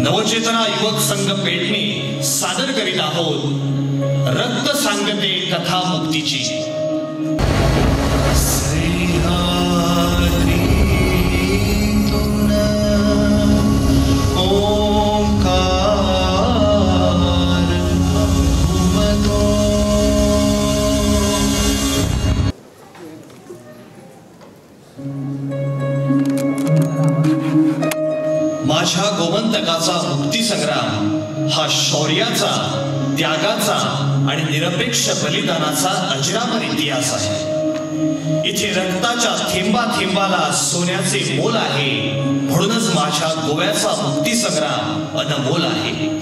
नवचेतना युवक संघ पेडणे सादर करीत आहोत रक्त सांगते कथा मुक्तीची। माझ्या गोमंतकाचा मुक्ती संग्राम हा शौर्याचा, त्यागाचा आणि निरपेक्ष बलिदानाचा अजरामर इतिहास आहे। इथे रक्ताच्या थेंबा थेंबाला सोन्याचे मोल आहे, म्हणूनच माझ्या गोव्याचा मुक्ती संग्राम अनमोल आहे।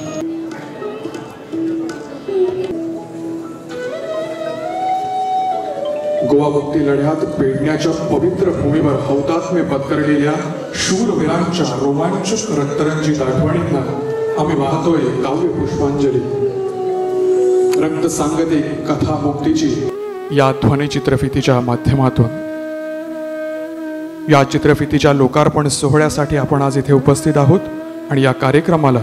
गोवा मुक्ती लढ्यात पेडण्याच्या पवित्र भूमीवर हौतात्म्य पत्करलेल्या शूरवीरांच्या रोमांचक रक्तरंजित आठवणींना आम्ही वाहतोय काव्य पुष्पांजली। रक्त सांगते कथा मुक्तीची या ध्वनिचित्रफितीच्या माध्यमातून या चित्रफितीच्या लोकार्पण सोहळ्यासाठी आपण आज इथे उपस्थित आहोत आणि या कार्यक्रमाला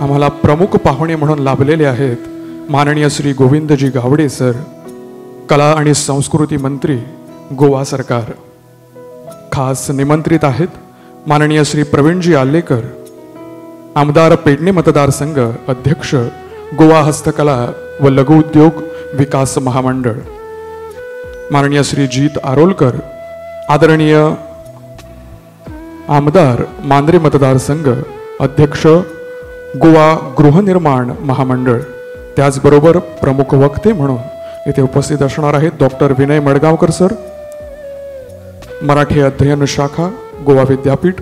आम्हाला प्रमुख पाहुणे म्हणून लाभलेले आहेत माननीय श्री गोविंदजी गावडे सर, कला आणि संस्कृती मंत्री गोवा सरकार। खास निमंत्रित आहेत माननीय श्री प्रवीणजी आल्लेकर, आमदार पेडणे मतदारसंघ अध्यक्ष गोवा हस्तकला व लघु उद्योग विकास महामंडळ, माननीय श्री जीत आरोलकर, आदरणीय आमदार मांद्रे मतदारसंघ अध्यक्ष गोवा गृहनिर्माण महामंडळ। त्याचबरोबर प्रमुख वक्ते म्हणून इथे उपस्थित असणार आहेत डॉक्टर विनय मडगावकर सर, मराठी अध्ययन शाखा गोवा विद्यापीठ।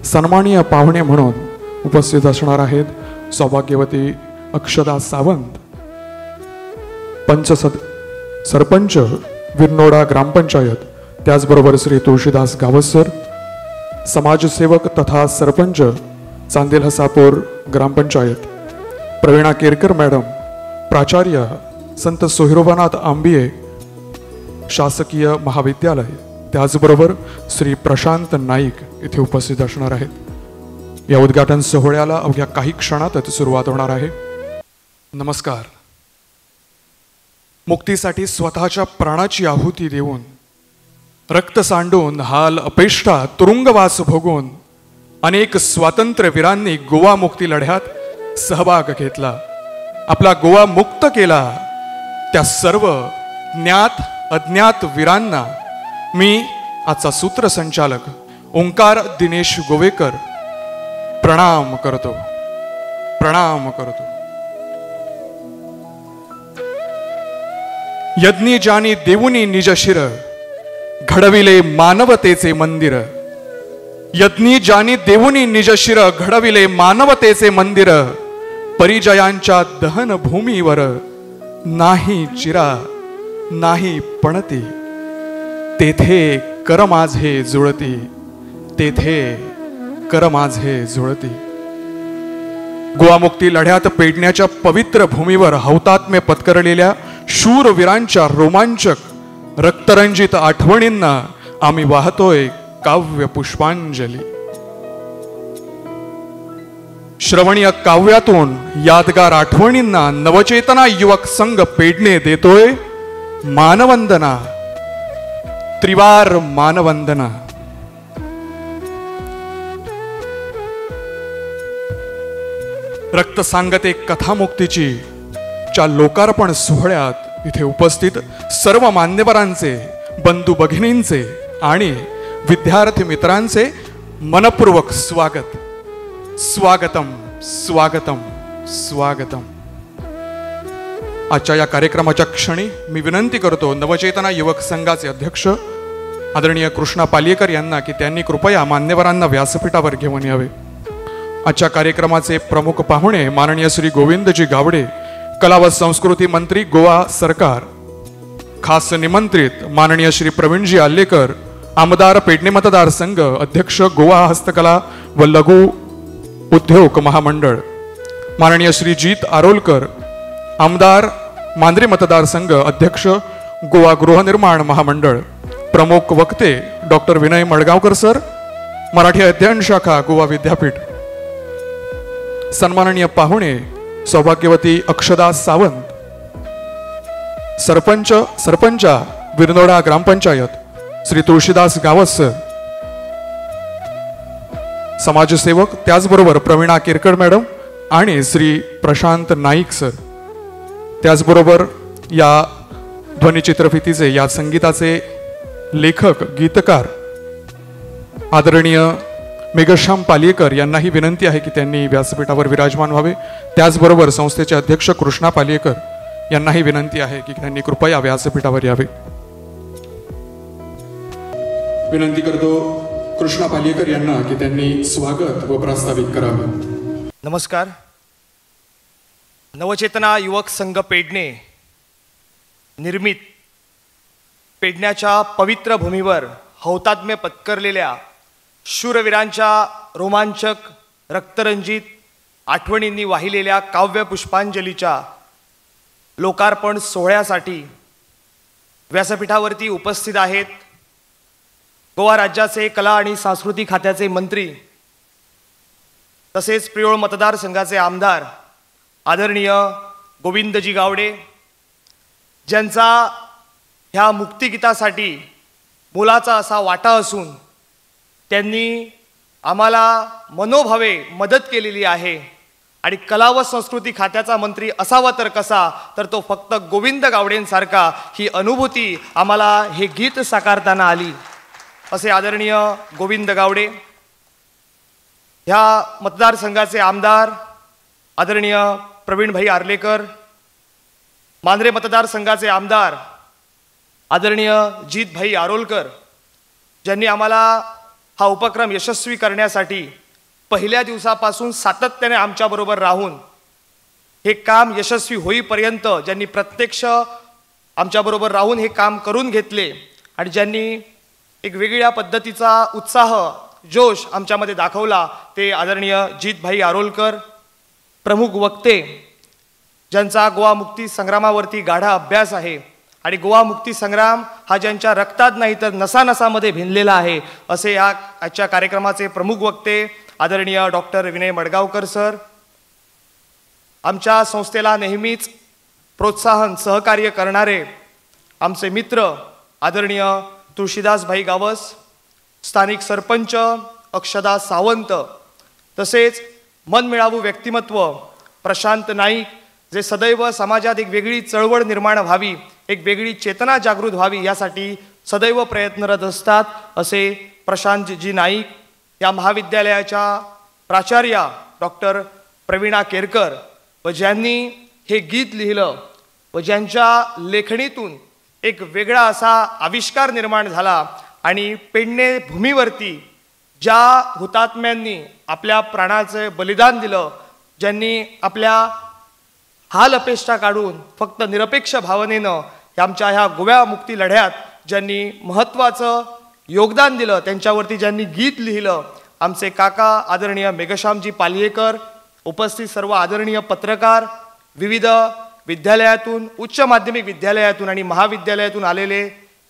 सन्माननीय पाहुणे म्हणून उपस्थित असणार आहेत सौभाग्यवती अक्षदा सावंत, सरपंच विरनोडा ग्रामपंचायत, त्याचबरोबर श्री तुळशीदास गावस सर, समाजसेवक तथा सरपंच चांदेल हसापूर ग्रामपंचायत, प्रवीणा केरकर मॅडम, प्राचार्य संत सोहिरोबानाथ आंबिये शासकीय महाविद्यालय, त्याचबरोबर श्री प्रशांत नाईक इथे उपस्थित असणार आहेत। या उद्घाटन सोहळ्याला अवघ्या काही क्षणातच सुरुवात होणार आहे। नमस्कार। मुक्तीसाठी स्वतःच्या प्राणाची आहुती देऊन, रक्त सांडून, हाल अपेष्टा, तुरुंगवास भोगून अनेक स्वातंत्र्यवीरांनी गोवा मुक्ती लढ्यात सहभाग घेतला, आपला गोवा मुक्त केला। त्या सर्व ज्ञात अज्ञात वीरांना मी आजचा सूत्रसंचालक ओंकार दिनेश गोवेकर प्रणाम करतो, प्रणाम करतो। यज्ञी जानी देऊनी निज शिर, घडविले मानवतेचे मंदिर। यज्ञी जानी देऊनी निज शिर, घडविले मानवतेचे मंदिर। परिजयांच्या दहन भूमीवर नाही चिरा नाही पणती, तेथे कर माझे जुळती, तेथे कर माझे जुळती। गोवा मुक्ती लढ्यात पेडण्याच्या पवित्र भूमीवर हौतात्म्य पत्करलेल्या शूरवीरांच्या रोमांचक रक्तरंजित आठवणींना आम्ही वाहतोय काव्य पुष्पांजली। श्रवणीय काव्यातून यादगार आठवणींना नवचेतना युवक संघ पेडणे देतोय मानवंदना, त्रिवार मानवंदना। रक्त सांगते कथा मुक्तीची च्या लोकार्पण सोहळ्यात इथे उपस्थित सर्व मान्यवरांचे, बंधू भगिनींचे आणि विद्यार्थी मित्रांचे मनपूर्वक स्वागत, स्वागतम स्वागतम स्वागतम। आजच्या या कार्यक्रमाच्या क्षणी मी विनंती करतो नवचेतना युवक संघाचे अध्यक्ष आदरणीय कृष्णा पालियेकर यांना की त्यांनी कृपया मान्यवरांना व्यासपीठावर घेऊन यावे। आजच्या कार्यक्रमाचे प्रमुख पाहुणे माननीय श्री गोविंदजी गावडे, कला व संस्कृती मंत्री गोवा सरकार। खास निमंत्रित माननीय श्री प्रवीणजी आल्लेकर, आमदार पेडणे मतदारसंघ अध्यक्ष गोवा हस्तकला व लघु उद्योग महामंडळ। माननीय श्री जीत आरोलकर, आमदार मांद्रे मतदारसंघ अध्यक्ष गोवा गृहनिर्माण महामंडळ। प्रमुख वक्ते डॉक्टर विनय मडगावकर सर, मराठी अध्ययन शाखा गोवा विद्यापीठ। सन्माननीय पाहुणे सौभाग्यवती अक्षदा सावंत, सरपंच विरनोडा ग्रामपंचायत श्री तुळशीदास गावस सर, समाजसेवक त्याचबरोबर प्रवीणा केरकर मॅडम आणि श्री प्रशांत नाईक सर, त्याचबरोबर या ध्वनिचित्रफितीचे या संगीताचे लेखक गीतकार आदरणीय मेघश्याम पालियेकर यांनाही विनंती आहे की त्यांनी व्यासपीठावर विराजमान व्हावे. त्याचबरोबर संस्थेचे अध्यक्ष कृष्णा पालियेकर यांनाही विनंती आहे की त्यांनी कृपया व्यासपीठावर यावे. विनंती करतो कृष्णा पालियेकर यांना की त्यांनी स्वागत व प्रास्ताविक करावे. नमस्कार. नवचेतना युवक संघ पेडणे निर्मित पेडण्याच्या पवित्र भूमीवर हौतात्म्य पत्करलेल्या शूरवीरांच्या रोमांचक रक्तरंजित आठवणींनी वाहिलेल्या काव्य पुष्पांजलीच्या लोकार्पण सोहळ्यासाठी व्यासपीठावरती उपस्थित आहेत गोवा राज्याचे कला आणि सांस्कृतिक खात्याचे मंत्री तसेच प्रियोळ मतदारसंघाचे आमदार आदरणीय गोविंदजी गावडे, ज्यांचा ह्या मुक्तिगीतासाठी मोलाचा असा वाटा असून त्यांनी आम्हाला मनोभावे मदत केलेली आहे. आणि कला व संस्कृती खात्याचा मंत्री असावा तर कसा, तर तो फक्त गोविंद गावडेंसारखा ही अनुभूती आम्हाला हे गीत साकारताना आली. असे आदरणीय गोविंद गावडे, ह्या मतदारसंघाचे आमदार आदरणीय प्रवीणभाई आर्लेकर, मांद्रे मतदारसंघाचे आमदार आदरणीय जीतभाई आरोलकर, ज्यांनी आम्हाला हा उपक्रम यशस्वी करण्यासाठी पहिल्या दिवसापासून सातत्याने आमच्याबरोबर राहून हे काम यशस्वी होईपर्यंत ज्यांनी प्रत्यक्ष आमच्याबरोबर राहून हे काम करून घेतले आणि ज्यांनी एक वेगळ्या पद्धतीचा उत्साह जोश आमच्यामध्ये दाखवला, ते आदरणीय जीतभाई आरोलकर. प्रमुख वक्ते ज्यांचा गोवा मुक्ती संग्रामावरती गाढा अभ्यास आहे आणि गोवा मुक्ती संग्राम हा ज्यांच्या रक्तात नाही तर नसानसामध्ये भिनलेला आहे, असे या आजच्या कार्यक्रमाचे प्रमुख वक्ते आदरणीय डॉक्टर विनय मडगावकर सर. आमच्या संस्थेला नेहमीच प्रोत्साहन सहकार्य करणारे आमचे मित्र आदरणीय तुळशीदासभाई गावस, स्थानिक सरपंच अक्षदा सावंत, तसेच मनमिळावू व्यक्तिमत्व प्रशांत नाईक, जे सदैव समाजात एक वेगळी चळवळ निर्माण व्हावी, एक वेगळी चेतना जागृत व्हावी यासाठी सदैव प्रयत्नरत असतात, असे प्रशांतजी नाईक. या महाविद्यालयाच्या प्राचार्या डॉक्टर प्रवीणा केरकर, व ज्यांनी हे गीत लिहिलं व ज्यांच्या लेखणीतून एक वेगळा असा आविष्कार निर्माण झाला आणि पेडणे भूमीवरती ज्या हुतात्म्यांनी आपल्या प्राणाचे बलिदान दिलं, ज्यांनी आपल्या हाल अपेक्षा काढून फक्त निरपेक्ष भावनेनं आमच्या ह्या गोव्या मुक्ती लढ्यात ज्यांनी महत्त्वाचं योगदान दिलं, त्यांच्यावरती ज्यांनी गीत लिहिलं, आमचे काका आदरणीय मेघश्यामजी पालियेकर, उपस्थित सर्व आदरणीय पत्रकार, विविध विद्यालयातून, उच्च माध्यमिक विद्यालयातून आणि महाविद्यालयातून आलेले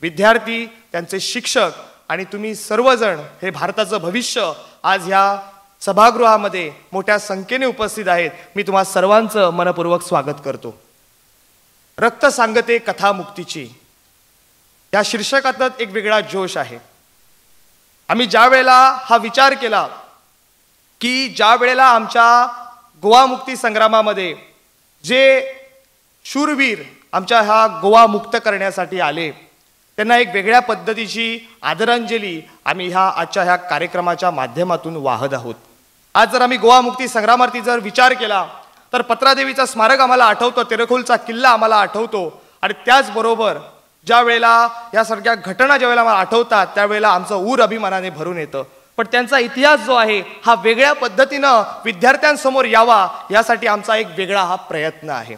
विद्यार्थी, त्यांचे शिक्षक आणि तुम्ही सर्वजण हे भारताचं भविष्य आज ह्या सभागृहामध्ये मोठ्या संख्येने उपस्थित आहेत. मी तुम्हा सर्वांचं मनपूर्वक स्वागत करतो. रक्त सांगते कथा मुक्तीची या शीर्षकातच एक वेगळा जोश आहे. आम्ही ज्या वेळेला हा विचार केला की ज्या वेळेला आमच्या गोवा मुक्ती संग्रामामध्ये जे शूरवीर आमच्या ह्या गोवा मुक्त करण्यासाठी आले, त्यांना एक वेगळ्या पद्धतीची आदरांजली आम्ही ह्या आजच्या ह्या कार्यक्रमाच्या माध्यमातून वाहत आहोत. आज जर आम्ही गोवा मुक्ती संग्रामावरती जर विचार केला तर पत्रादेवीचं स्मारक आम्हाला आठवतं, तेरेखोलचा किल्ला आम्हाला आठवतो आणि त्याचबरोबर ज्या वेळेला यासारख्या घटना ज्या वेळेला आम्हाला आठवतात त्यावेळेला आमचं ऊर अभिमानाने भरून येतं. पण त्यांचा इतिहास जो आहे हा वेगळ्या पद्धतीनं विद्यार्थ्यांसमोर यावा यासाठी आमचा एक वेगळा हा प्रयत्न आहे.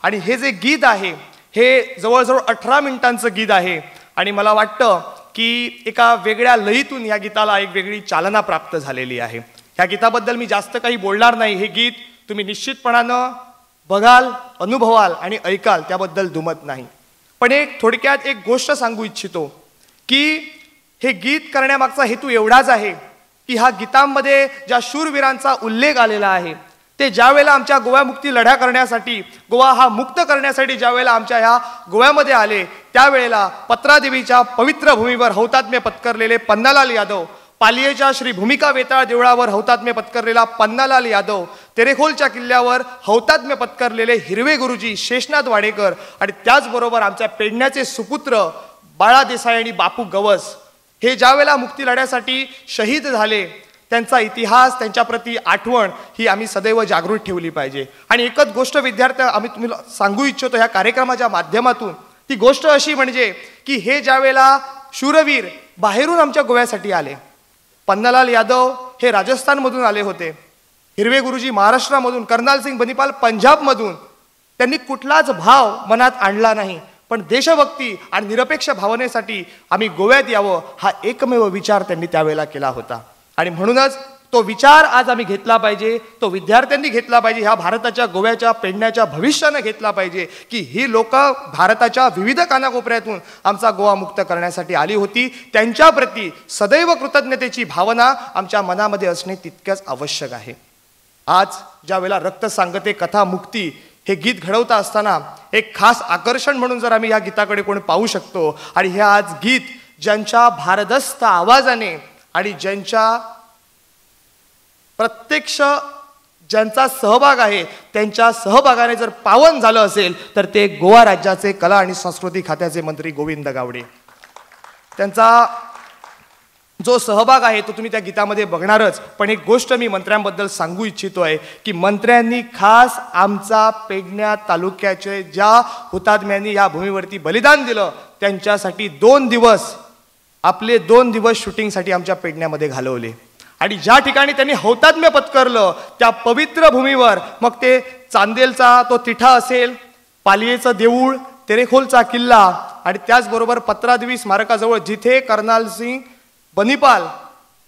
आणि हे जे गीत आहे हे जवळजवळ 18 मिनिटांचं गीत आहे आणि मला वाटतं की एका वेगळ्या लयीतून या गीताला एक वेगळी चालना प्राप्त झालेली आहे. ह्या गीताबद्दल मी जास्त काही बोलणार नाही. हे गीत तुम्ही निश्चितपणानं बघाल, अनुभवाल आणि ऐकाल, त्याबद्दल दुमत नाही. पण एक थोडक्यात एक गोष्ट सांगू इच्छितो की हे गीत करण्यामागचा हेतू एवढाच आहे की ह्या गीतांमध्ये ज्या शूरवीरांचा उल्लेख आलेला आहे ते ते ज्या वेळेला आमच्या गोवा मुक्ती लढा करण्यासाठी, गोवा हा मुक्त करण्यासाठी ज्या वेळेला आमच्या ह्या गोव्यामध्ये आले, त्यावेळेला पत्रादेवीच्या पवित्र भूमीवर हौतात्म्य पत्करलेले पन्नालाल यादव, पालियेच्या श्री भूमिका वेताळ देवळावर हौतात्म्य पत्करलेला पन्नालाल यादव, तेरेखोलच्या किल्ल्यावर हौतात्म्य पत्करलेले हिरवे गुरुजी शेषनाथ वाडेकर आणि त्याचबरोबर आमच्या पेडण्याचे सुपुत्र बाळा देसाई आणि बापू गवस हे ज्या वेळेला मुक्ती लढ्यासाठी शहीद झाले, त्यांचा इतिहास, त्यांच्याप्रती आठवण ही आम्ही सदैव जागृत ठेवली पाहिजे. आणि एकच गोष्ट विद्यार्थी आम्ही तुम्हाला सांगू इच्छितो ह्या कार्यक्रमाच्या माध्यमातून, ती गोष्ट अशी म्हणजे की हे ज्या वेळेला शूरवीर बाहेरून आमच्या गोव्यासाठी आले, पन्नालाल यादव हे राजस्थानमधून आले होते, हिरवे गुरुजी महाराष्ट्रामधून, कर्नाल सिंग बनिपाल पंजाबमधून, त्यांनी कुठलाच भाव मनात आणला नाही, पण देशभक्ती आणि निरपेक्ष भावनेसाठी आम्ही गोव्यात यावं हा एकमेव विचार त्यांनी त्यावेळेला केला होता. आणि म्हणूनच तो विचार आज आम्ही घेतला पाहिजे, तो विद्यार्थ्यांनी घेतला पाहिजे, ह्या भारताच्या गोव्याच्या पेडण्याच्या भविष्यानं घेतला पाहिजे की ही लोक भारताच्या विविध कानाकोपऱ्यातून आमचा गोवा मुक्त करण्यासाठी आली होती. त्यांच्याप्रती सदैव कृतज्ञतेची भावना आमच्या मनामध्ये असणे तितक्याच आवश्यक आहे. आज ज्या वेळेला रक्त सांगते कथा मुक्ती हे गीत घडवता असताना एक खास आकर्षण म्हणून जर आम्ही या गीताकडे कोणी पाहू शकतो, आणि हे आज गीत ज्यांच्या भारदस्त आवाजाने आणि ज्यांच्या प्रत्यक्ष ज्यांचा सहभाग आहे त्यांच्या सहभागाने जर पावन झालं असेल तर ते गोवा राज्याचे कला आणि संस्कृती खात्याचे मंत्री गोविंद गावडे. त्यांचा जो सहभाग आहे तो तुम्ही त्या गीतामध्ये बघणारच. पण एक गोष्ट मी मंत्र्यांबद्दल सांगू इच्छितोय की मंत्र्यांनी खास आमचा पेडण्या तालुक्याचे ज्या हुतात्म्यांनी या भूमीवरती बलिदान दिलं त्यांच्यासाठी 2 दिवस, आपले 2 दिवस शूटिंगसाठी आमच्या पेडण्यामध्ये घालवले. आणि ज्या ठिकाणी त्यांनी हौतात्म्य पत्करलं त्या पवित्र भूमीवर, मग ते चांदेलचा तो तिठा असेल, पालियेचं देऊळ, तेरेखोलचा किल्ला आणि त्याचबरोबर पत्रादेवी स्मारकाजवळ जिथे कर्नाल सिंग बनिपाल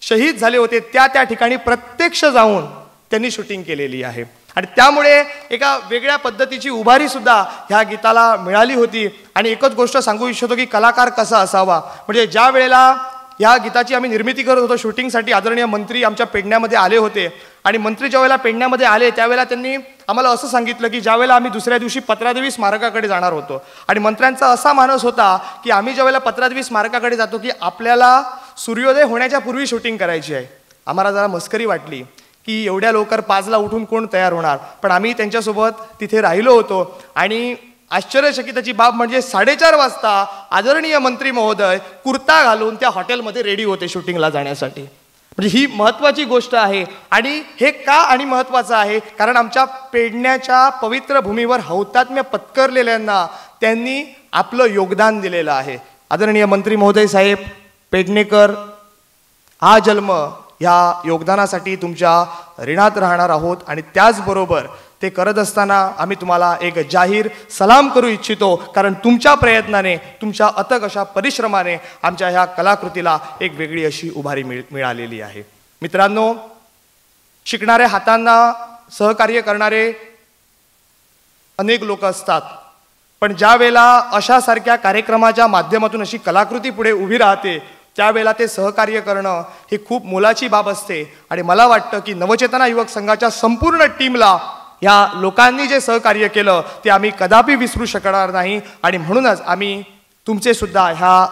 शहीद झाले होते त्या ठिकाणी प्रत्यक्ष जाऊन त्यांनी शूटिंग केलेली आहे. आणि त्यामुळे एका वेगळ्या पद्धतीची उभारी सुद्धा ह्या गीताला मिळाली होती. आणि एकच गोष्ट सांगू इच्छितो की कलाकार कसा असावा, म्हणजे ज्या वेळेला या गीताची आम्ही निर्मिती करत होतो शूटिंगसाठी आदरणीय मंत्री आमच्या पेडण्यामध्ये आले होते. आणि मंत्री ज्या वेळेला पेडण्यामध्ये आले त्यावेळेला त्यांनी आम्हाला असं सांगितलं की ज्यावेळेला आम्ही दुसऱ्या दिवशी पत्रादेवी स्मारकाकडे जाणार होतो, आणि मंत्र्यांचा असा मानस होता की आम्ही ज्यावेळेला पत्रादेवी स्मारकाकडे जातो की आपल्याला सूर्योदय होण्याच्या पूर्वी शूटिंग करायची आहे. आम्हाला जरा मस्करी वाटली की एवढ्या लवकर 5ला उठून कोण तयार होणार, पण आम्ही त्यांच्यासोबत तिथे राहिलो होतो. आणि आश्चर्यचकिताची बाब म्हणजे 4:30 वाजता आदरणीय मंत्री महोदय कुर्ता घालून त्या हॉटेलमध्ये रेडी होते शूटिंगला जाण्यासाठी. म्हणजे ही महत्त्वाची गोष्ट आहे. आणि हे का आणि महत्त्वाचं आहे कारण आमच्या पेडण्याच्या पवित्र भूमीवर हौतात्म्य पत्करलेल्यांना त्यांनी आपलं योगदान दिलेलं आहे. आदरणीय मंत्री महोदय साहेब, पेडणेकर हा जन्म ह्या योगदानासाठी तुमच्या ऋणात राहणार आहोत. आणि त्याचबरोबर ते करत असताना आम्ही तुम्हाला एक जाहीर सलाम करू इच्छितो, कारण तुमच्या प्रयत्नाने, तुमच्या अथक अशा परिश्रमाने आमच्या ह्या कलाकृतीला एक वेगळी अशी उभारी मिळालेली आहे. मित्रांनो, शिकणाऱ्या हातांना सहकार्य करणारे अनेक लोक असतात, पण ज्या वेळेला अशा सारख्या कार्यक्रमाच्या माध्यमातून अशी कलाकृती पुढे उभी राहते त्यावेळेला ते सहकार्य करणं ही खूप मोलाची बाब असते. आणि मला वाटतं की नवचेतना युवक संघाच्या संपूर्ण टीमला या लोकांनी जे सहकार्य केलं ते आम्ही कदापि विसरू शकणार नाही. आणि म्हणूनच आम्ही तुमचे सुद्धा ह्या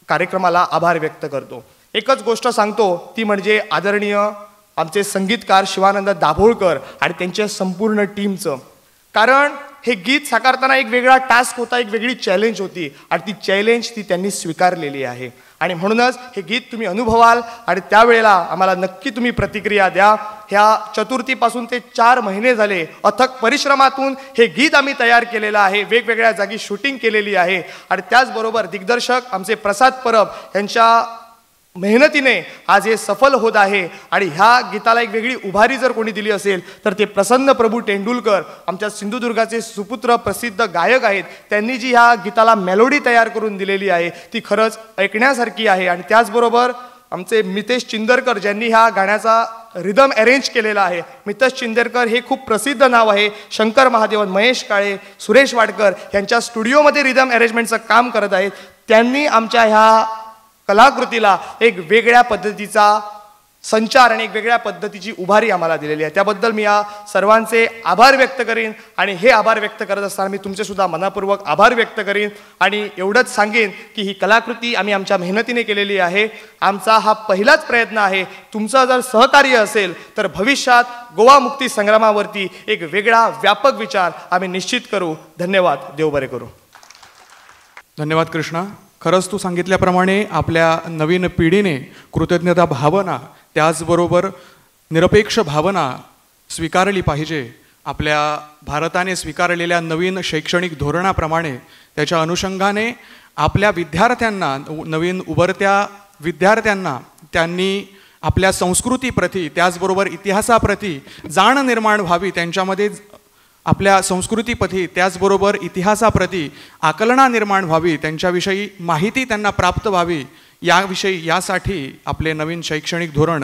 कार्यक्रमाला आभार व्यक्त करतो. एकच गोष्ट सांगतो ती म्हणजे आदरणीय आमचे संगीतकार शिवानंद दाभोळकर आणि त्यांच्या संपूर्ण टीमचं, कारण हे गीत साकारताना एक वेगळा टास्क होता, एक वेगळी चॅलेंज होती आणि ती चॅलेंज त्यांनी स्वीकारलेली आहे. आणि म्हणूनच हे गीत तुम्ही अनुभवाल आणि त्यावेळेला आम्हाला नक्की तुम्ही प्रतिक्रिया द्या. ह्या चतुर्थीपासून ते 4 महिने झाले अथक परिश्रमातून हे गीत आम्ही तयार केलेलं आहे, वेगवेगळ्या जागी शूटिंग केलेली आहे. आणि त्याचबरोबर दिग्दर्शक आमचे प्रसाद परब यांच्या मेहनतीने आज हे सफल होत आहे. आणि ह्या गीताला एक वेगळी उभारी जर कोणी दिली असेल तर ते प्रसन्न प्रभू तेंडुलकर, आमच्या सिंधुदुर्गाचे सुपुत्र प्रसिद्ध गायक आहेत. त्यांनी जी ह्या गीताला मेलोडी तयार करून दिलेली आहे ती खरंच ऐकण्यासारखी आहे. आणि त्याचबरोबर आमचे मितेश चिंदरकर ज्यांनी ह्या गाण्याचा रिदम अरेंज केलेला आहे. मितेश चिंदरकर हे खूप प्रसिद्ध नाव आहे. शंकर महादेवन, महेश काळे, सुरेश वाडकर यांच्या स्टुडिओमध्ये रिदम अरेंजमेंटचं काम करत आहेत. त्यांनी आमच्या ह्या कलाकृतीला एक वेगळ्या पद्धतीचा संचार आणि एक वेगळ्या पद्धतीची उभारी आम्हाला दिलेली आहे. त्याबद्दल मी या सर्वांचे आभार व्यक्त करीन आणि हे आभार व्यक्त करत असताना मी तुमचे सुद्धा मनापूर्वक आभार व्यक्त करीन आणि एवढंच सांगेन की ही कलाकृती आम्ही आमच्या मेहनतीने केलेली आहे. आमचा हा पहिलाच प्रयत्न आहे. तुमचं जर सहकार्य असेल तर भविष्यात गोवा मुक्ती संग्रामावरती एक वेगळा व्यापक विचार आम्ही निश्चित करू. धन्यवाद. देव बरे करू. धन्यवाद कृष्णा. खरंच तू सांगितल्याप्रमाणे आपल्या नवीन पिढीने कृतज्ञता भावना त्याचबरोबर निरपेक्ष भावना स्वीकारली पाहिजे. आपल्या भारताने स्वीकारलेल्या नवीन शैक्षणिक धोरणाप्रमाणे त्याच्या अनुषंगाने आपल्या विद्यार्थ्यांना, नवीन उभरत्या विद्यार्थ्यांना त्यांनी आपल्या संस्कृतीप्रती त्याचबरोबर इतिहासाप्रती जाण निर्माण व्हावी, त्यांच्यामध्ये आपल्या संस्कृतीप्रती त्याचबरोबर इतिहासाप्रती आकलना निर्माण व्हावी, त्यांच्याविषयी माहिती त्यांना प्राप्त व्हावी यासाठी आपले नवीन शैक्षणिक धोरण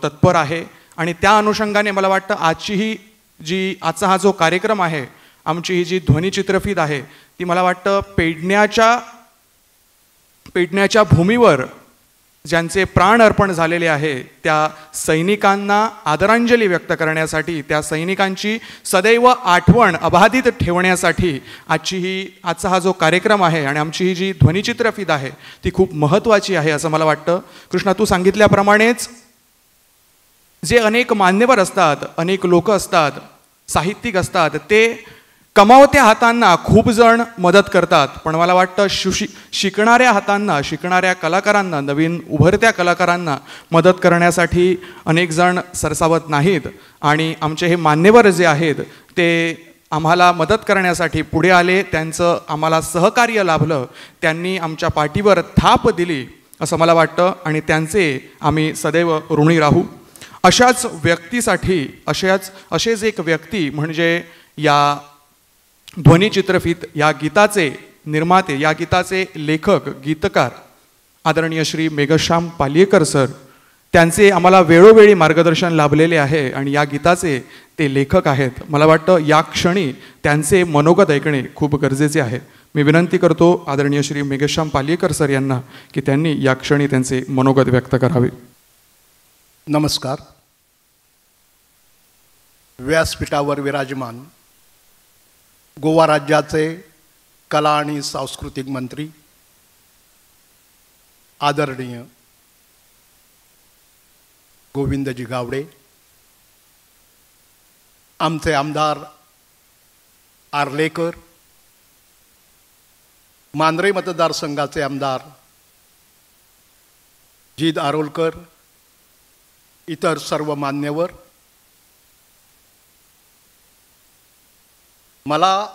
तत्पर आहे. आणि त्या अनुषंगाने मला वाटतं आजचा हा जो कार्यक्रम आहे, आमची ही जी ध्वनिचित्रफीत आहे ती मला वाटतं पेडण्याच्या भूमीवर ज्यांचे प्राण अर्पण झालेले आहे त्या सैनिकांना आदरांजली व्यक्त करण्यासाठी, त्या सैनिकांची सदैव आठवण अबाधित ठेवण्यासाठी आजचा हा जो कार्यक्रम आहे आणि आमची ही जी ध्वनिचित्रफीत आहे ती खूप महत्त्वाची आहे असं मला वाटतं. कृष्णा, तू सांगितल्याप्रमाणेच जे अनेक मान्यवर असतात, अनेक लोक असतात, साहित्यिक असतात, ते कमावत्या हातांना खूप जण मदत करतात, पण मला वाटतं शिकणाऱ्या हातांना, शिकणाऱ्या कलाकारांना, नवीन उभरत्या कलाकारांना मदत करण्यासाठी अनेक जण सरसावत नाहीत. आणि आमचे हे मान्यवर जे आहेत ते आम्हाला मदत करण्यासाठी पुढे आले, त्यांचं आम्हाला सहकार्य लाभलं, त्यांनी आमच्या पाठीवर थाप दिली असं मला वाटतं आणि त्यांचे आम्ही सदैव ऋणी राहू. अशाच व्यक्तीसाठी असेच एक व्यक्ती म्हणजे या ध्वनिचित्रफीत या गीताचे निर्माते, या गीताचे लेखक गीतकार आदरणीय श्री मेघश्याम पालियेकर सर, त्यांचे आम्हाला वेळोवेळी मार्गदर्शन लाभलेले आहे आणि या गीताचे ते लेखक आहेत. मला वाटतं या क्षणी त्यांचे मनोगत ऐकणे खूप गरजेचे आहे. मी विनंती करतो आदरणीय श्री मेघश्याम पालियेकर सर यांना की त्यांनी या क्षणी त्यांचे मनोगत व्यक्त करावे. नमस्कार. व्यासपीठावर विराजमान गोवा राज्याचे कला आणि सांस्कृतिक मंत्री आदरणीय गोविंदजी गावडे, आमचे आमदार आर्लेकर, मांद्रे मतदारसंघाचे आमदार जीद आरोलकर, इतर सर्व मान्यवर, मला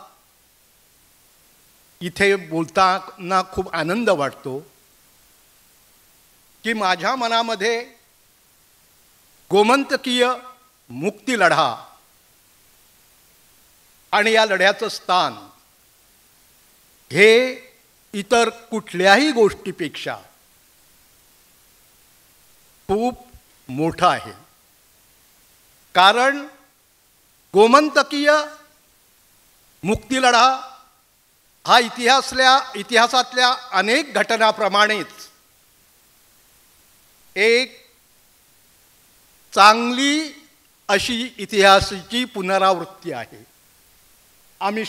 इथे बोलताना खूप आनंद वाटतो की माझ्या मनामध्ये गोमंतकीय मुक्ती लढा आणि या लढ्याचं स्थान हे इतर कुठल्याही गोष्टीपेक्षा खूप मोठं आहे. कारण गोमंतकीय मुक्तीलढा हा इतिहासातल्या अनेक घटनांप्रमाणेच एक चांगली अशी इतिहासाची पुनरावृत्ती आहे. आम्ही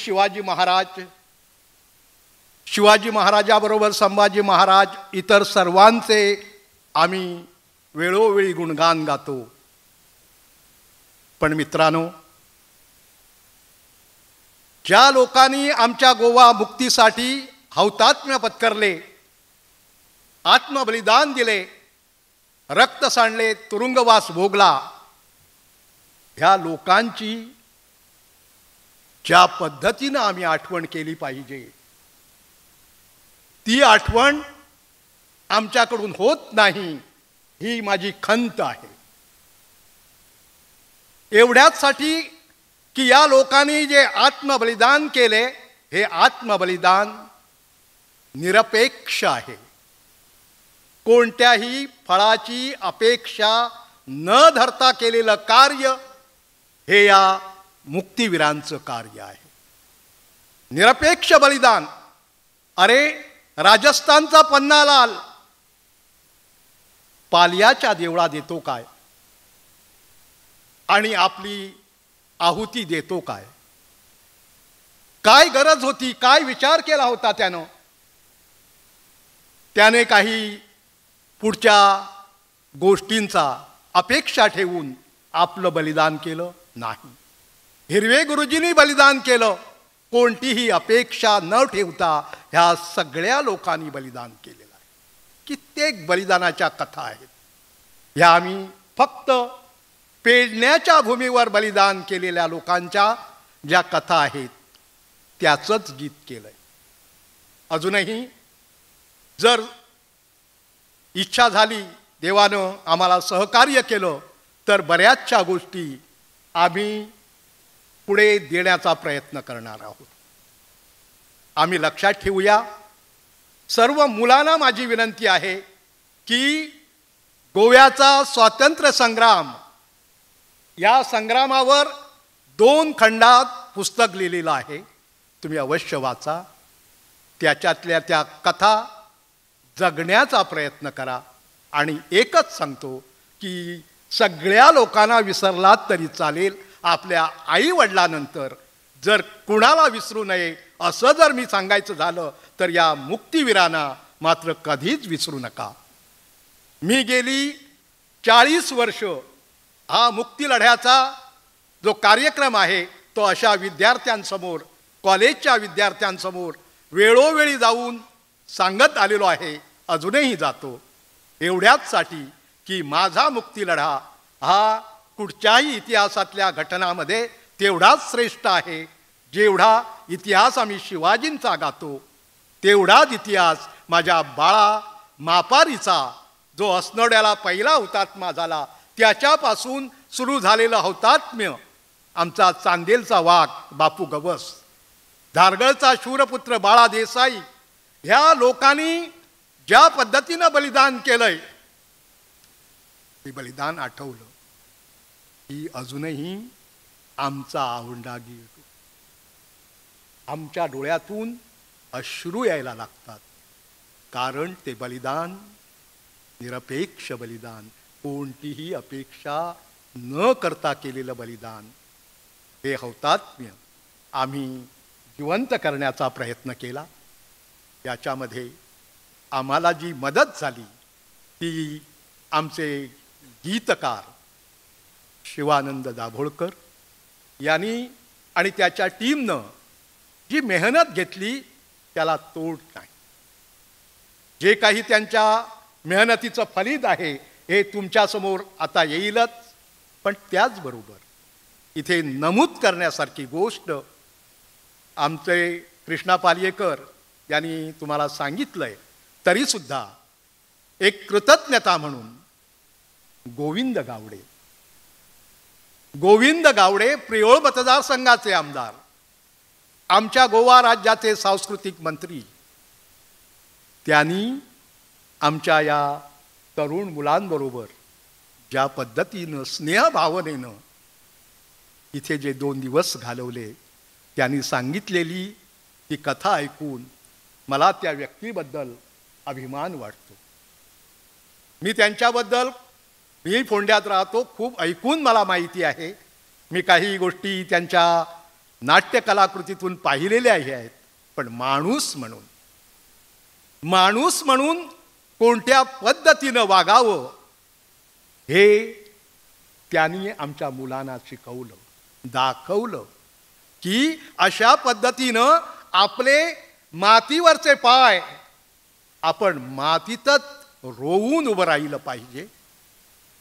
शिवाजी महाराजाबरोबर संभाजी महाराज, इतर सर्वांचे आम्ही वेळोवेळी गुणगान गातो. पण मित्रांनो, ज्या लोकांनी आमच्या गोवा मुक्तीसाठी हौतात्म्य पत्करले, आत्मबलिदान दिले, रक्त सांडले, तुरुंगवास भोगला, ह्या लोकांची ज्या पद्धतीनं आम्ही आठवण केली पाहिजे ती आठवण आमच्याकडून होत नाही, ही माझी खंत आहे. एवढ्याचसाठी की या लोकांनी जे आत्मबलिदान केले हे आत्मबलिदान निरपेक्ष आहे. कोणत्याही फळाची अपेक्षा न धरता केलेलं कार्य हे या मुक्तीवीरांचं कार्य आहे. निरपेक्ष बलिदान. अरे, राजस्थानचा पन्नालाल पाल्याच्या देवळात येतो काय आणि आपली आहुती देतो काय? काय गरज होती, काय विचार केला होता त्याने काही पुढच्या गोष्टींचा अपेक्षा ठेवून आपलं बलिदान केलं नाही. हिरवे गुरुजींनी बलिदान केलं, कोणतीही अपेक्षा न ठेवता ह्या सगळ्या लोकांनी बलिदान केलेलं आहे. कित्येक बलिदानाच्या कथा आहेत. ह्या आम्ही फक्त पेडण्याच्या भूमीवर बलिदान केलेल्या लोकांच्या ज्या कथा आहेत त्याचंच गीत केलंय. अजूनही जर इच्छा झाली, देवानं आम्हाला सहकार्य केलं, तर बऱ्याचशा गोष्टी आम्ही पुढे देण्याचा प्रयत्न करणार आहोत. आम्ही लक्षात ठेवूया, सर्व मुलांना माझी विनंती आहे की गोव्याचा स्वातंत्र्य संग्राम या संग्रामावर 2 खंडात पुस्तक लिहिलेलं आहे, तुम्ही अवश्य वाचा. त्याच्यातल्या त्या कथा जगण्याचा प्रयत्न करा. आणि एकच सांगतो की सगळ्या लोकांना विसरलात तरी चालेल, आपल्या आई वडिलांनंतर जर कुणाला विसरू नये असं जर मी सांगायचं झालं तर या मुक्तीवीरांना मात्र कधीच विसरू नका. मी गेली 40 वर्ष हा मुक्ती लढ्याचा जो कार्यक्रम आहे तो अशा विद्यार्थ्यांसमोर, कॉलेजच्या विद्यार्थ्यांसमोर वेळोवेळी जाऊन सांगत आलेलो आहे, अजूनही जातो. एवढ्याचसाठी की माझा मुक्तीलढा हा कुठच्याही इतिहासातल्या घटनामध्ये तेवढाच श्रेष्ठ आहे जेवढा इतिहास आम्ही शिवाजींचा गातो, तेवढाच इतिहास माझ्या बाळा मापारीचा, जो असनोड्याला पहिला हुतात्मा झाला त्याच्यापासून सुरू झालेलं हौतात्म्य, आमचा चांदेलचा वाघ बापू गवस, धारगळचा शूरपुत्र बाळा देसाई, ह्या लोकांनी ज्या पद्धतीनं बलिदान केलंय ते बलिदान आठवलं की अजूनही आमचा आवंढा गिळतो. आमच्या डोळ्यातून अश्रू यायला लागतात, कारण ते बलिदान निरपेक्ष बलिदान, कोणतीही अपेक्षा न करता केलेलं बलिदान, हे हौतात्म्य आम्ही जिवंत करण्याचा प्रयत्न केला. याच्यामध्ये आम्हाला जी मदत झाली ती आमचे गीतकार शिवानंद दाभोळकर यांनी आणि त्याच्या टीमनं जी मेहनत घेतली त्याला तोड नाही. जे काही त्यांच्या मेहनतीचं फलित आहे हे तुमच्यासमोर आता येईलच. पण त्याचबरोबर इथे नमूद करण्यासारखी गोष्ट आमचे कृष्णा पालियेकर यांनी तुम्हाला सांगितलंय, तरीसुद्धा एक कृतज्ञता म्हणून गोविंद गावडे प्रियोळ मतदारसंघाचे आमदार, आमच्या गोवा राज्याचे सांस्कृतिक मंत्री, त्यांनी आमच्या या तरुण मुलांबरोबर ज्या पद्धतीनं स्नेहभावनेनं इथे जे 2 दिवस घालवले, त्यांनी सांगितलेली ही कथा ऐकून मला त्या व्यक्तीबद्दल अभिमान वाटतो. मी त्यांच्याबद्दल, मी फोंड्यात राहतो, खूप ऐकून मला माहिती आहे. मी काही गोष्टी त्यांच्या नाट्यकलाकृतीतून पाहिलेल्या आहेत. पण माणूस म्हणून कोणत्या पद्धतीनं वागावं हे त्यांनी आमच्या मुलांना शिकवलं, दाखवलं की अशा पद्धतीनं आपले मातीवरचे पाय आपण मातीतच रोवून उभं राहिलं पाहिजे.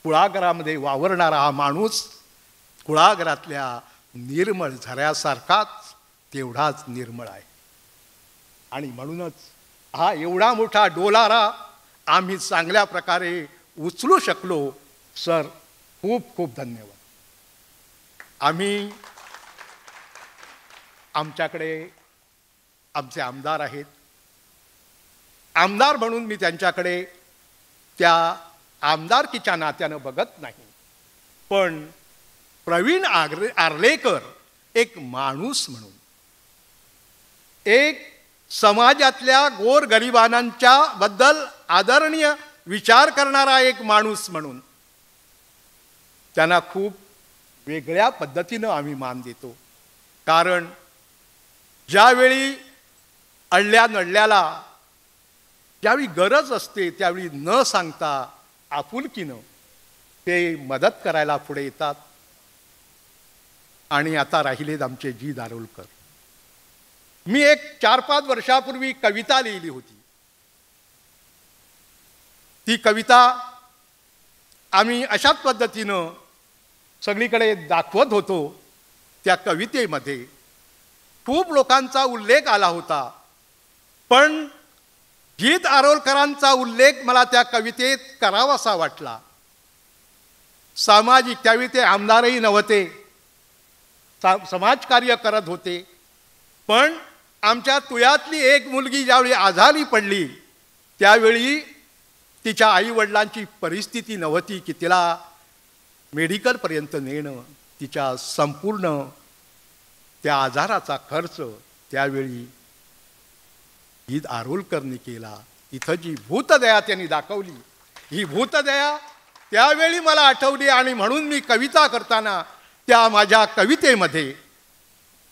कुळागरामध्ये वावरणारा हा माणूस कुळागरातल्या निर्मळ झऱ्यासारखाच तेवढाच निर्मळ आहे. आणि म्हणूनच हा एवढा मोठा डोलारा आम्ही चांगल्या प्रकारे उचलू शकलो. सर, खूप खूप धन्यवाद. आमच्याकडे आमचे आमदार आहेत. आमदार म्हणून मी त्यांच्याकडे त्या आमदारकीच्या नात्यानं बघत नाही, पण प्रवीण आर्लेकर एक माणूस म्हणून, एक समाजातल्या गोरगरिबांच्या बद्दल आदरणीय विचार करणारा एक माणूस म्हणून त्यांना खूप वेगळ्या पद्धतीनं आम्ही मान देतो. कारण ज्यावेळी अडल्या नडल्याला ज्यावेळी गरज असते त्यावेळी न सांगता आपुलकीनं ते मदत करायला पुढे येतात. आणि आता राहिलेत आमचे जी दारोलकर. मी एक 4-5 वर्षापूर्वी कविता लिहिली होती. ती कविता आम्ही अशाच पद्धतीनं सगळीकडे दाखवत होतो. त्या कवितेमध्ये खूप लोकांचा उल्लेख आला होता, पण जीत आरोलकरांचा उल्लेख मला त्या कवितेत करावासा वाटला. सामाजिक, त्यावेळी ते आमदारही नव्हते, समाजकार्य करत होते. पण आमच्या तुयातली एक मुलगी ज्यावेळी आजारी पडली त्यावेळी तिच्या आईवडिलांची परिस्थिती नव्हती की तिला मेडिकलपर्यंत नेणं. तिच्या संपूर्ण त्या आजाराचा खर्च त्यावेळी जीत आरोलकरनी केला. इथं जी भूतदया त्यांनी दाखवली, ही भूतदया त्यावेळी मला आठवली. आणि म्हणून मी कविता करताना त्या माझ्या कवितेमध्ये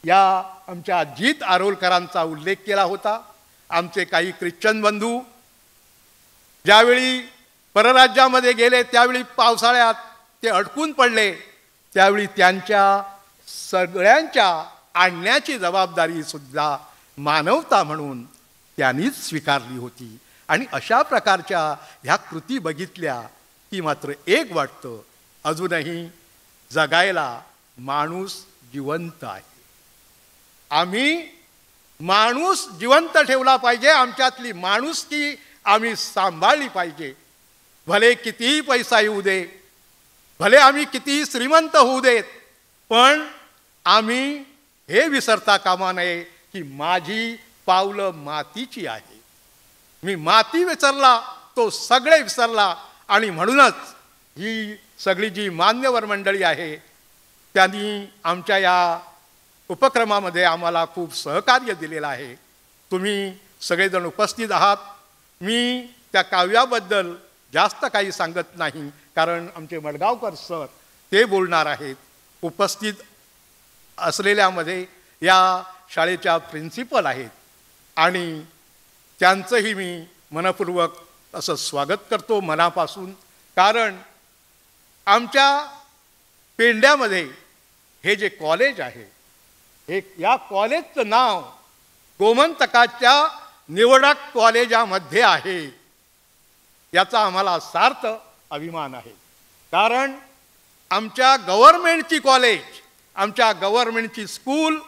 या आमच्या जीत आरोलकरांचा उल्लेख केला होता. आमचे काही ख्रिश्चन बंधू ज्यावेळी परराज्यामध्ये गेले त्यावेळी पावसाळ्यात ते अडकून पडले, त्यावेळी त्यांच्या सगळ्यांच्या आणण्याची जबाबदारी सुद्धा मानवता म्हणून त्यांनीच स्वीकारली होती. आणि अशा प्रकारच्या ह्या कृती बघितल्या की मात्र एक वाटतं, अजूनही जगायला माणूस जिवंत आहे. आम्ही माणूस जिवंत ठेवला पाहिजे. आमच्यातली माणुसकी आम्ही सांभाळली पाहिजे. भले कितीही पैसा येऊ दे, भले आम्ही कितीही श्रीमंत होऊ देत, पण आम्ही हे विसरता कामा नये की माझी पावलं मातीची आहे. मी माती विसरला तो सगळे विसरला. आणि म्हणूनच ही सगळी जी मान्यवर मंडळी आहे त्यांनी आमच्या या उपक्रमामध्ये आम्हाला खूप सहकार्य दिलेलं आहे. तुम्ही सगळेजण उपस्थित आहात. मी त्या काव्याबद्दल जास्त काही सांगत नाही, कारण आमचे मडगावकर सर ते बोलणार आहेत. उपस्थित असलेल्यामध्ये या शाळेच्या प्रिन्सिपल आहेत आणि त्यांचंही मी मनपूर्वक असं स्वागत करतो मनापासून. कारण आमच्या पेंड्यामध्ये हे जे कॉलेज आहे, हे या कॉलेजचं नाव गोमंतकाच्या निवडक कॉलेजामध्ये आहे. याचा आम्हाला सार्थ अभिमान आहे. कारण आमच्या गव्हर्नमेंटची कॉलेज, आमच्या गव्हर्नमेंटची स्कूल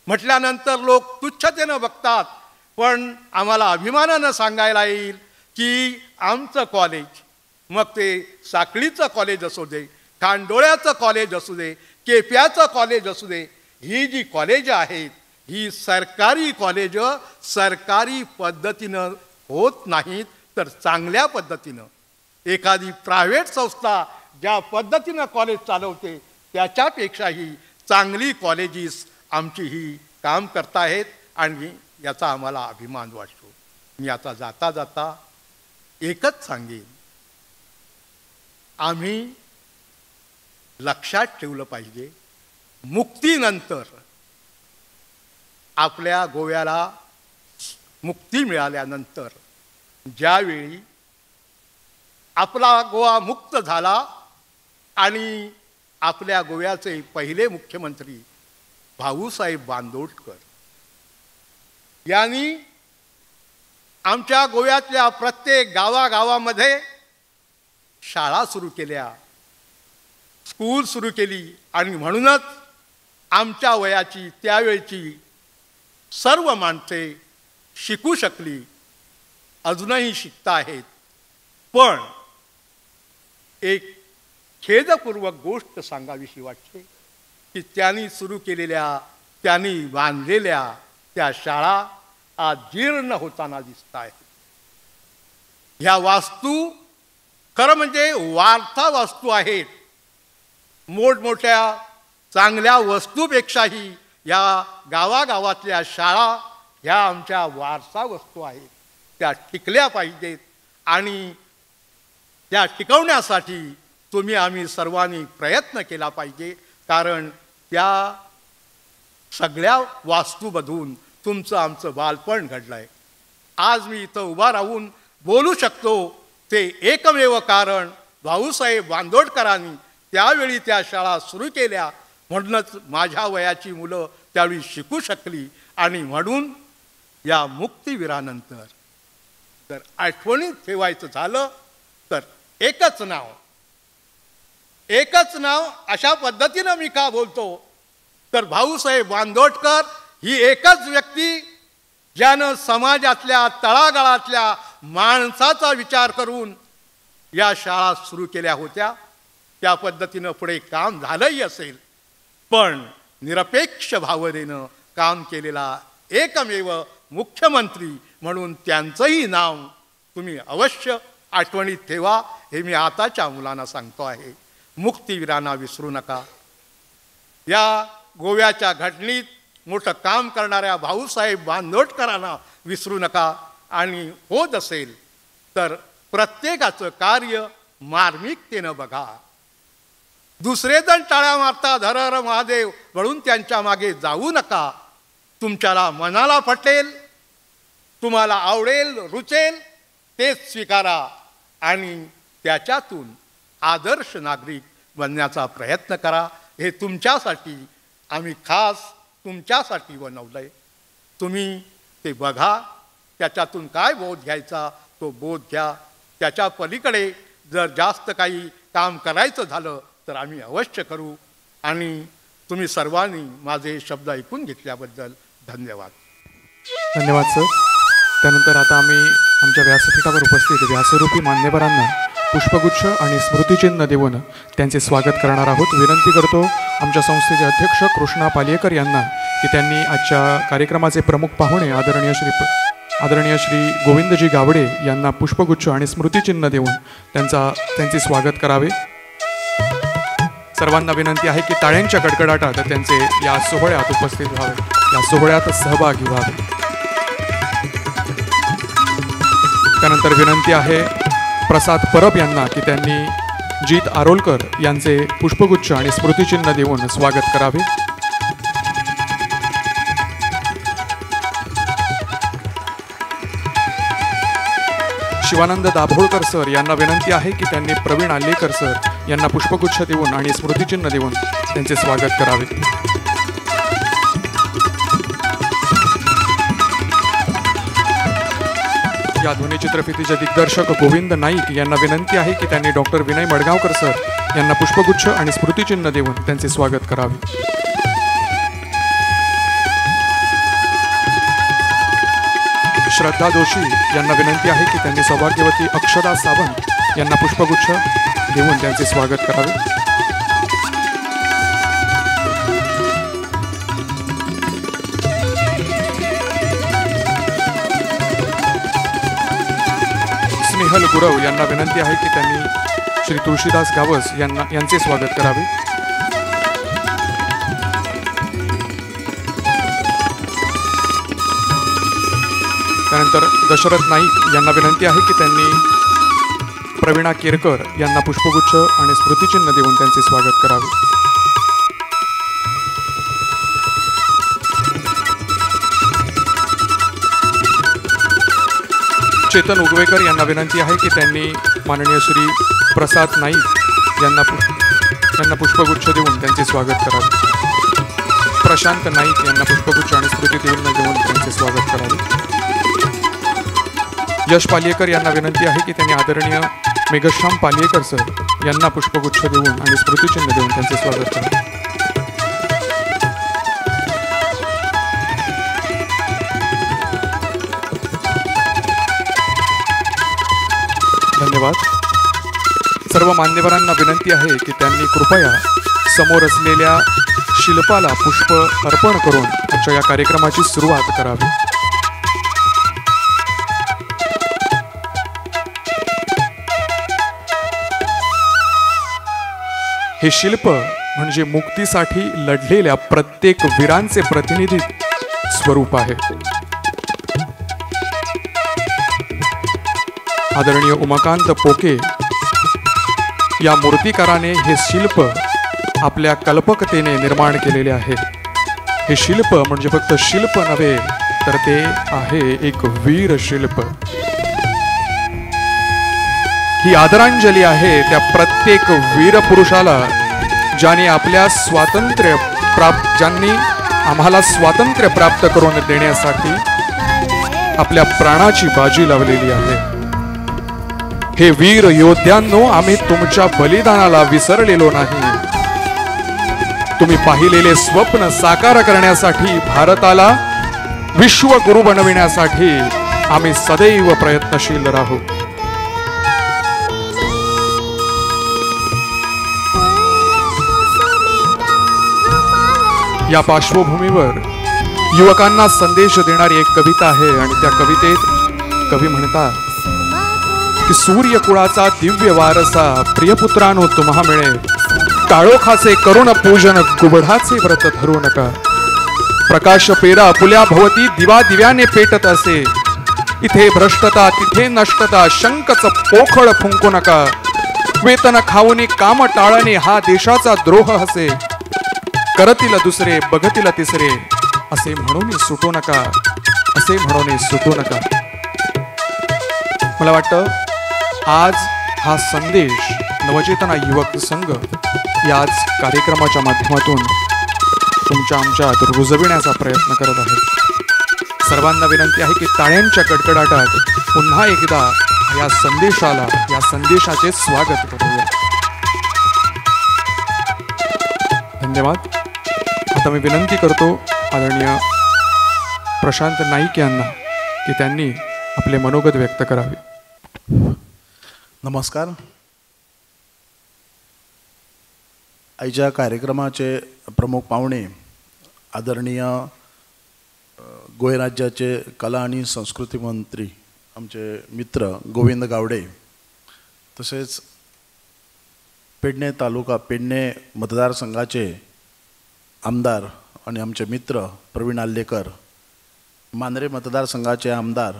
म्हटल्यानंतर लोक तुच्छतेनं बघतात, पण आम्हाला अभिमानानं सांगायला येईल की आमचं कॉलेज, मग ते साखळीचं कॉलेज असू दे, खांडोळ्याचं कॉलेज असू दे, केप्याचं कॉलेज असू दे, ही जी कॉलेज आहेत ही सरकारी कॉलेज सरकारी पद्धतीनं होत नाहीत, तर चांगल्या पद्धतीनं एखादी प्रायव्हेट संस्था ज्या पद्धतीनं कॉलेज चालवते त्याच्यापेक्षाही चांगली कॉलेजेस आमची ही काम करताहेत आणि याचा आम्हाला अभिमान वाटतो. मी आता जाता जाता एकच सांगेन, आम्ही लक्षात ठेवलं पाहिजे, मुक्तीनंतर आपल्या गोव्याला मुक्ती मिळाल्यानंतर ज्यावेळी आपला गोवा मुक्त झाला आणि आपल्या गोव्याचे पहिले मुख्यमंत्री भाऊसाहेब बांदोडकर यांनी आमच्या गोव्यातल्या प्रत्येक गावागावामध्ये शाळा सुरू केल्या, स्कूल सुरू केली. आणि म्हणूनच आमच्या वयाची त्यावेळची सर्व माणसे शिकू शकली, अजूनही शिकता आहेत. पण एक खेदपूर्वक गोष्ट सांगावीशी वाटते की त्यांनी सुरू केलेल्या, त्यांनी बांधलेल्या त्या शाळा आज जीर्ण होताना दिसत आहेत. ह्या वास्तू खरं म्हणजे वारसा वास्तू आहेत. मोठमोठ्या चांगल्या वस्तूपेक्षाही या गावागावातल्या शाळा ह्या आमच्या वारसा वस्तू आहेत, त्या टिकल्या पाहिजेत. आणि त्या टिकवण्यासाठी तुम्ही आम्ही सर्वांनी प्रयत्न केला पाहिजे. कारण त्या सगळ्या वास्तूमधून तुमचं आमचं बालपण घडलं आहे. आज मी इथं उभा राहून बोलू शकतो ते एकमेव कारण भाऊसाहेब बांदोडकरांनी त्यावेळी त्या शाळा सुरू केल्या, म्हणूनच माझ्या वयाची मुलं त्यावेळी शिकू शकली. आणि म्हणून या मुक्तिवीरानंतर जर आठवणीत ठेवायचं झालं तर एकच नाव अशा पद्धतीनं मी का बोलतो तर भाऊसाहेब बांदोडकर ही एकच व्यक्ती ज्यानं समाजातल्या तळागाळातल्या माणसाचा विचार करून या शाळा सुरू केल्या होत्या. त्या पद्धतीनं पुढे काम झालंही असेल, पण निरपेक्ष भावनेनं काम केलेला एकमेव मुख्यमंत्री म्हणून त्यांचंही नाव तुम्ही अवश्य आठवणीत ठेवा. हे मी आताच्या मुलांना सांगतो आहे. मुक्तिवीरांना विसरू नका. या गोव्याच्या घटनेत मोठं काम करणाऱ्या भाऊसाहेब बांदोडकरांना विसरू नका. आणि होत असेल तर प्रत्येकाचं कार्य मार्मिकतेनं बघा. दुसरे जण टाळ्या मारतात हर हर महादेव म्हणून त्यांच्या मागे जाऊ नका. तुमच्याला मनाला पटेल, तुम्हाला आवडेल, रुचेल तेच स्वीकारा आणि त्याच्यातून आदर्श नागरिक बनण्याचा प्रयत्न करा. हे तुमच्यासाठी आम्ही खास तुमच्यासाठी बनवलंय. तुम्ही ते बघा, त्याच्यातून काय बोध घ्यायचा तो बोध घ्या. त्याच्या पलीकडे जर जास्त काही काम करायचं झालं तर आम्ही अवश्य करू. आणि तुम्ही सर्वांनी माझे शब्द ऐकून घेतल्याबद्दल धन्यवाद. धन्यवाद सर. त्यानंतर आता आम्ही आमच्या व्यासपीठावर उपस्थित व्यासरूपी मान्यवरांना पुष्पगुच्छ आणि स्मृतिचिन्ह देऊन त्यांचे स्वागत करणार आहोत. विनंती करतो आमच्या संस्थेचे अध्यक्ष कृष्णा पालियकर यांना की त्यांनी आजच्या कार्यक्रमाचे प्रमुख पाहुणे आदरणीय श्री गोविंदजी गावडे यांना पुष्पगुच्छ आणि स्मृतिचिन्ह देऊन त्यांचे स्वागत करावे. सर्वांना विनंती आहे की टाळ्यांच्या कडकडाटात त्यांचे या सोहळ्यात उपस्थित व्हावे, या सोहळ्यात सहभागी व्हावे. त्यानंतर विनंती आहे प्रसाद परब यांना की त्यांनी जीत आरोलकर यांचे पुष्पगुच्छ आणि स्मृतिचिन्ह देऊन स्वागत करावे. शिवानंद दाभोळकर सर यांना विनंती आहे की त्यांनी प्रवीण आलेकर सर यांना पुष्पगुच्छ देऊन आणि स्मृतिचिन्ह देऊन त्यांचे स्वागत करावे. या ध्वनिचित्रफितीचे दिग्दर्शक गोविंद नाईक यांना विनंती आहे की त्यांनी डॉक्टर विनय मडगावकर सर यांना पुष्पगुच्छ आणि स्मृतिचिन्ह देऊन त्यांचे स्वागत करावे. श्रद्धा जोशी यांना विनंती आहे की त्यांनी सौभाग्यवती अक्षदा सावंत यांना पुष्पगुच्छ देऊन त्यांचे स्वागत करावे. स्नेहल गुरव यांना विनंती आहे की त्यांनी श्री तुळशीदास गावस यांचे स्वागत करावे. त्यानंतर दशरथ नाईक यांना विनंती आहे की त्यांनी प्रवीणा केरकर यांना पुष्पगुच्छ आणि स्मृतिचिन्ह देऊन त्यांचे स्वागत करावे. चेतन उगवेकर यांना विनंती आहे की त्यांनी माननीय श्री प्रसाद नाईक यांना पुष्पगुच्छ देऊन त्यांचे स्वागत करावे. प्रशांत नाईक यांना पुष्पगुच्छ आणि स्मृतिचिन्ह देऊन त्यांचे स्वागत करावे. यश पालियकर यांना विनंती आहे की त्यांनी आदरणीय मेघश्याम पालियकर सर यांना पुष्पगुच्छ देऊन आणि स्मृतिचिन्ह देऊन त्यांचे स्वागत करावे. धन्यवाद. सर्व मान्यवरांना विनंती आहे की त्यांनी कृपया समोर असलेल्या शिल्पाला पुष्प अर्पण करून आजच्या या कार्यक्रमाची सुरुवात करावी. हे शिल्प म्हणजे मुक्तीसाठी लढलेल्या प्रत्येक वीरांचे प्रतिनिधी स्वरूप आहे. आदरणीय उमाकांत पोके या मूर्तिकाराने हे शिल्प आपल्या कल्पकतेने निर्माण केलेले आहे. हे शिल्प म्हणजे फक्त शिल्प नव्हे तर ते आहे एक वीर शिल्प. ही आदरांजली आहे त्या प्रत्येक वीर पुरुषाला ज्यांनी आम्हाला स्वातंत्र्य प्राप्त करून देण्यासाठी आपल्या प्राणाची बाजी लावलेली आहे. हे वीर योद्ध्यांनो, आम्ही तुमच्या बलिदानाला विसरलेलो नाही. तुम्ही पाहिलेले स्वप्न साकार करण्यासाठी, भारताला विश्वगुरु बनविण्यासाठी आम्ही सदैव प्रयत्नशील राहू. या पार्श्वभूमीवर युवकांना संदेश देणारी एक कविता आहे आणि त्या कवितेत कवी म्हणतात की सूर्य कुळाचा दिव्य वारसा प्रियपुत्रानो तुम्हा मिळे. काळोखाचे करुण पूजन कुबडाचे व्रत धरू नका. प्रकाश पेरा पुल्या भवती दिवा दिव्याने पेटत असे. इथे भ्रष्टता तिथे नष्टता शंकच पोखळ फुंकू नका. वेतन खाऊनी काम टाळणे हा देशाचा द्रोह हसे. करतील दुसरे बघतील तिसरे असे म्हणून सुटू नका. असे म्हणून सुटू नका. मला वाटतं आज हा संदेश नवचेतना युवक संघ याच कार्यक्रमाच्या माध्यमातून तुमच्या आमच्यात रुजविण्याचा प्रयत्न करत आहे. सर्वांना विनंती आहे की टाळ्यांच्या कडकडाटात पुन्हा एकदा या संदेशाचे स्वागत करूया. धन्यवाद. आता मी विनंती करतो आदरणीय प्रशांत नाईक यांना की त्यांनी आपले मनोगत व्यक्त करावे. नमस्कार. आजच्या कार्यक्रमाचे प्रमुख पाहुणे आदरणीय गोंय राज्याचे कला आणि संस्कृती मंत्री आमचे मित्र गोविंद गावडे, तसेच पेडणे तालुका पेडणे मतदारसंघाचे आमदार आणि आमचे मित्र प्रवीण आल्लेकर, मांद्रे मतदारसंघाचे आमदार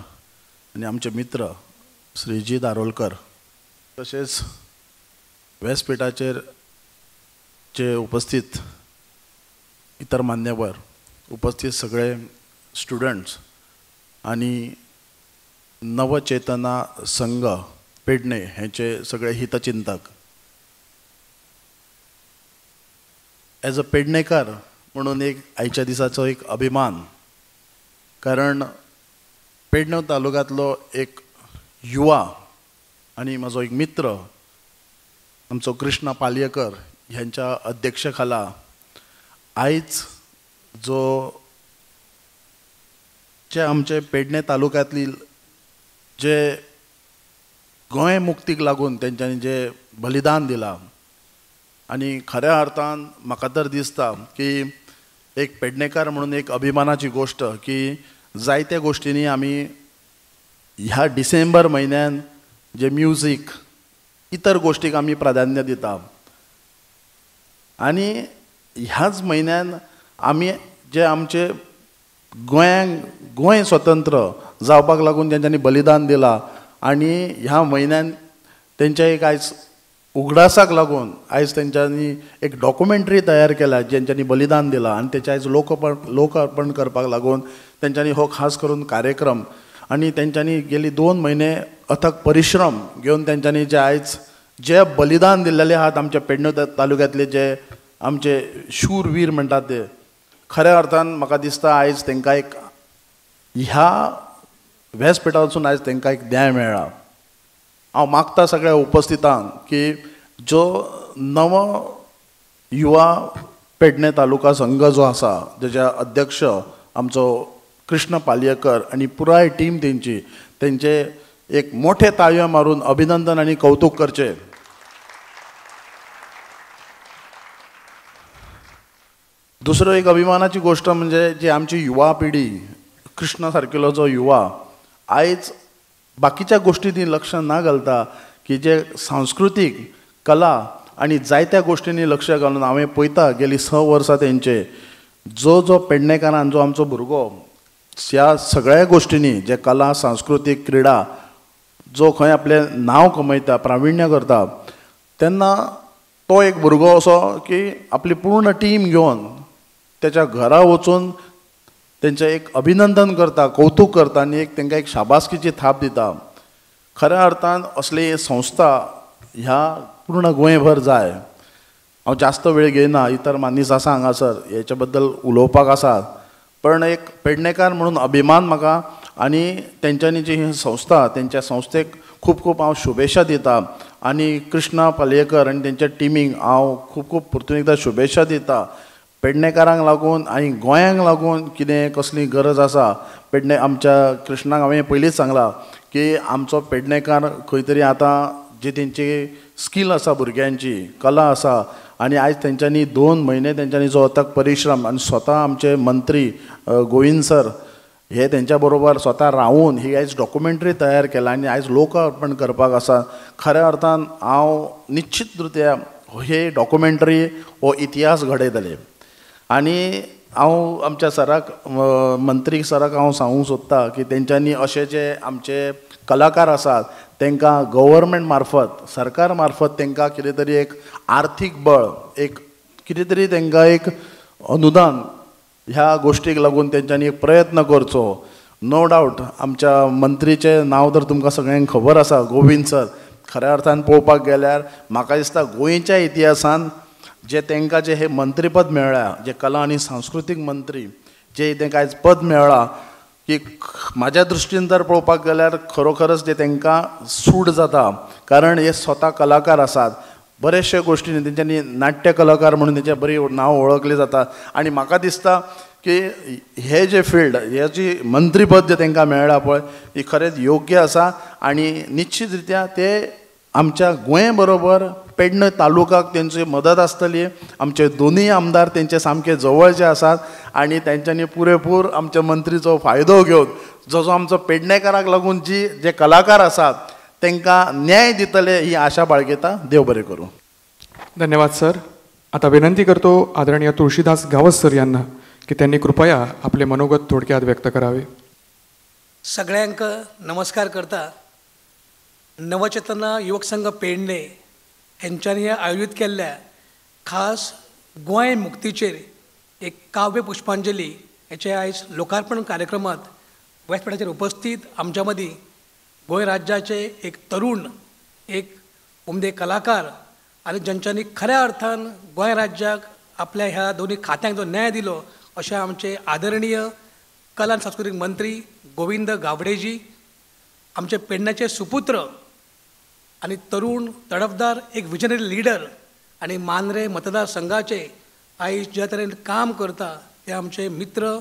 आणि आमचे मित्र श्रीजी दारोलकर, तसेच व्यासपीठाचेर चे उपस्थित इतर मान्यवर, उपस्थित सगळे स्टुडंट्स आणि नवचेतना संघ पेडणे हेचे सगळे हितचिंतक. ॲज अ पेडणेकार म्हणून एक आयच्या दिसाचो एक अभिमान, कारण पेडणे तालुक्यांतलो एक युवा आणि म्हजो एक मित्र आमचो कृष्णा पालयेकर ह्यांच्या अध्यक्षखाला आयज जे आमचे पेडणे तालुक्यांतली जे गोंय मुक्तीक लागून तेंच्यांनी जे बलिदान दिलां, आणि खऱ्या अर्थान म्हाका तर दिसता की एक पेडणेकार म्हणून एक अभिमानाची गोष्ट की जायत्या गोश्टींनी आमी ह्या डिसेंबर म्हयन्यान जे म्युजीक इतर गोश्टीक आमी प्राधान्य दिता, आणि ह्याच म्हयन्यान आमी जे आमचे गोंय स्वतंत्र जावपाक लागून तेंच्यांनी बलिदान दिलां, आणि ह्या म्हयन्यान तेंच्या एक आयज उगडासाक लागून आयज तेंच्यांनी एक डॉक्युमेंटरी तयार केला जेंच्यांनी बलिदान दिलां, आणि तेचे आयज लोकार्पण करपाक लागून तेंच्यांनी हो खास करून कार्यक्रम, आणि तेंच्यांनी गेली 2 म्हयने अथक परिश्रम घेवन तेंच्यांनी जे आयज जे बलिदान दिल्लेले आहात आमच्या पेडणे तालुक्यांतले जे आमचे शूरवीर म्हणटात ते, खऱ्या अर्थान म्हाका दिसता आयज तेंकां एक ह्या व्यासपीठा वचून आयज तेंकां एक न्याय मेळ्ळा. हांव मागता सगळ्या उपस्थितांक की जो नवो युवा पेडणे तालुका संघ जो आसा जेच्या अध्यक्ष आमचो कृष्ण पालयेकर आणि पुराय टीम तेंचे एक मोठे ताळयो मारून अभिनंदन आणि कौतुक करचे. दुसरो एक अभिमानाची गोष्ट म्हणजे जी आमची युवा पिढी, कृष्णा सारकेलो जो युवा आयज बाकीच्या गोष्टींनी लक्ष ना घालता की जे सांस्कृतिक कला आणि जायत्या गोष्टींनी लक्ष घालून हांवें पळयता गेली 6 वर्सां तेंचे जो पेडणेकारान जो आमचो भुरगो ह्या सगळ्या गोष्टींनी जे कला सांस्कृतिक क्रीडा जो खंय आपलें नांव कमयता प्राविण्य करता तेन्ना तो एक भुरगो असो की आपली पूर्ण टीम घेवन त्याच्या घरा वचून तेंचें एक अभिनंदन करता, कौतुक करता आनी एक तांकां एक शाबासकीची थाप दिता. खऱ्या अर्थान असली संस्था ह्या पूर्ण गोंयभर जाय. हांव जास्त वेळ घेयना, इतर मानीस आसा हांगासर हेच्या बद्दल उलोवपाक आसा, पण एक पेडणेकार म्हणून अभिमान म्हाका आनी तेंच्यांनी जी ही संस्था, तेंच्या संस्थेक खूब खूब हांव शुभेच्छा दिता. आनी कृष्णा पालयेकर आनी तेंच्या टिमीक हांव खूब खूब परतून एकदां शुभेच्छा दिता. पेडणेकारांक लागून आनी गोंयांक लागून कितें कसली गरज आसा, पेडणे आमच्या कृष्णाक हांवें पयलींच सांगलां की आमचो पेडणेकार खंय तरी आतां जी तेंची स्कील आसा, भुरग्यांची कला आसा, आनी आयज तेंच्यांनी 2 म्हयने तेंच्यांनी जो अथक परिश्रम आनी स्वता आमचे मंत्री गोविंद सर हे तेंच्या बरोबर स्वता रावून ही आयज डॉक्युमेंटरी तयार केला आनी आयज लोकार्पण करपाक आसा. खऱ्या अर्थान हांव निश्चितरित्या हे डॉक्युमेंटरी हो इतिहास घडयतले. आनी हांव आमच्या सराक, मंत्री सराक हांव सांगूंक सोदतां की तेंच्यांनी अशे जे आमचे कलाकार आसात तांकां गव्हर्मेंट मार्फत, सरकार मार्फत तांकां कितें तरी एक आर्थीक बळ, एक कितें तरी तांकां एक अनुदान ह्या गोष्टीक लागून तेंच्यांनी एक प्रयत्न करचो. नो डावट आमच्या मंत्रीचें नांव तर तुमकां सगळ्यांक खबर आसा, गोविंद सर. खऱ्या अर्थान पळोवपाक गेल्यार म्हाका दिसता गोंयच्या इतिहासान जे तांकां जे हे मंत्रीपद मेळ्ळां, जे कला आनी सांस्कृतीक मंत्री जे तांकां आयज पद मेळ्ळां, की म्हाज्या दृश्टीन तर पळोवपाक गेल्यार खरोखरच जे तांकां सूट जाता. कारण हे स्वता कलाकार आसात, बरेचशे गोश्टींनी तेंच्यांनी नाट्य कलाकार म्हणून तेंचें बरी नांव वळखलें जाता. आनी म्हाका दिसता की हे जे फिल्ड, हे जी मंत्रीपद जे तांकां मेळ्ळां पळय, ही खरेंच योग्य आसा. आनी निश्चितरित्या ते आमच्या गोंय बरोबर पेडणे तालुकाक तेंची मदत आसतली. आमचे दोनूय आमदार तेंचे सामके जवळचे आसात आनी तेंच्यांनी पुरेपूर आमच्या मंत्रीचो फायदो घेवन जो आमचो पेडणेकाराक लागून जे कलाकार आसात तांकां न्याय दितले ही आशा बाळगिता. देव बरें करूं. धन्यवाद सर. आता विनंती करतो आदरणीय तुळशीदास गावस सर यांना की त्यांनी कृपया आपले मनोगत थोडक्यात व्यक्त करावे. सगळ्यांक नमस्कार करता. नवचेतना युवक संघ पेडणे हेंच्यांनी आयोजीत केल्ल्या खास गोंय मुक्तीचेर एक काव्य पुष्पांजली हेचे आयज लोकार्पण कार्यक्रमात व्यासपीठाचेर उपस्थित आमच्या मदीं गोंय राज्याचे एक तरुण, एक उमदे कलाकार आनी ज्यांच्यांनी खऱ्या अर्थान गोंय राज्याक आपल्या ह्या दोन्ही खात्यांक जो न्याय दिलो अशे आमचे आदरणीय कला आनी सांस्कृतीक मंत्री गोविंद गावडेजी, आमचे पेडण्याचे सुपुत्र आणि तरुण तडफदार एक विजनरी लीडर आणि मांद्रे मतदारसंघाचे आयज ज्या तरेन काम करता ते आमचे मित्र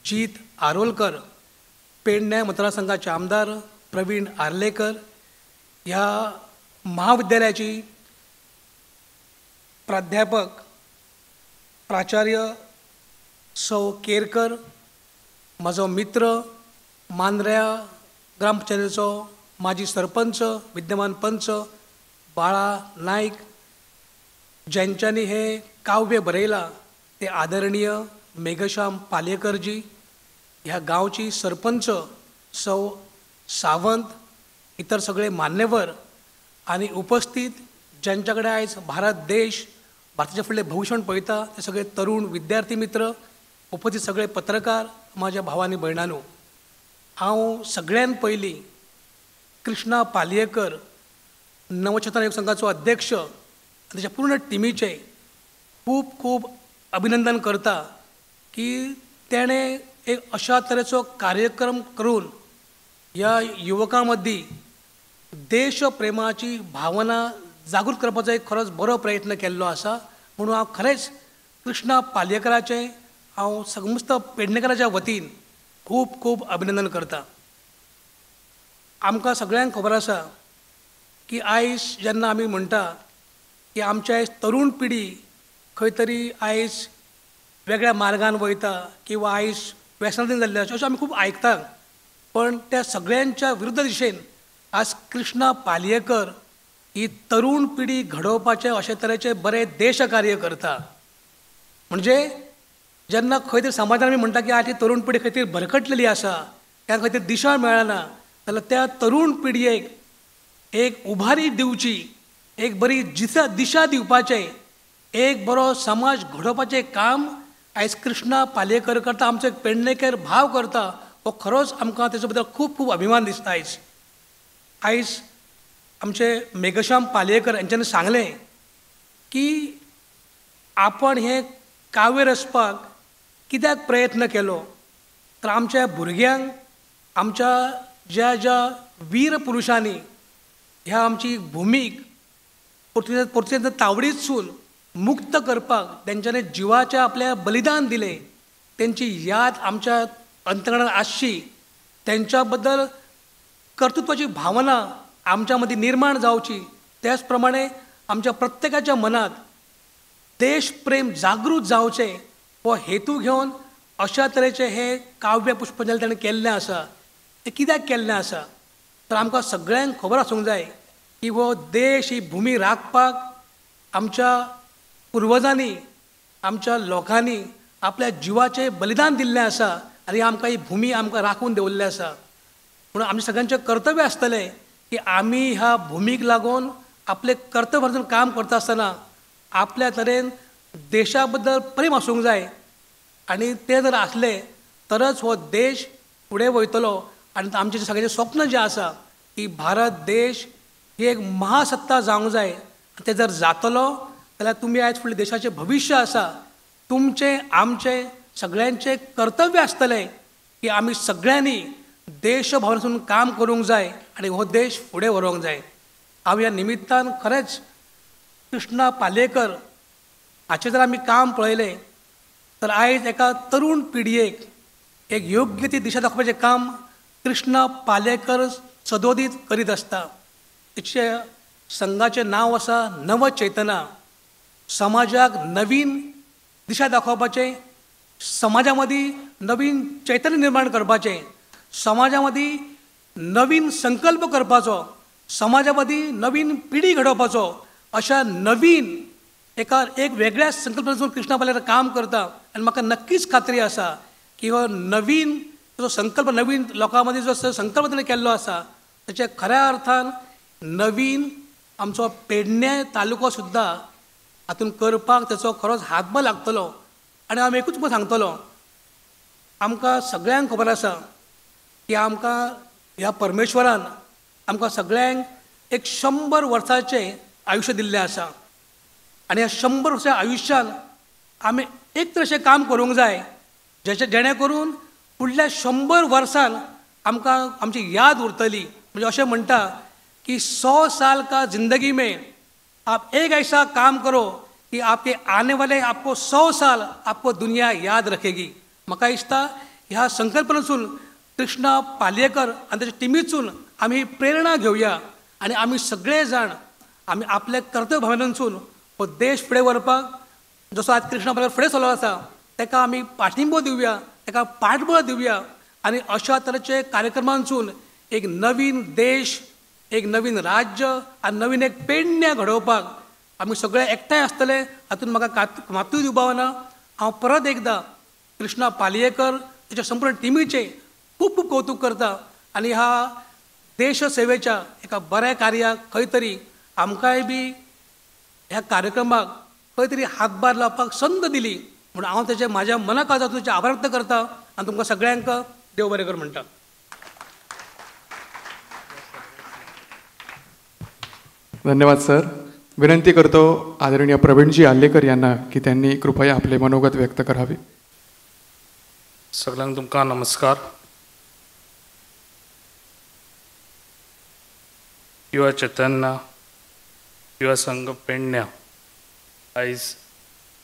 जीत आरोलकर, पेडण्या मतदारसंघाचे आमदार प्रवीण आर्लेकर, ह्या महाविद्यालयाची प्राध्यापक प्राचार्य सौ केरकर, म्हजो मित्र मांद्र्या ग्रामपंचायतीचो माजी सरपंच विद्यमान पंच बाळा नायक, ज्यांच्यांनी हे काव्य बरयलां ते आदरणीय मेघश्याम पालयेकरजी, ह्या गांवची सरपंच सौ सावंत, इतर सगळे मान्यवर आनी उपस्थित ज्यांच्या कडेन आयज भारत देश, भारताचे फुडलें भविष्य पळयता ते सगळे तरुण विद्यार्थी मित्र, उपस्थित सगळे पत्रकार, माझ्या भावांनी भयणांनो, हांव सगळ्यान पयलीं कृष्णा पालयेकर नवचेतना युवक संघाचो अध्यक्ष आनी ताच्या पूर्ण टिमीचे खूब खूब अभिनंदन करता की तेणें एक अशा तरेचो कार्यक्रम करून ह्या युवकां मदीं देश प्रेमाची भावना जागृत करपाचो एक खरोच बरो प्रयत्न केल्लो आसा. म्हणून हांव खरेंच कृष्णा पालयेकराचें हांव समस्त पेडणेकाराच्या वतीन खूब खूब अभिनंदन करता. आमकां सगळ्यांक खबर आसा की आयज जेन्ना आमी म्हणटा की आमची आयज तरूण पिढी खंय तरी आयज वेगळ्या मार्गान वयता किंवा आयज व्यसनाधीन जाल्ले अशें आमी खूब आयकता. पण त्या सगळ्यांच्या विरुद्ध दिशेन आज कृष्णा पालयेकर ही तरूण पिढी घडोवपाचे अशे तरेचे बरे देश कार्य करता. म्हणजे जेन्ना खंय तरी समाजान आमी म्हणटा की आज ही तरूण पिढी खंय तरी भरकटलेली आसा, तांकां खंय तरी दिशा मेळना, जाल्यार त्या तरूण पिडयेक एक उभारी दिवची, एक बरी दिशा दिवपाचें, एक बरो समाज घडोवपाचें काम आयज कृष्णा पालयेकर करता, आमचो एक पेडणेकर भाव करता. हो खरोच आमकां तेजे बद्दल खूब खूब अभिमान दिसता. आयज आमचे मेघश्याम पालयेकर यांच्यानी सांगलें की आपण हे काव्य रचपाक कित्याक प्रयत्न केलो, तर आमच्या भुरग्यांक आमच्या ज्या ज्या वीर पुरुषांनी ह्या आमची भुमीक पोर्तुगेजांच्या तावडीतसून मुक्त करपाक तेंच्यांनी जिवाचें आपल्या बलिदान दिलें, तेंची याद आमच्या अंतकरणांत आसची, तेंच्या बद्दल कर्तृत्वाची भावना आमच्या मदीं निर्माण जावची. त्याच प्रमाणे आमच्या प्रत्येकाच्या मनात देश प्रेम जागृत जावचें हो हेतू घेवन अशा तरेचें हे काव्य पुष्पजल ताणें केल्लें आसा. तें कित्याक केल्लें आसा, तर आमकां सगळ्यांक खबर आसूंक जाय की हो देश, ही भुमी राखपाक आमच्या पुर्वजांनी, आमच्या लोकांनी आपल्या जिवाचें बलिदान दिल्लें आसा आनी आमकां ही भुमी आमकां राखून दवरल्ली आसा. म्हणून आमचें सगळ्यांचें कर्तव्य आसतलें की आमी ह्या भुमीक लागून आपलें कर्तव्य भाजून काम करता आसतना आपल्या तरेन देशा बद्दल प्रेम आसूंक जाय. आनी तें जर आसलें तरच हो देश फुडें वयतलो आनी आमचें सगळ्यांचें स्वप्न जें आसा की भारत देश ही एक महासत्ता जावंक जाय, तें जर जातलो जाल्यार तुमी आयज फुडलें देशाचें भविश्य आसा. तुमचें आमचें सगळ्यांचें कर्तव्य आसतलें की आमी सगळ्यांनी देश भावनेसून काम करूंक जाय आनी हो देश फुडें व्हरूंक जाय. हांव ह्या निमित्तान खरेंच कृष्णा पालयेकर हाचें जर आमी काम पळयलें तर आयज एका तरूण पिडयेक एक योग्य ती दिशा दाखोवपाचें काम कृष्णा पालयेकर सदोदीत करीत आसता. तेचे संघाचें नांव आसा नव चैतना. समाजाक नवीन दिशा दाखोवपाचें, समाजा मदीं नवीन चैतन्य निर्माण करपाचें, समाजा मदीं नवीन संकल्प करपाचो, समाजा मदीं नवीन पिढी घडोवपाचो, अशा नवीन एक वेगळ्या संकल्पनेसून कृष्णा पालयेकर काम करता. आनी म्हाका नक्कीच खात्री आसा की हो नवीन जो संकल्प, नवीन लोकां मदीं जो संकल्प ताणें केल्लो आसा ताचे खऱ्या अर्थान नवीन आमचो पेडणे तालुको सुद्दां हातून करपाक ताचो खरोच हातभार लागतलो. आनी हांव एकूच सांगतलो, आमकां सगळ्यांक खबर आसा की आमकां ह्या परमेश्वरान आमकां सगळ्यांक एक 100 वर्साचें आयुश्य दिल्लें आसा. आनी ह्या 100 वर्साच्या आयुश्यान आमी एक तरेचें काम करूंक जाय जेणे करून फुडल्या 100 वर्सान आमकां आमची याद उरतली. म्हणजे अशें म्हणटा कि 100 साल का जिंदगी में आप एक ऐसा काम करो कि आपके आने वाले आपको 100 साल आपको दुनिया याद रखेगी. म्हाका दिसता ह्या संकल्पनेसून कृष्णा पालयेकर आनी ताच्या टिमीसून आमी प्रेरणा घेवया आनी आमी सगळे जाण आमी आपले कर्तव्य भावनेसून हो देश फुडें व्हरपाक, जसो आज कृष्णा पालयेकर फुडें चलत आसा ताका आमी पाठिंबो दिवया, ताका पाठबळ दिवया आनी अशा तरेचे कार्यक्रमांसून एक नवीन देश, एक नवीन राज्य आनी नवीन एक पेडण्या घडोवपाक आमी सगळे एकठांय आसतले हातून म्हाका मातूय दुबाव ना. हांव परत एकदां कृष्णा पालयेकर ताच्या संपूर्ण टिमीचें खूब खूब कौतुक करता आनी ह्या देश सेवेच्या एका बऱ्या कार्याक खंय तरी आमकांय बी ह्या कार्यक्रमाक खंय तरी हातभार लावपाक संद दिली म्हणून हांव ताचे म्हाज्या मना काळजांतून ताचे आभार व्यक्त करता आनी तुमकां सगळ्यांक देव बरें कर म्हणटा. धन्यवाद सर. विनंती करतो आदरणीय प्रवीणजी आल्लेकर यांना की त्यांनी कृपया आपले मनोगत व्यक्त करावे. सगळ्यांक तुमकां नमस्कार. युवा चैतन्य युवा संघ पेडण्या आयज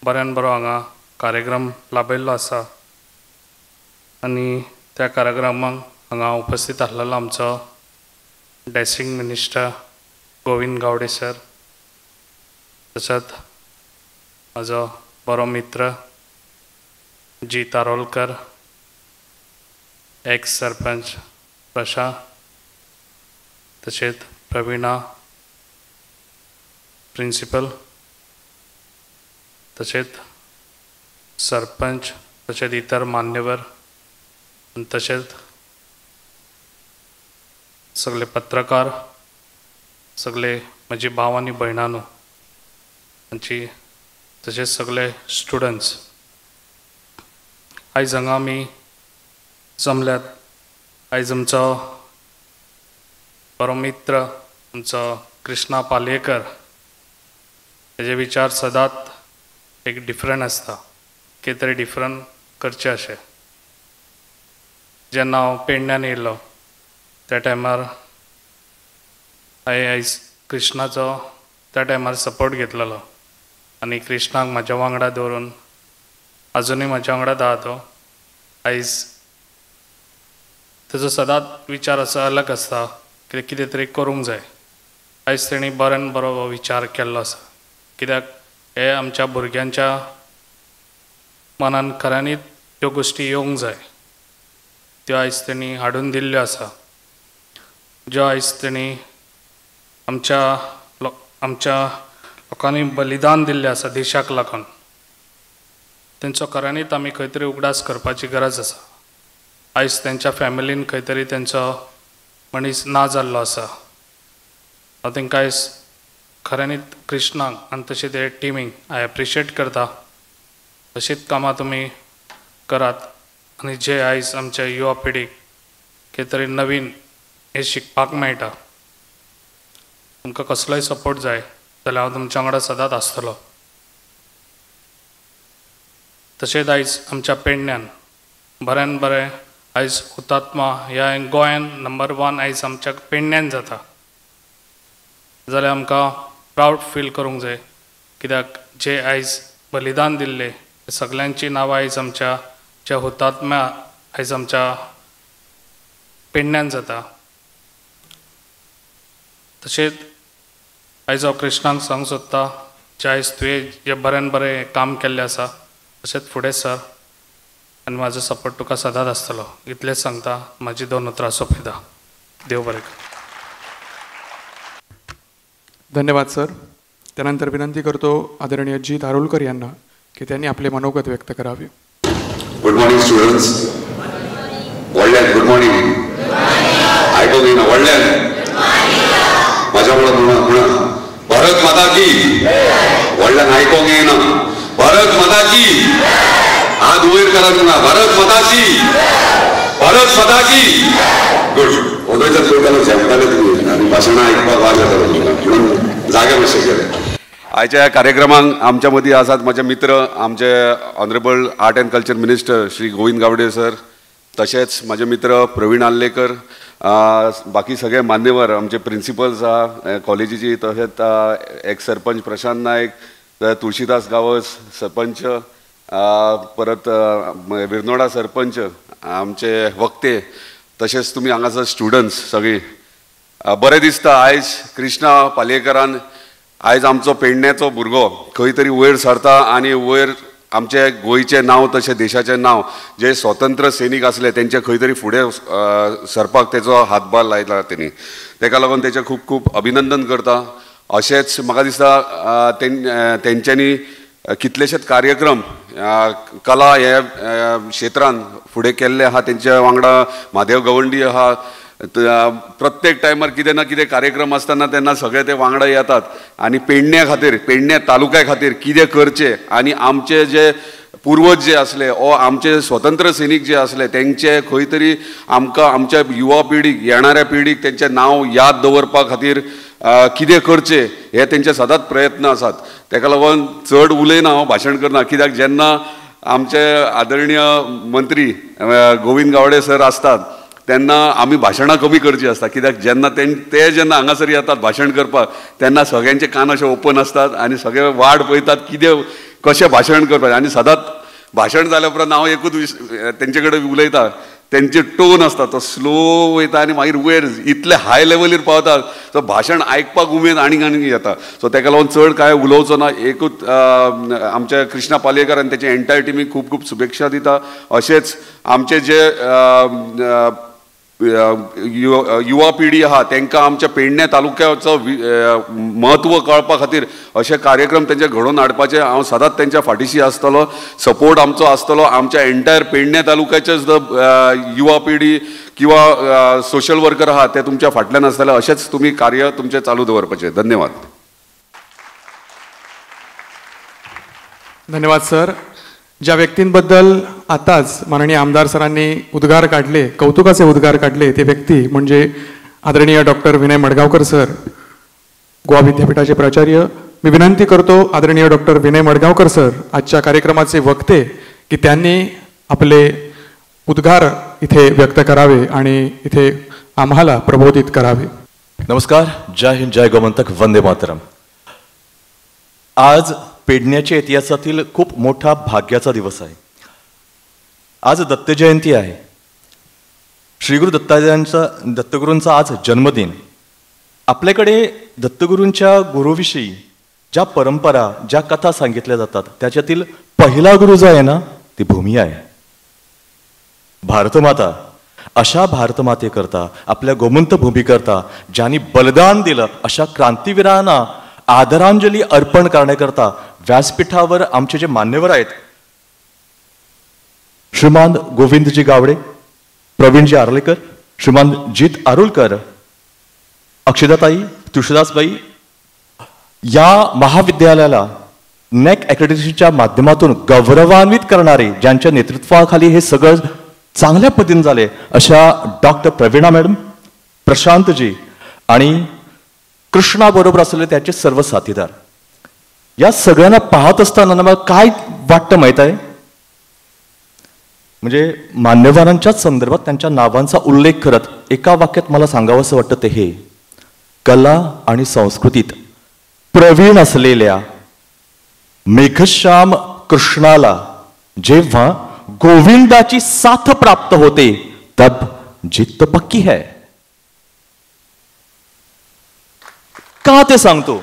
बऱ्यान बरो हांगा कार्यक्रम लाभयल्लो आसा आनी त्या कार्यक्रमाक हांगा उपस्थित आसलेलो आमचो dashing minister Govind Gawade sir, तसोच म्हजो बरो मित्र जी तारोलकर, एक्स सरपंच प्रशांत, तशेंच प्रवीणा प्रिंसिपल, तशेंच सरपंच, तशेंच इतर मान्यवर आनी तशेंच सगळे पत्रकार, सगळे म्हजी भाव आनी भयणांनो आमची तशेंच सगळे स्टुडंट्स आयज हांगा आमी जमल्यात. आयज आमचो बरो मित्र आमचो कृष्णा पालयेकर तेजे विचार सदांच एक डिफरंट आसता, कितें तरी डिफरंट करचें अशें. जेन्ना हांव पेडण्यान येयल्लो त्या टायमार हांवें आयज कृष्णाचो त्या टायमार सपोर्ट घेतलेलो आनी कृष्णाक म्हाज्या वांगडा दवरून आजुनूय म्हाज्या वांगडाच आहा तो. आयज तेजो सदांच विचार असो अलग आसता, कितें तरी करूंक जाय. आयज तेणी बऱ्यान बरो हो विचार केल्लो आसा, कित्याक हे आमच्या भुरग्यांच्या मनान खऱ्यांनीच त्यो गोश्टी येवंक जाय. त्यो आयज तेणी हाडून दिल्ल्यो आसा, ज्यो आयज तेणी आमच्या लोकांनी बलिदान दिल्लें आसा देशाक लागून. तेंचो खऱ्यांनीच आमी खंय तरी उगडास करपाची गरज आसा. आयज तेंच्या फॅमिलीन खंय तरी तेंचो मनीस ना जाल्लो आसा. हांव तेंकां आयज खऱ्यांनीच कृष्णाक आनी तशें ते टिमीक हांव एप्रिशिएट करता. तशींच कामां तुमी करात आनी जे आयज आमच्या युवा पिढीक कितें तरी नवीन हे शिकपाक मेळटा. तुमकां कसलोय सपोर्ट जाय जाल्यार हांव तुमच्या वांगडा सदांच आसतलो. तशेंच आयज आमच्या पेडण्यान बऱ्यान बरें आयज हुतात्मा ह्या गोंयान नंबर 1 आयज आमच्या पेडण्यान जाता जाल्यार आमकां प्रावड फील करूंक जाय, कित्याक जे आयज बलिदान दिल्ले सगळ्यांची नांवां आयज आमच्या ज्या हुतात्म्या आयज आमच्या पेडण्यान जाता. तशेंच आयज हांव कृष्णाक सांगूंक सोदता, जे आयज तुवें जे बऱ्यान बरें काम केल्लें आसा तशेंच फुडें सर आनी म्हाजो सपोर्ट तुका सदांच आसतलो. इतलेंच सांगता, म्हाजी 2 उतरां सोंपयता. देव बरें कर. धन्यवाद सर. त्यानंतर विनंती करतो आदरणीय जी धारुलकर यांना की त्यांनी आपले मनोगत व्यक्त करावे. Good morning students. व्हडल्यान गुड मॉर्निंग. आयकूंक येना व्हडल्यान म्हाज्या म्हणा भारत माता की. व्हडल्यान आयकूंक येना भारत माता की. हात वयर करात म्हणा भारत माता की. भारत माता की. गुड. उदयतात पळयतालो जेवताले तुमी आनी भाशणां आयकपाक वाज येतालो तुमकां म्हणून जागे मातशें केले. आयच्या ह्या कार्यक्रमांक आमच्या मदीं आसात म्हजे मित्र, आमचे honourable art and culture minister Shri Govind Gawade sir, तशेंच म्हजे मित्र प्रवीण आल्लेकर, बाकी सगळे मान्यवर, आमचे प्रिंसिपल्स आहा कॉलेजीची, तशेंच एक्स सरपंच प्रशांत नायक, तुळशीदास गांवस सरपंच, परत विर्नोडा सरपंच, आमचे वक्ते, तशेंच तुमी हांगासर स्टुडंट्स सगळीं. बरें दिसता आयज कृष्णा पालयेकरान आयज आमचो पेडण्याचो भुरगो खंय तरी वयर सरता आनी वयर आमचे गोंयचें नांव तशें देशाचें नांव जे स्वतंत्र सैनीक आसले तेंचे खंय तरी फुडें सरपाक तेचो हातभार लायला तेणी. तेका लागून तेचें खूब खूब अभिनंदन करता. अशेंच म्हाका दिसता तेंच्यांनी कितलेशेच कार्यक्रम कला ह्या क्षेत्रांत फुडें केल्ले आहा. तेंच्या वांगडा म्हादेव गवंडी आहा. प्रत्येक टायमार कितें ना कितें कार्यक्रम आसतना तेन्ना सगळे ते वांगडा येतात आनी पेडण्या खातीर, पेडण्या तालुक्या खातीर कितें करचें आनी आमचे जे पूर्वज जे असले ओ आमचे स्वतंत्र सैनीक जे असले तेंचे खंय तरी आमकां आमच्या युवा पिढीक येणाऱ्या पिढीक तेंचें नांव याद दवरपा खातीर कितें करचें हे तेंचे सदांच प्रयत्न आसात. तेका लागून चड उलयना, हांव भाशण करना, कित्याक जेन्ना आमचे आदरणीय मंत्री गोविंद गावडे सर असतात तेन्ना आमी भाशणां कमी करची आसता, कित्याक जेन्ना ते जेन्ना हांगासर येतात भाशण करपाक तेन्ना सगळ्यांचे कान अशे ओपन आसतात आनी सगळे वाट पळयतात कितें कशें भाशण करपाचें. आनी सदांच भाशण जाल्या उपरांत हांव एकूच तेंचे कडेन उलयता, तेंचे टोन आसता तो स्लो वयता आनी मागीर वयर इतले हाय लेवलीर पावता सो भाशण आयकपाक उमेद आनीक आनीक येता. सो तेका लागून चड कांय उलोवचो ना. एकूच आमच्या कृष्णा पालयेकर आनी तेचे एंटायर टिमीक खूब खूब शुभेच्छा दिता. अशेंच आमचे जे युवा पिढी आहा तेंकां आमच्या पेडण्या तालुक्याचो म्हत्व कळपा खातीर अशे कार्यक्रम तेंचे घडोवन हाडपाचे हांव सदांच तेंच्या फाटीशी आसतलो. सपोर्ट आमचो आसतलो. आमच्या एंटायर पेडण्या तालुक्याचे सुद्दां युवा पिढी किंवा सोशल वर्कर आहात ते तुमच्या फाटल्यान आसतले, अशेंच तुम्ही कार्य तुमचे चालू दवरपाचे. धन्यवाद. धन्यवाद सर. ज्या व्यक्तींबद्दल आताच माननीय आमदार सरांनी उद्गार काढले, कौतुकाचे उद्गार काढले, ते व्यक्ती म्हणजे आदरणीय डॉक्टर विनय मडगावकर सर, गोवा विद्यापीठाचे प्राचार्य. मी विनंती करतो आदरणीय डॉक्टर विनय मडगावकर सर आजच्या कार्यक्रमाचे वक्ते की त्यांनी आपले उद्गार इथे व्यक्त करावे आणि इथे आम्हाला प्रबोधित करावे. नमस्कार, जय हिंद, जय गोमंतक, वंदे मातरम. आज पेडण्याच्या इतिहासातील खूप मोठा भाग्याचा दिवस आहे. आज दत्त जयंती आहे. श्रीगुरु दत्तगुरूंचा आज जन्मदिन. आपल्याकडे दत्तगुरूंच्या गुरुविषयी ज्या परंपरा, ज्या कथा सांगितल्या जातात त्याच्यातील पहिला गुरु जो आहे ना, ती भूमी आहे, भारतमाता. अशा भारतमातेकरता, आपल्या गोमंत भूमीकरता ज्यांनी बलिदान दिलं, अशा क्रांतीवीरांना आदरांजली अर्पण करण्याकरता व्यासपीठावर आमचे जे मान्यवर आहेत, श्रीमान गोविंदजी गावडे, प्रवीणजी आर्लेकर, श्रीमान जीत आरुलकर, अक्षदाताई, तुळशीदासबाई, या महाविद्यालयाला नॅक अकॅडमीच्या माध्यमातून गौरवान्वित करणारे, ज्यांच्या नेतृत्वाखाली हे सगळं चांगल्या पद्धतीने झाले, अशा डॉक्टर प्रवीणा मॅडम, प्रशांतजी आणि कृष्णा बरोबर असलेले त्याचे सर्व साथीदार, या सगळ्यांना पाहत असताना मला काय वाटतं माहित आहे, म्हणजे मान्यवरांच्या संदर्भात त्यांच्या नावांचा उल्लेख करत एका वाक्यात मला सांगावंसं वाटतं ते हे: कला आणि संस्कृतीत प्रवीण असलेल्या मेघश्याम कृष्णाला जेव्हा गोविंदाची साथ प्राप्त होते तब जिद्द पक्की है. का ते सांगतो?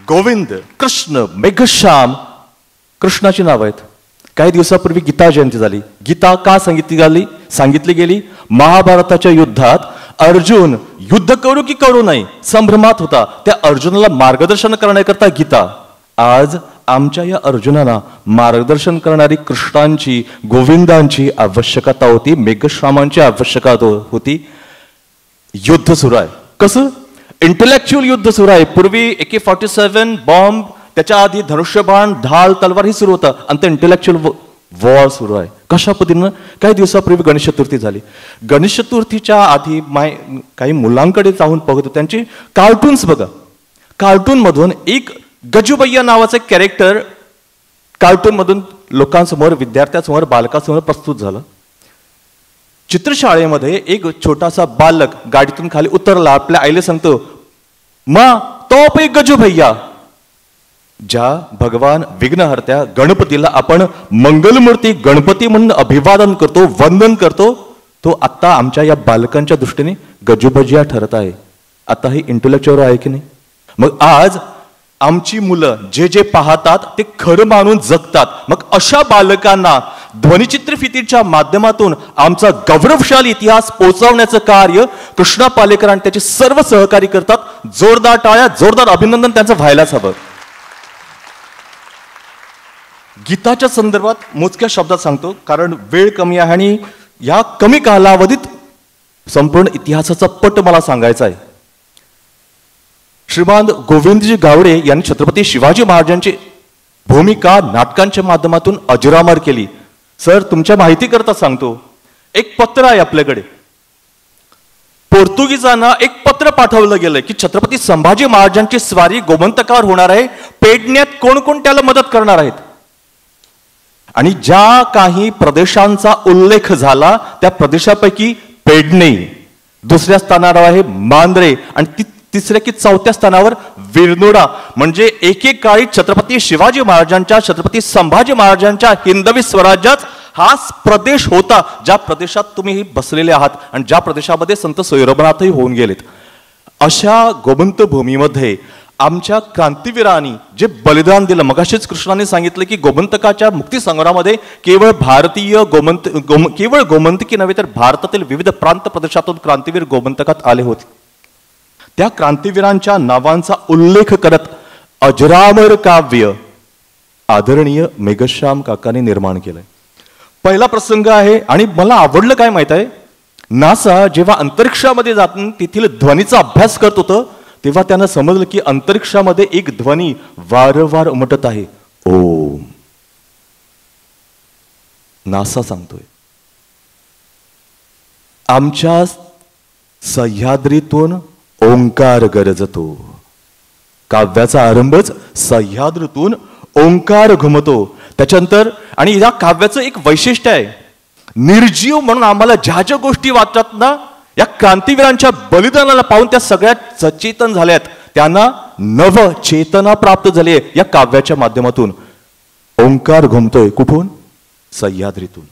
गोविंद, कृष्ण, मेघश्याम, कृष्णाची नाव आहेत. काही दिवसापूर्वी गीता जयंती झाली. गीता का सांगितली गेली? महाभारताच्या युद्धात अर्जुन युद्ध करू की करू नये संभ्रमात होता. त्या अर्जुनाला मार्गदर्शन करण्याकरता गीता. आज आमच्या या अर्जुनाला मार्गदर्शन करणारी कृष्णांची, गोविंदांची आवश्यकता होती, मेघश्यामांची आवश्यकता होती. युद्ध सुरू आहे. कसं? इंटेलेक्च्युअल युद्ध सुरू आहे. पूर्वी AK-47 बॉम्ब, त्याच्या आधी धनुष्यबाण, ढाल, तलवार ही सुरू होतं आणि ते इंटेलेक्च्युअल वॉर सुरू आहे. कशा पद्धतीनं? काही दिवसापूर्वी गणेश चतुर्थी झाली. गणेश चतुर्थीच्या आधी काही मुलांकडे जाऊन बघतो, त्यांची कार्टून्स बघा. कार्टून मधून एक गजूबय्या नावाचं कॅरेक्टर कार्टून मधून लोकांसमोर, विद्यार्थ्यांसमोर, बालकांसमोर प्रस्तुत झालं. चित्रशाळेमध्ये एक छोटासा बालक गाडीतून खाली उतरला, आपल्या आईला सांगतो, मा तो एक गजू भैया. ज्या भगवान विघ्नहर्त्या गणपतीला आपण मंगलमूर्ती गणपती म्हणून अभिवादन करतो, वंदन करतो, तो आता आमच्या या बालकांच्या दृष्टीने गजूभजिया ठरत आहे. आता ही इंटेलेक्च्युअल आहे की नाही? मग आज आमची मुलं जे जे पाहतात ते खरं मानून जगतात. मग अशा बालकांना ध्वनिचित्रफितीच्या माध्यमातून आमचा गौरवशाली इतिहास पोहोचवण्याचं कार्य कृष्णा पालेकर आणि त्याचे सर्व सहकारी करतात. जोरदार टाळ्या, जोरदार अभिनंदन त्यांचं व्हायलाच हवं. गीताच्या संदर्भात मोजक्या शब्दात सांगतो, कारण वेळ कमी आहे आणि या कमी कालावधीत संपूर्ण इतिहासाचा पट मला सांगायचा आहे. श्रीमान गोविंदजी गावडे यांनी छत्रपती शिवाजी महाराजांची भूमिका नाटकांच्या माध्यमातून अजरामर केली. सर, तुमच्या माहिती करता सांगतो, एक पत्र आहे आपल्याकडे. पोर्तुगीजांना एक पत्र पाठवलं गेलं की छत्रपती संभाजी महाराजांची स्वारी गोमंतकावर होणार आहे, पेडण्यात कोणकोणत्याला मदत करणार आहेत. आणि ज्या काही प्रदेशांचा उल्लेख झाला त्या प्रदेशापैकी पेडणे, दुसऱ्या स्थानावर आहे मांद्रे आणि तिसऱ्या की चौथ्या स्थानावर विरनोडा. म्हणजे एकेकाळी छत्रपती शिवाजी महाराजांच्या, छत्रपती संभाजी महाराजांच्या हिंदवी स्वराज्यात हा प्रदेश होता, ज्या प्रदेशात तुम्ही बसलेले आहात आणि ज्या प्रदेशामध्ये संत सोयरोबनाथही होऊन गेलेत. अशा गोमंत भूमीमध्ये आमच्या क्रांतीवीरांनी जे बलिदान दिलं, मगाशीच कृष्णाने सांगितलं की गोमंतकाच्या मुक्ती संग्रामामध्ये केवळ भारतीय केवळ गोमंतकी नव्हे तर भारतातील विविध प्रांत प्रदेशातून क्रांतीवीर गोमंतकात आले होते. त्या क्रांतीवीरांच्या नावांचा उल्लेख करत अजरामर काव्य आदरणीय मेघश्याम काकांनी निर्माण केलंय. पहिला प्रसंग आहे आणि मला आवडलं काय माहित आहे, नासा जेव्हा अंतरिक्षामध्ये जाऊन तेथील ध्वनीचा अभ्यास करत होतं तेव्हा त्यांना समजलं की अंतरिक्षामध्ये एक ध्वनी वारंवार उमटत आहे, ओम. नासा सांगतोय आमच्या सह्याद्रीतून ओंकार गरजतो. काव्याचा आरंभच सह्याद्रीतून ओंकार घुमतो. त्याच्यानंतर आणि या काव्याचं एक वैशिष्ट्य आहे, निर्जीव म्हणून आम्हाला ज्या ज्या गोष्टी वाटतात ना, या क्रांतीवीरांच्या बलिदानाला पाहून त्या सगळ्या सचेतन झाल्यात, त्यांना नव चेतना प्राप्त झाली आहे. या काव्याच्या माध्यमातून ओंकार घुमतोय. कुठून? सह्याद्रीतून.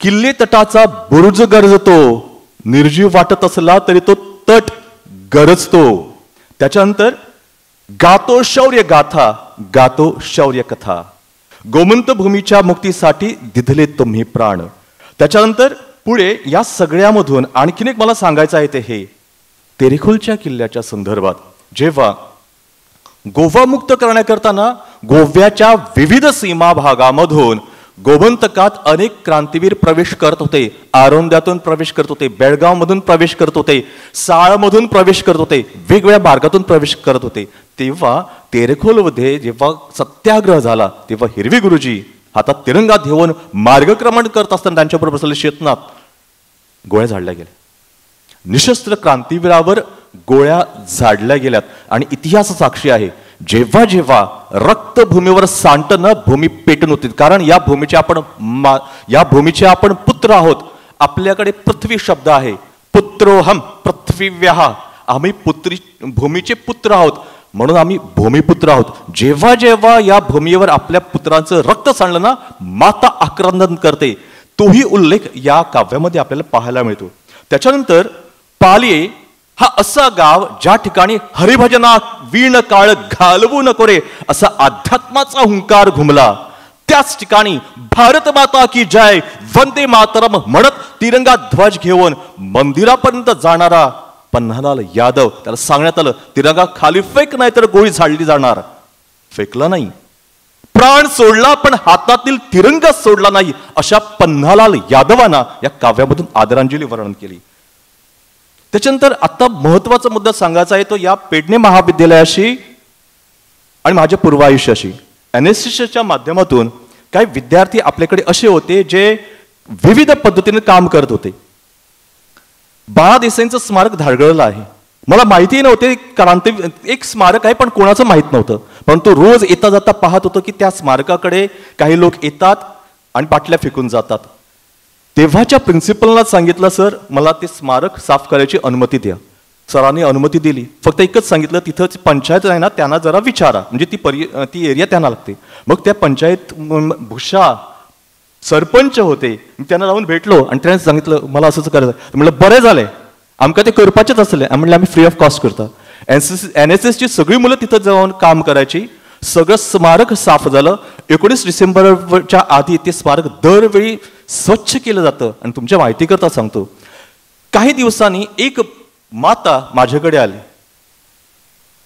किल्ले तटाचा बुरुज गरजतो. निर्जीव वाटत असला तरी तो तट गरजतो. त्याच्यानंतर गातो शौर्य गाथा, गातो शौर्य कथा. गोमंत भूमीच्या मुक्तीसाठी दिधले तुम्ही प्राण. त्याच्यानंतर पुढे या सगळ्यामधून आणखीन एक मला सांगायचं आहे ते हे, तेरेखोलच्या किल्ल्याच्या संदर्भात जेव्हा गोवा मुक्त करण्याकरताना गोव्याच्या विविध सीमा भागामधून गोमंतकात अनेक क्रांतीवीर प्रवेश करत होते. आरोंद्यातून प्रवेश करत होते, बेळगाव मधून प्रवेश करत होते, साळमधून प्रवेश करत होते, वेगवेगळ्या मार्गातून प्रवेश करत होते. तेव्हा तेरेखोलमध्ये जेव्हा सत्याग्रह झाला तेव्हा हिरवी गुरुजी हातात तिरंगा घेऊन मार्गक्रमण करत असताना त्यांच्याबरोबर बसलेले शेतनाथ गोळ्या झाडल्या गेल्या. निशस्त्र क्रांतीवीरावर गोळ्या झाडल्या गेल्यात. आणि इतिहास साक्षी आहे, जेव्हा जेव्हा रक्त भूमीवर सांडणं भूमी पेटून होती. कारण या भूमीचे आपण पुत्र आहोत. आपल्याकडे पृथ्वी शब्द आहे, पुत्रोहम पृथ्वीव्यः. आम्ही भूमीचे पुत्र आहोत म्हणून आम्ही भूमिपुत्र आहोत. जेव्हा जेव्हा या भूमीवर आपल्या पुत्रांचं रक्त सांडलं ना, माता आक्रंदन करते. तोही उल्लेख या काव्यामध्ये आपल्याला पाहायला मिळतो. त्याच्यानंतर पालिये हा असा गाव ज्या ठिकाणी हरिभजना वीण काळ घालवू नको रे असा अध्यात्माचा हुंकार घुमला. त्याच ठिकाणी भारत माता की जय वंदे मातरम म्हणत तिरंगा ध्वज घेऊन मंदिरापर्यंत जाणारा पन्हालाल यादव, त्याला सांगण्यात आलं तिरंगा खाली फेक नाही तर गोळी झाडली जाणार. फेकला नाही, प्राण सोडला पण हातातील तिरंगा सोडला नाही. अशा पन्हालाल यादवांना या काव्यामधून आदरांजली वर्णन केली. त्याच्यानंतर आता महत्वाचा मुद्दा सांगायचा आहे तो या पेडणे महाविद्यालयाशी आणि माझ्या पूर्व आयुष्याशी. NSSच्या माध्यमातून काही विद्यार्थी आपल्याकडे असे होते जे विविध पद्धतीने काम करत होते. बाळा देसाईंचं स्मारक धारगळलं आहे. मला माहिती नव्हते क्रांती एक स्मारक आहे पण कोणाचं माहित नव्हतं. परंतु रोज येता जाता पाहत होतो की त्या स्मारकाकडे काही लोक येतात आणि बाटल्या फेकून जातात. तेव्हाच्या प्रिन्सिपलला सांगितलं, सर मला ते स्मारक साफ करायची अनुमती द्या. सरांनी अनुमती दिली. फक्त एकच सांगितलं, तिथं पंचायत आहे ना त्यांना जरा विचारा, म्हणजे ती एरिया त्यांना लागते. मग त्या पंचायत भुषा सरपंच होते, त्यांना जाऊन भेटलो आणि त्यांनी सांगितलं मला असंच करायचं. म्हटलं बरं झालंय, आमका ते करपाचेच असले. म्हणलं आम्ही फ्री ऑफ कॉस्ट करता. NSSची सगळी मुलं तिथं जाऊन काम करायची. सगळं स्मारक साफ झालं. 19 डिसेंबरच्या आधी ते स्मारक दरवेळी स्वच्छ केलं जातं. आणि तुमच्या माहिती करता सांगतो, काही दिवसांनी एक माता माझ्याकडे आली.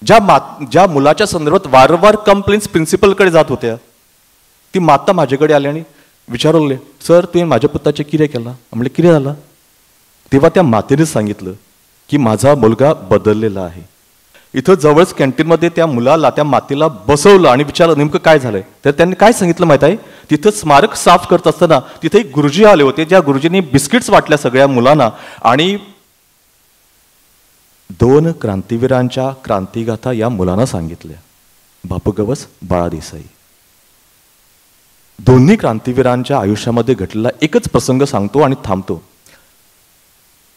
ज्या मुलाच्या संदर्भात वारंवार कंप्लेंट्स प्रिन्सिपलकडे जात होत्या, ती माता माझ्याकडे आली आणि विचारले, सर तुम्ही माझ्या पुत्राचे किरे केला? म्हणजे किरे झाला? तेव्हा त्या मातेने सांगितलं की माझा मुलगा बदललेला आहे. इथं जवळच कॅन्टीनमध्ये त्या मुलाला त्या मातेला बसवलं आणि विचारलं नेमकं काय झालंय. तर त्यांनी काय सांगितलं माहित आहे, तिथं स्मारक साफ करत असताना तिथे एक गुरुजी आले होते, ज्या गुरुजींनी बिस्किट्स वाटल्या सगळ्या मुलांना आणि 2 क्रांतीवीरांच्या क्रांतिगाथा या मुलांना सांगितल्या. बापू गवस, बाळा देसाई. दोन्ही क्रांतीवीरांच्या आयुष्यामध्ये घडलेला एकच प्रसंग सांगतो आणि थांबतो.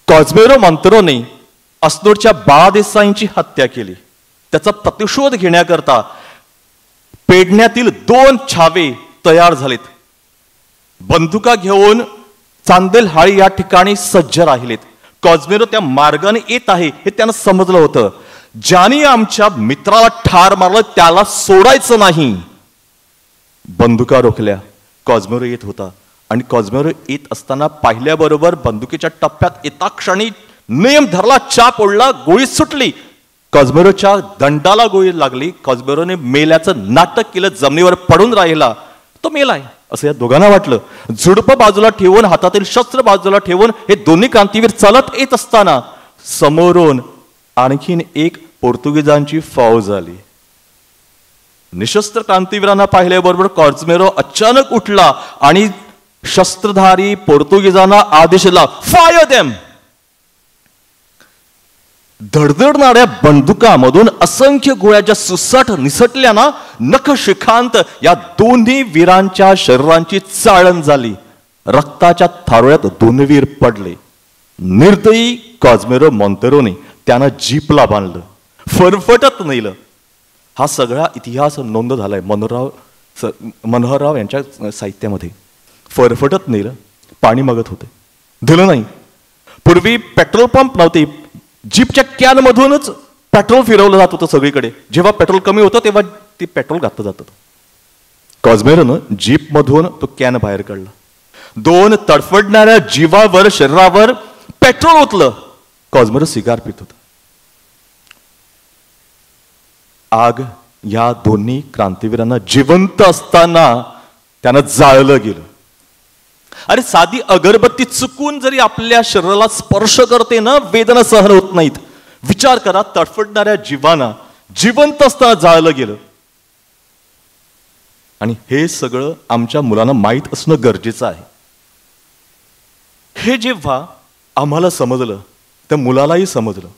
कॉझ्मेरो मॉन्तेरोने अस्नोडच्या बाळा देसाईंची हत्या केली. त्याचा प्रतिशोध घेण्याकरता पेडण्यातील 2 छावे तयार झालेत. बंदुका घेऊन चांदेलहाळी या ठिकाणी सज्ज राहिलेत. कॉझ्मेरो त्या मार्गाने येत आहे हे त्यांना समजलं होतं. ज्याने आमच्या मित्राला ठार मारलं त्याला सोडायचं नाही. बंदुका रोखल्या. कॉझ्मेरो येत होता आणि कॉझ्मेरो येत असताना पाहिल्याबरोबर बंदुकीच्या टप्प्यात येता क्षणी नियम धरला, चाप ओढला, गोळी सुटली. कॉझ्मेरोच्या दंडाला गोळी लागली. कॉझ्मेरोने मेल्याचं नाटक केलं, जमिनीवर पडून राहिला. तो मेलाय असं या दोघांना वाटलं. झुडपं बाजूला ठेवून, हातातील शस्त्र बाजूला ठेवून हे दोन्ही क्रांतीवीर चालत येत असताना समोरून आणखीन एक पोर्तुगीजांची फौज आली. निशस्त्र क्रांतीवीरांना पाहिल्याबरोबर कॉर्झमेरो अचानक उठला आणि शस्त्रधारी पोर्तुगीजांना आदेश दिला, फायर देम. धडधडणाऱ्या बंदुकामधून असंख्य गोळ्याच्या सुसाट निसटल्या ना, नखशिखांत या दोन्ही वीरांच्या शरीरांची चाळण झाली. रक्ताच्या थारोळ्यात दोन्ही वीर पडले. निर्दयी कॉर्झमेरो मॉन्तेरोने त्यांना जीपला बांधलं, फरफटत नेलं. हा सगळा इतिहास नोंद झालाय मनोहरराव यांच्या साहित्यामध्ये. फरफटत नेलं, पाणी मागत होते, दिलं नाही. पूर्वी पेट्रोल पंप नव्हते, जीपच्या कॅन मधूनच पेट्रोल फिरवलं जात होतं सगळीकडे. जेव्हा पेट्रोल कमी होतं तेव्हा ते पेट्रोल घातलं जात होतं. कॉर्झमेरोनं जीप मधून तो कॅन बाहेर काढला. दोन तडफडणाऱ्या जीवावर, शरीरावर पेट्रोल ओतलं. कॉर्झमेरो सिगार पित होता. आग या दोन्ही क्रांतीवीरांना जिवंत असताना त्यानं जाळलं गेलं. अरे साधी अगरबत्ती चुकून जरी आपल्या शरीराला स्पर्श करते ना, वेदना सहन होत नाहीत. विचार करा, तडफडणाऱ्या जीवांना जिवंत असताना जाळलं गेलं. आणि हे सगळं आमच्या मुलांना माहीत असणं गरजेचं आहे. हे जेव्हा आम्हाला समजलं, त्या मुलालाही समजलं.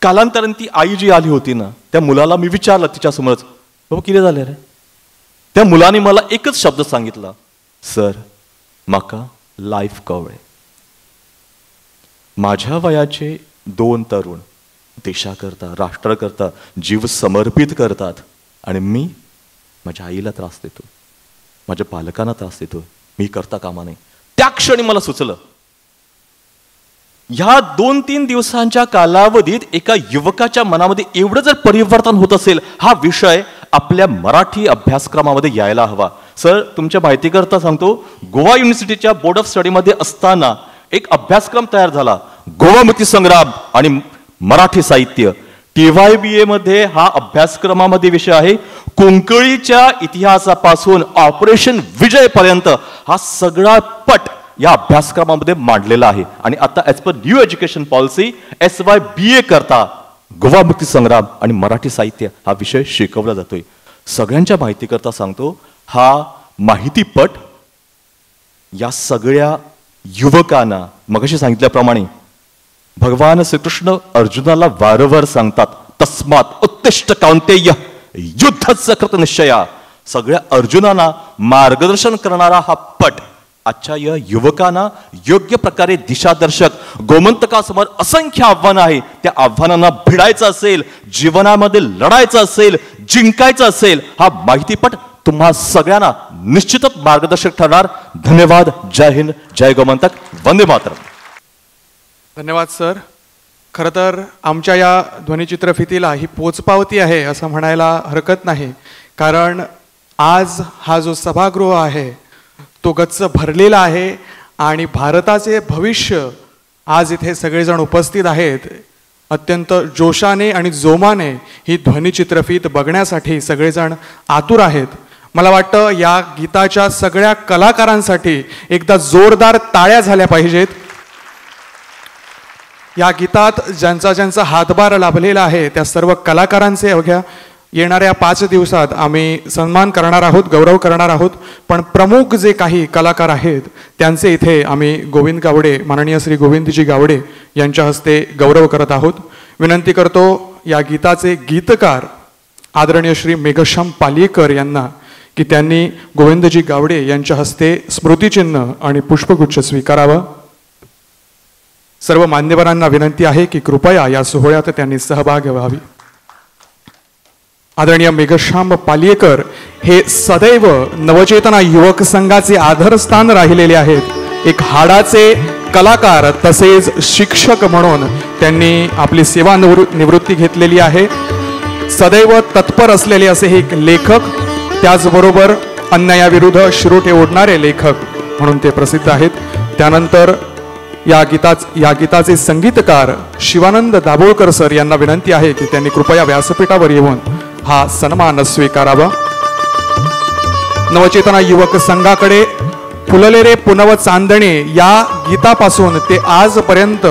कालांतराने ती आई जी आली होती ना, त्या मुलाला मी विचारलं तिच्यासमोरच, बाबा किती झाले रे? त्या मुलाने मला एकच शब्द सांगितला, सर माका लाईफ कवळे. माझ्या वयाचे दोन तरुण देशाकरता, राष्ट्राकरता जीव समर्पित करतात आणि मी माझ्या आईला त्रास देतो, माझ्या पालकांना त्रास देतो, मी करता कामा नाही. त्या क्षणी मला सुचलं, ह्या 2-3 दिवसांच्या कालावधीत एका युवकाच्या मनामध्ये एवढं जर परिवर्तन होत असेल, हा विषय आपल्या मराठी अभ्यासक्रमामध्ये यायला हवा. सर तुमच्या माहितीकरता सांगतो, गोवा युनिव्हर्सिटीच्या बोर्ड ऑफ स्टडीमध्ये असताना एक अभ्यासक्रम तयार झाला, गोवा मुक्ती संग्राम आणि मराठी साहित्य. TYBA मध्ये हा अभ्यासक्रमामध्ये विषय आहे. कोंकणीच्या इतिहासापासून ऑपरेशन विजय पर्यंत हा सगळा पट या अभ्यासक्रमामध्ये मांडलेला आहे. आणि आता as per new education policy SYBA करता गोवा मुक्ती संग्राम आणि मराठी साहित्य हा विषय शिकवला जातोय. सगळ्यांच्या माहितीकरता सांगतो, हा माहितीपट या सगळ्या युवकांना मगाशी सांगितल्याप्रमाणे भगवान श्रीकृष्ण अर्जुनाला वारंवार सांगतात, तस्मात उत्तिष्ठ कौंतेय युद्धस्य कृतनिश्चया. सगळ्या अर्जुनांना मार्गदर्शन करणारा हा पट आजच्या या युवकांना योग्य प्रकारे दिशादर्शक. गोमंतकासमोर असंख्य आव्हानं आहे, त्या आव्हानांना भिडायचं असेल, जीवनामध्ये लढायचं असेल, जिंकायचं असेल, हा माहितीपट तुम्हा सगळ्यांना निश्चितच मार्गदर्शक ठरणार. धन्यवाद. जय हिंद, जय गोमंतक, वंदे मातरम. धन्यवाद सर. खरं तर आमच्या या ध्वनिचित्रफितीला ही पोचपावती आहे असं म्हणायला हरकत नाही, कारण आज हा जो सभागृह आहे तो गच्च भरलेला आहे आणि भारताचे भविष्य आज इथे सगळेजण उपस्थित आहेत. अत्यंत जोशाने आणि जोमाने ही ध्वनिचित्रफीत बघण्यासाठी सगळेजण आतुर आहेत. मला वाटतं या गीताच्या सगळ्या कलाकारांसाठी एकदा जोरदार टाळ्या झाल्या पाहिजेत. या गीतात ज्यांचा ज्यांचा हातभार लाभलेला आहे त्या सर्व कलाकारांचे अवघ्या येणाऱ्या 5 दिवसात आम्ही सन्मान करणार आहोत, गौरव करणार आहोत. पण प्रमुख जे काही कलाकार आहेत त्यांचे इथे आम्ही गोविंद गावडे, माननीय श्री गोविंदजी गावडे यांच्या हस्ते गौरव करत आहोत. विनंती करतो या गीताचे गीतकार आदरणीय श्री मेघश्याम पालियकर यांना की त्यांनी गोविंदजी गावडे यांच्या हस्ते स्मृतिचिन्ह आणि पुष्पगुच्छ स्वीकारावा. सर्व मान्यवरांना विनंती आहे की कृपया या सोहळ्यात त्यांनी सहभाग व्हावी. आदरणीय मेघश्याम पालियकर हे सदैव नवचेतना युवक संघाचे आधारस्थान राहिलेले आहेत. एक हाडाचे कलाकार तसेच शिक्षक म्हणून त्यांनी आपली सेवा निवृत्ती घेतलेली आहे. सदैव तत्पर असलेले असे हे एक लेखक, त्याचबरोबर अन्यायाविरुद्ध शिरोटे ओढणारे लेखक म्हणून ते प्रसिद्ध आहेत. त्यानंतर या गीताचे संगीतकार शिवानंद दाभोळकर सर यांना विनंती आहे की त्यांनी कृपया व्यासपीठावर येऊन हा सन्मान स्वीकारावा. नवचेतना युवक संघाकडे फुलले रे पुनव चांदणे या गीतापासून ते आजपर्यंत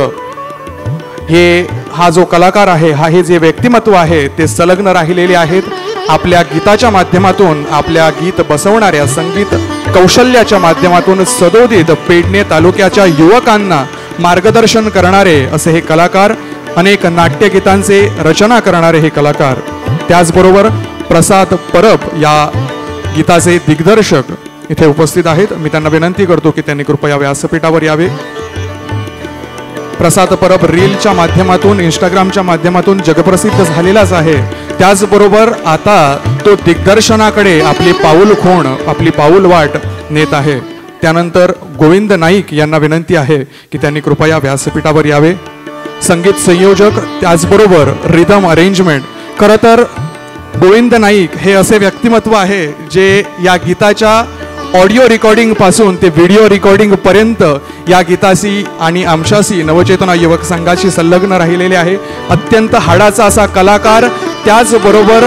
हा जो कलाकार आहे, हे जे व्यक्तिमत्व आहे ते संलग्न राहिलेले आहेत. आपल्या गीताच्या माध्यमातून, आपल्या गीत बसवणाऱ्या संगीत कौशल्याच्या माध्यमातून सदोदित पेडणे तालुक्याच्या युवकांना मार्गदर्शन करणारे असे हे कलाकार, अनेक नाट्यगीतांचे रचना करणारे हे कलाकार. त्याचबरोबर प्रसाद परब या गीताचे दिग्दर्शक इथे उपस्थित आहेत. मी त्यांना विनंती करतो की त्यांनी कृपया व्यासपीठावर यावे. प्रसाद परब रीलच्या माध्यमातून, इंस्टाग्रामच्या माध्यमातून जगप्रसिद्ध झालेलाच आहे. त्याचबरोबर आता तो दिग्दर्शनाकडे आपली पाऊलखोण, आपली पाऊलवाट नेत आहे. त्यानंतर गोविंद नाईक यांना विनंती आहे की त्यांनी कृपया व्यासपीठावर यावे. संगीत संयोजक, त्याचबरोबर रिदम अरेंजमेंट. खरं तर गोविंद नाईक हे असे व्यक्तिमत्व आहे जे या गीताच्या ऑडिओ रेकॉर्डिंग पासून ते व्हिडिओ रेकॉर्डिंग पर्यंत या गीताशी आणि आमच्याशी, नवचेतना युवक संघाशी संलग्न राहिलेले आहे. अत्यंत हाडाचा असा कलाकार. त्याचबरोबर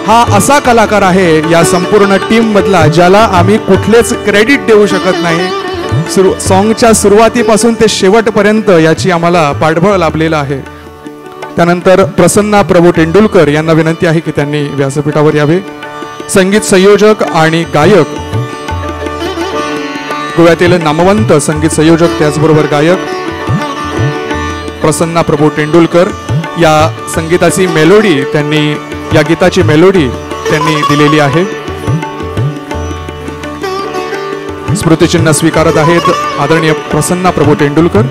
हा असा कलाकार आहे या संपूर्ण टीम मधला ज्याला आम्ही कुठलेच क्रेडिट देऊ शकत नाही. सॉन्गच्या सुरुवातीपासून ते शेवटपर्यंत याची आम्हाला पाठबळ लाभलेलं आहे. त्यानंतर प्रसन्ना प्रभू तेंडुलकर यांना विनंती आहे की त्यांनी व्यासपीठावर यावे. संगीत संयोजक आणि गायक, गोव्यातील नामवंत संगीत संयोजक त्याचबरोबर गायक प्रसन्ना प्रभू तेंडुलकर. या संगीताची मेलोडी त्यांनी, या गीताची मेलोडी त्यांनी दिलेली आहे. स्मृतिचिन्ह स्वीकारत आहेत आदरणीय प्रसन्ना प्रभू तेंडुलकर.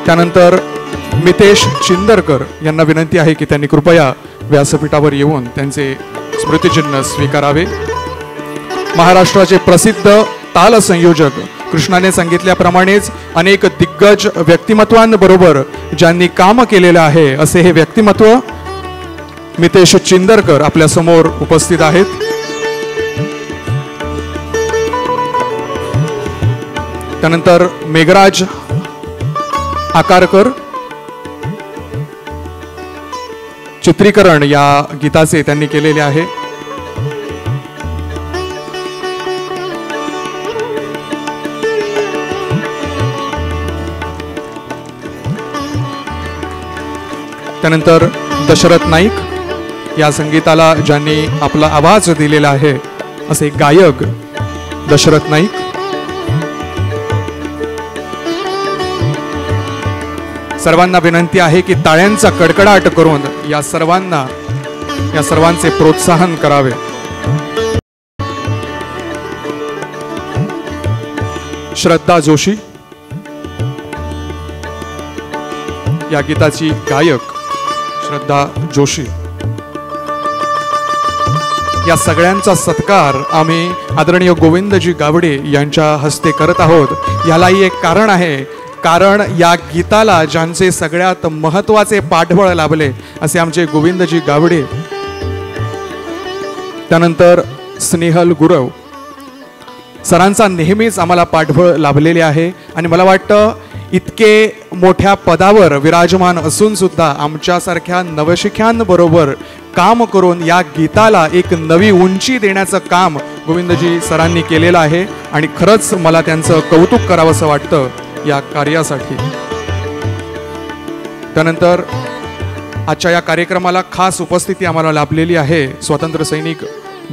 त्यानंतर मितेश चिंदरकर यांना विनंती आहे की त्यांनी कृपया व्यासपीठावर येऊन त्यांचे स्मृतिचिन्ह स्वीकारावे. महाराष्ट्राचे प्रसिद्ध ताल संयोजक, कृष्णाने सांगितल्याप्रमाणेच अनेक दिग्गज व्यक्तिमत्वांबरोबर ज्यांनी काम केलेलं आहे असे हे व्यक्तिमत्व मितेश चिंदरकर आपल्या समोर उपस्थित आहेत. त्यानंतर मेघराज आकारकर, चित्रीकरण या गीताचे त्यांनी केलेले आहे. त्यानंतर दशरथ नाईक, या संगीताला ज्यांनी आपला आवाज दिलेला आहे असे गायक दशरथ नाईक. सर्वांना विनंती आहे की टाळ्यांचा कडकडाट करून या सर्वांचे प्रोत्साहन करावे. श्रद्धा जोशी, या गीताची गायक श्रद्धा जोशी. या सगळ्यांचा सत्कार आम्ही आदरणीय गोविंदजी गावडे यांच्या हस्ते करत आहोत. यालाही एक कारण आहे, कारण या गीताला ज्यांचे सगळ्यात महत्त्वाचे पाठबळ लाभले असे आमचे गोविंदजी गावडे. त्यानंतर स्नेहल गुरव, सरांचा नेहमीच आम्हाला पाठबळ लाभलेले आहे आणि मला वाटतं इतके मोठ्या पदावर विराजमान असून सुद्धा आमच्यासारख्या नवशिख्यांबरोबर काम करून या गीताला एक नवी उंची देण्याचं काम गोविंदजी सरांनी केलेलं आहे आणि खरंच मला त्यांचं कौतुक करावंसं वाटतं या कार्यासाठी. त्यानंतर आजच्या या कार्यक्रमाला खास उपस्थिती आम्हाला लाभलेली आहे स्वातंत्र्य सैनिक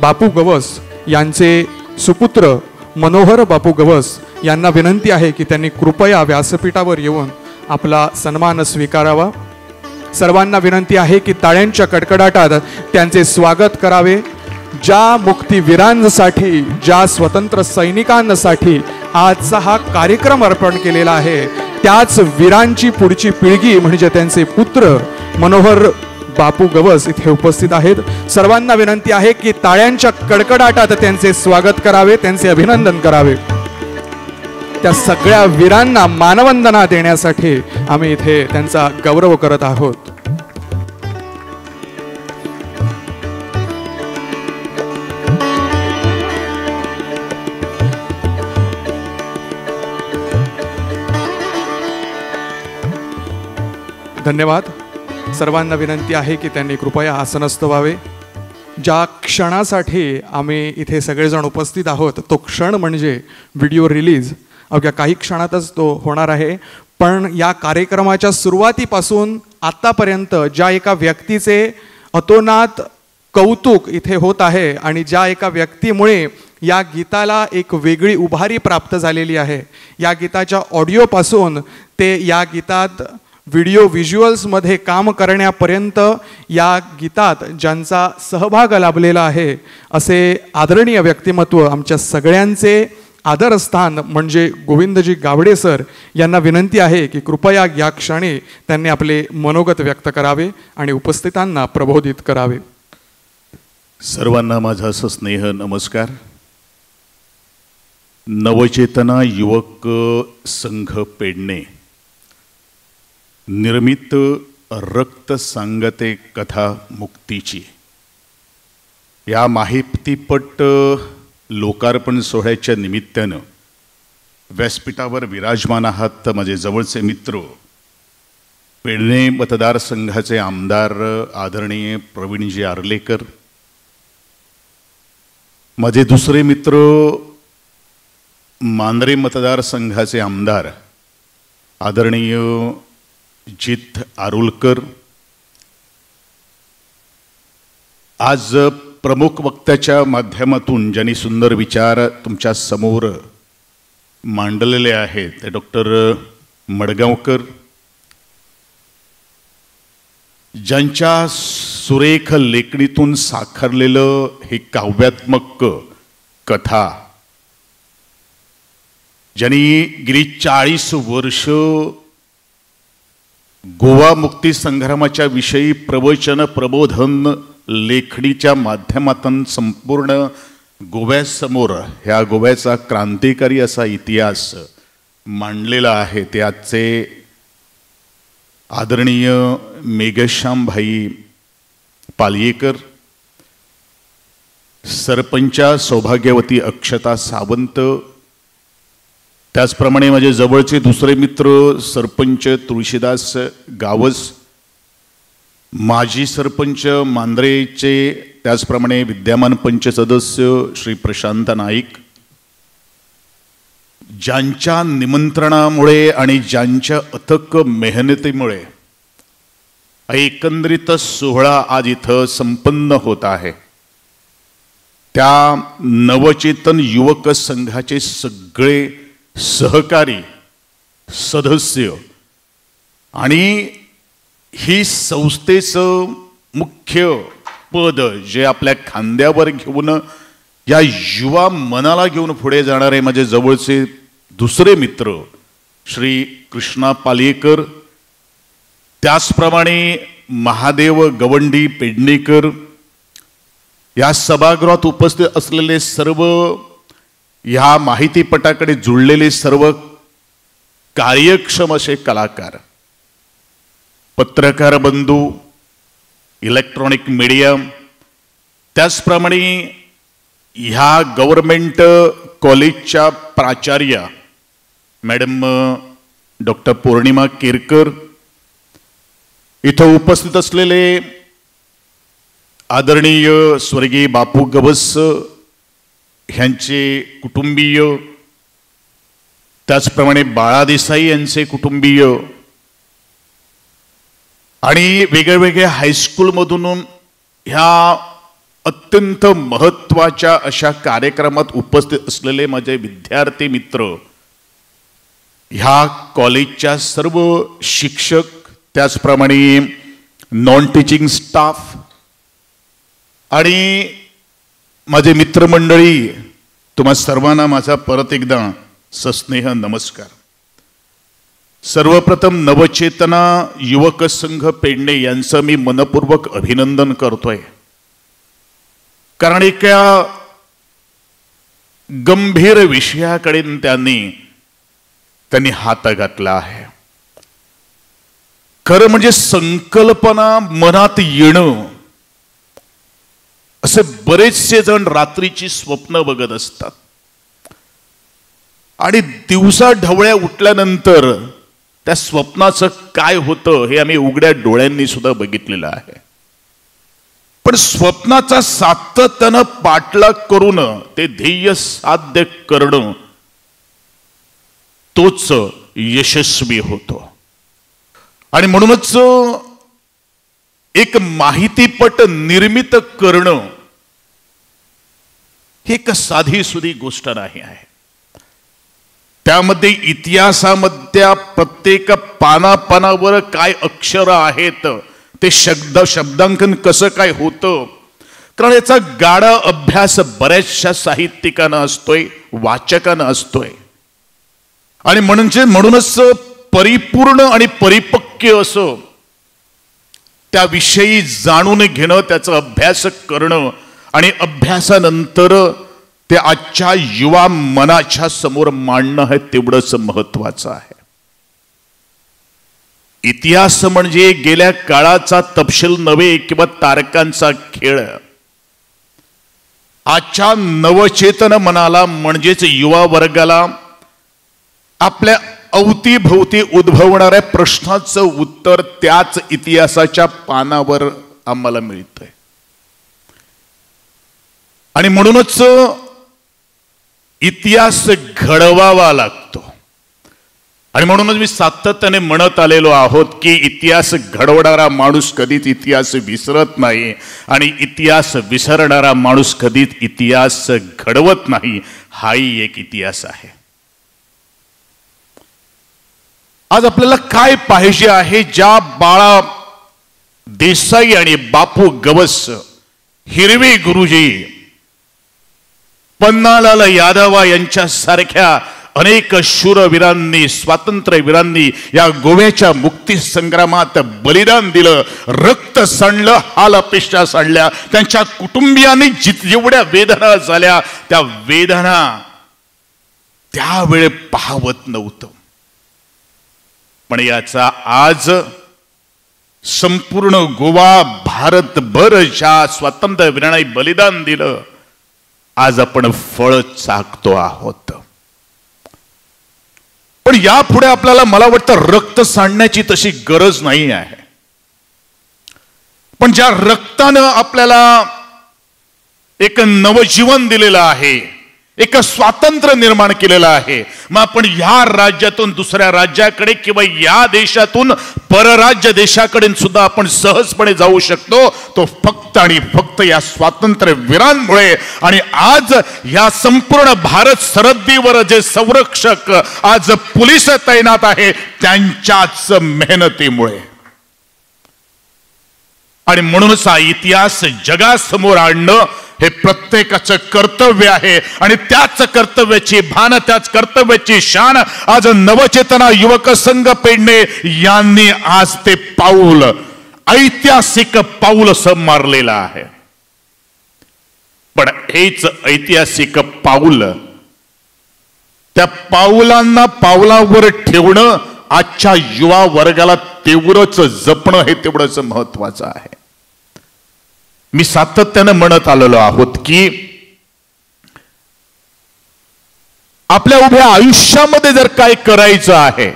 बापू गवस यांचे सुपुत्र मनोहर बापू गवस यांना विनंती आहे की त्यांनी कृपया व्यासपीठावर येऊन आपला सन्मान स्वीकारावा. सर्वांना विनंती आहे की टाळ्यांच्या कडकडाटात त्यांचे स्वागत करावे. ज्या मुक्तीवीरांसाठी, ज्या स्वतंत्र सैनिकांसाठी आजचा हा कार्यक्रम अर्पण केलेला आहे त्याच वीरांची पुढची पिढी म्हणजे त्यांचे पुत्र मनोहर बापू गवस इथे उपस्थित आहेत. सर्वांना विनंती आहे की टाळ्यांच्या कडकडाटात त्यांचे स्वागत करावे, त्यांचे अभिनंदन करावे. त्या सगळ्या वीरांना मानवंदना देण्यासाठी आम्ही इथे त्यांचा गौरव करत आहोत. धन्यवाद. सर्वांना विनंती आहे की त्यांनी कृपया आसनस्थ व्हावे. ज्या क्षणासाठी आम्ही इथे सगळेजण उपस्थित आहोत तो क्षण म्हणजे व्हिडिओ रिलीज. अवघ्या काही क्षणातच तो होणार आहे. पण या कार्यक्रमाच्या सुरुवातीपासून आत्तापर्यंत ज्या एका व्यक्तीचे अतोनात कौतुक इथे होत आहे आणि ज्या एका व्यक्तीमुळे या गीताला एक वेगळी उभारी प्राप्त झालेली आहे, या गीताच्या ऑडिओपासून ते या गीतात व्हिडिओ व्हिज्युअल्समध्ये काम करण्यापर्यंत या गीतात ज्यांचा सहभाग लाभलेला आहे असे आदरणीय व्यक्तिमत्व आमच्या सगळ्यांचे आदरस्थान म्हणजे गोविंदजी गावडे सर यांना विनंती आहे की कृपया या क्षणी त्यांनी आपले मनोगत व्यक्त करावे आणि उपस्थितांना प्रबोधित करावे. सर्वांना माझा स्नेह नमस्कार. नवचेतना युवक संघ पेडणे निर्मित रक्त सांगते कथा मुक्तीची या माहितीपट लोकार्पण सोहळ्याच्या निमित्तानं व्यासपीठावर विराजमान आहात माझे जवळचे मित्र, पेडणे मतदारसंघाचे आमदार आदरणीय प्रवीणजी आर्लेकर, माझे दुसरे मित्र मांद्रे मतदारसंघाचे आमदार आदरणीय जित आरुलकर, आज प्रमुख वक्त्याच्या माध्यमातून ज्यांनी सुंदर विचार तुमच्या समोर मांडलेले आहेत ते डॉक्टर मडगावकर, ज्यांच्या सुरेख लेखणीतून साकारलेलं हे काव्यात्मक कथा, ज्यांनी गेली 40 वर्ष गोवा मुक्ती संग्रामाच्या विषयी प्रवचन प्रबोधन लेखणीच्या माध्यमातून संपूर्ण गोव्यासमोर ह्या गोव्याचा क्रांतिकारी असा इतिहास मांडलेला आहे, ते आजचे आदरणीय मेघश्यामभाई पालियेकर, सरपंचा सौभाग्यवती अक्षता सावंत, त्याचप्रमाणे माझे जवळचे दुसरे मित्र सरपंच तुळशीदास गावस, माजी सरपंच मांद्रेचे त्याचप्रमाणे विद्यमान पंच सदस्य श्री प्रशांत नाईक, ज्यांच्या निमंत्रणामुळे आणि ज्यांच्या अथक मेहनतीमुळे एकंदरीत सोहळा आज इथं संपन्न होत आहे, त्या नवचेतन युवक संघाचे सगळे सहकारी सदस्य आणि ही संस्थेचं मुख्य पद जे आपल्या खांद्यावर घेऊन या युवा मनाला घेऊन पुढे जाणारे माझे जवळचे दुसरे मित्र श्री कृष्णा पालियेकर, त्याचप्रमाणे महादेव गवंडी पेडणेकर, या सभागृहात उपस्थित असलेले सर्व ह्या माहितीपटाकडे जुळलेले सर्व कार्यक्षम असे कलाकार, पत्रकार बंधू, इलेक्ट्रॉनिक मीडिया, त्याचप्रमाणे ह्या गव्हर्नमेंट कॉलेजच्या प्राचार्य मॅडम डॉक्टर पौर्णिमा केरकर, इथं उपस्थित असलेले आदरणीय स्वर्गीय बापू गवस ह्यांचे कुटुंबीय, त्याचप्रमाणे बाळा देसाई यांचे कुटुंबीय आणि वेगळ्या हायस्कूलमधून ह्या अत्यंत महत्त्वाच्या अशा कार्यक्रमात उपस्थित असलेले माझे विद्यार्थी मित्र, ह्या कॉलेजच्या सर्व शिक्षक, त्याचप्रमाणे नॉन टीचिंग स्टाफ आणि माझे मित्रमंडळी, तुम्हा सर्वांना माझा परत एकदा सस्नेह नमस्कार. सर्वप्रथम नवचेतना युवक संघ पेडणे यांचं मी मनपूर्वक अभिनंदन करतोय, कारण एका गंभीर विषयाकडे त्यांनी हात घातला आहे. खरं म्हणजे संकल्पना मनात येणं, असे बरेचसे जण रात्रीची स्वप्न बघत असतात आणि दिवसा ढवळ्या उठल्यानंतर त्या स्वप्नाचं काय होतं हे आम्ही उघड्या डोळ्यांनी सुद्धा बघितलेलं आहे. पण स्वप्नाचा सातत्यानं पाठलाग करून ते ध्येय साध्य करणं तोच यशस्वी होतो. आणि म्हणूनच एक माहितीपट निर्मित करणं ही एक साधी सुधी गोष्ट नाही आहे. त्यामध्ये इतिहासामधल्या प्रत्येक पानापानावर काय अक्षर आहेत, ते शब्दांकन कसं काय होतं, कारण याचा गाढा अभ्यास बऱ्याचशा साहित्यिकांना असतोय, वाचकांना असतोय. आणि म्हणूनच परिपूर्ण आणि परिपक्व असं त्याविषयी जाणून घेणं, त्याचा अभ्यास करणं आणि अभ्यासानंतर ते आजच्या युवा मनाच्या समोर मांडणं हे तेवढंच महत्वाचं आहे. इतिहास म्हणजे गेल्या काळाचा तपशील नव्हे किंवा तारकांचा खेळ. आजच्या नवचेतन मनाला म्हणजेच युवा वर्गाला आपल्या अवतीभोवती उद्भवणाऱ्या प्रश्नाचं उत्तर त्याच इतिहासाच्या पानावर आम्हाला मिळतंय. आणि म्हणूनच इतिहास घडवावा लागतो. आणि म्हणूनच मी सातत्याने म्हणत आलेलो आहोत की इतिहास घडवणारा माणूस कधीच इतिहास विसरत नाही आणि इतिहास विसरणारा माणूस कधीच इतिहास घडवत नाही. हाही एक इतिहास आहे. आज आपल्याला काय पाहिजे आहे? ज्या बाळा देसाई आणि बापू गवस, हिरवे गुरुजी, पन्नालाल यादव यांच्यासारख्या अनेक शूरवीरांनी, स्वातंत्र्यवीरांनी या गोव्याच्या मुक्ती संग्रामात बलिदान दिलं, रक्त सांडलं, हाल अपेक्षा सांडल्या, त्यांच्या कुटुंबियांनी जेवढ्या वेदना झाल्या त्या वेदना त्यावेळे पाहवत नव्हतं. पण याचा आज संपूर्ण गोवा, भारतभर ज्या स्वातंत्र्यवीरांनी बलिदान दिलं, आज आपण फळ चाखतो आहोत. पण यापुढे आपल्याला, मला वाटतं, रक्त सांडण्याची तशी गरज नाही आहे. पण ज्या रक्तानं आपल्याला एक नवजीवन दिलेलं आहे, एक स्वातंत्र्य निर्माण केलेलं आहे, मग आपण या राज्यातून दुसऱ्या राज्याकडे किंवा या देशातून परराज्य देशाकडे सुद्धा आपण सहजपणे जाऊ शकतो. तो फक्त आणि फक्त या स्वातंत्र्यवीरांमुळे. आणि आज या संपूर्ण भारत सरहद्दीवर जे संरक्षक, आज पोलीस तैनात आहे, त्यांच्याच मेहनतीमुळे. आणि म्हणूनच हा इतिहास जगासमोर आणणं हे प्रत्येकाचं कर्तव्य आहे. आणि त्याच कर्तव्याची भान, त्याच कर्तव्याची शान आज नवचेतना युवक संघ पेडणे यांनी आज ते पाऊल, ऐतिहासिक पाऊल असं मारलेलं आहे. पण हेच ऐतिहासिक पाऊल, त्या पाऊलांना पावलावर ठेवणं आजच्या युवा वर्गाला तेवढंच जपणं हे तेवढंच महत्वाचं आहे. मी सातत्यानं म्हणत आलेलो आहोत की आपल्या उभ्या आयुष्यामध्ये जर काय करायचं आहे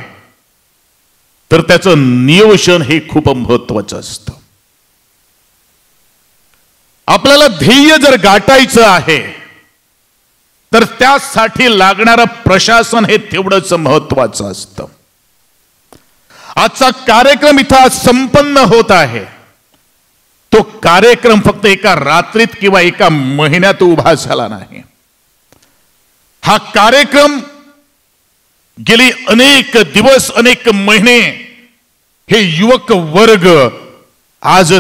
तर त्याचं नियोजन हे खूप महत्वाचं असतं. आपल्याला ध्येय जर गाठायचं आहे तर त्यासाठी लागणारं प्रशासन हे तेवढंच महत्वाचं असतं. आजचा कार्यक्रम इथं संपन्न होत आहे. तो कार्यक्रम फक्त एका रात्रीत किंवा एका महिन्यात उभा झाला नाही. हा कार्यक्रम गेली अनेक दिवस, अनेक महिने हे युवक वर्ग आज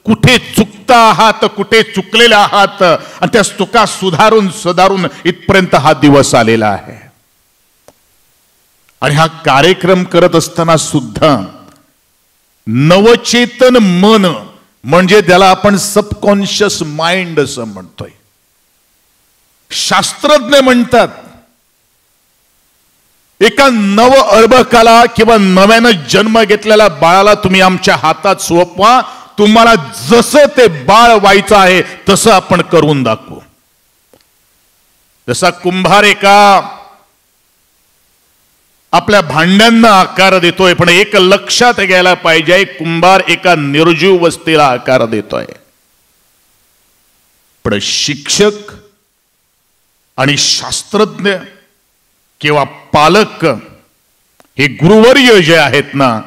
कुठे चुकता आहात, कुठे कुठलेला आहात, आणि त्या चुका सुधारून इथपर्यंत हा दिवस आलेला आहे. आणि हा कार्यक्रम करत असताना सुद्धा नवचेतन मन, म्हणजे त्याला आपण सबकॉन्शियस माइंड असं म्हणतोय. शास्त्रज्ञ म्हणतात एका नव अर्भकाला किंवा नव्यानं जन्म घेतलेल्या बाळाला तुम्ही आमच्या हातात सोपवा, तुम्हाला जसं ते बाळ व्हायचं आहे तसं आपण करून दाखवू. जसा कुंभार एका आपल्या भांड्यांना आकार देतोय, पण एक लक्षात घ्यायला पाहिजे, कुंभार एका निर्जीव वस्तीला आकार देतोय. पण शिक्षक आणि शास्त्रज्ञ किंवा पालक हे गुरुवर्य जे आहेत ना,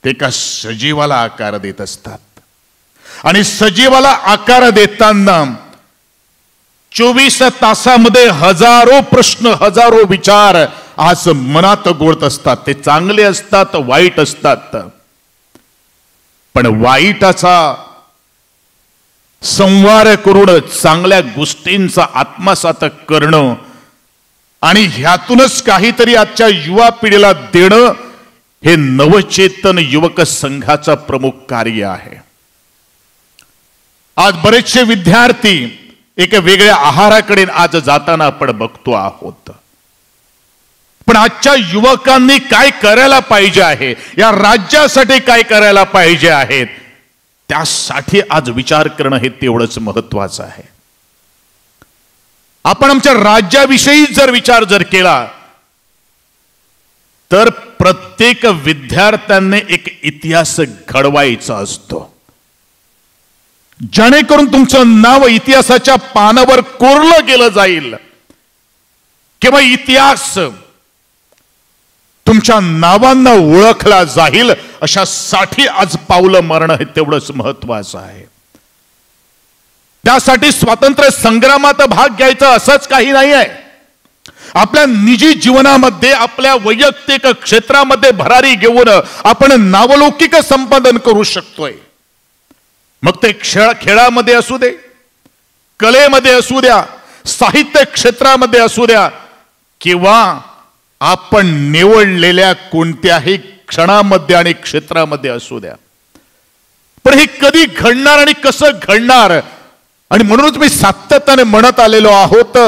ते एका सजीवाला आकार देत असतात. आणि सजीवाला आकार देताना 24 तासामध्ये हजारो प्रश्न, हजारो विचार आज मनात गोळत असतात. ते चांगले असतात, वाईट असतात. पण वाईटाचा संवार करून चांगल्या गोष्टींचा आत्मसात करणं आणि ह्यातूनच काहीतरी आजच्या युवा पिढीला देणं, हे नवचेतन युवक संघाचा प्रमुख कार्य आहे. आज बरेचसे विद्यार्थी एका वेगळ्या आहाराकडे आज जाताना आपण बघतो आहोत. पण आजच्या युवकांनी काय करायला पाहिजे आहे, या राज्यासाठी काय करायला पाहिजे आहे, त्यासाठी आज विचार करणं हे तेवढंच महत्वाचं आहे. आपण आमच्या राज्याविषयी जर विचार केला तर प्रत्येक विद्यार्थ्याने एक इतिहास घडवायचा असतो, जेणेकरून तुमचं नाव इतिहासाच्या पानावर कोरलं गेलं जाईल किंवा इतिहास तुमच्या नावांना ओळखला जाईल. अशासाठी आज पावलं मारणं हे तेवढंच महत्वाचं आहे. त्यासाठी स्वातंत्र्य संग्रामात भाग घ्यायचा असंच काही नाही आहे. आपल्या निजी जीवनामध्ये, आपल्या वैयक्तिक क्षेत्रामध्ये भरारी घेऊन आपण नावलौकिक संपादन करू शकतोय. मग ते खेळामध्ये असू दे, कलेमध्ये असू द्या, साहित्य क्षेत्रामध्ये असू द्या, किंवा आपण निवडलेल्या कोणत्याही क्षणामध्ये आणि क्षेत्रामध्ये असू द्या. पण हे कधी घडणार आणि कसं घडणार, आणि म्हणूनच मी सातत्याने म्हणत आलेलो आहोत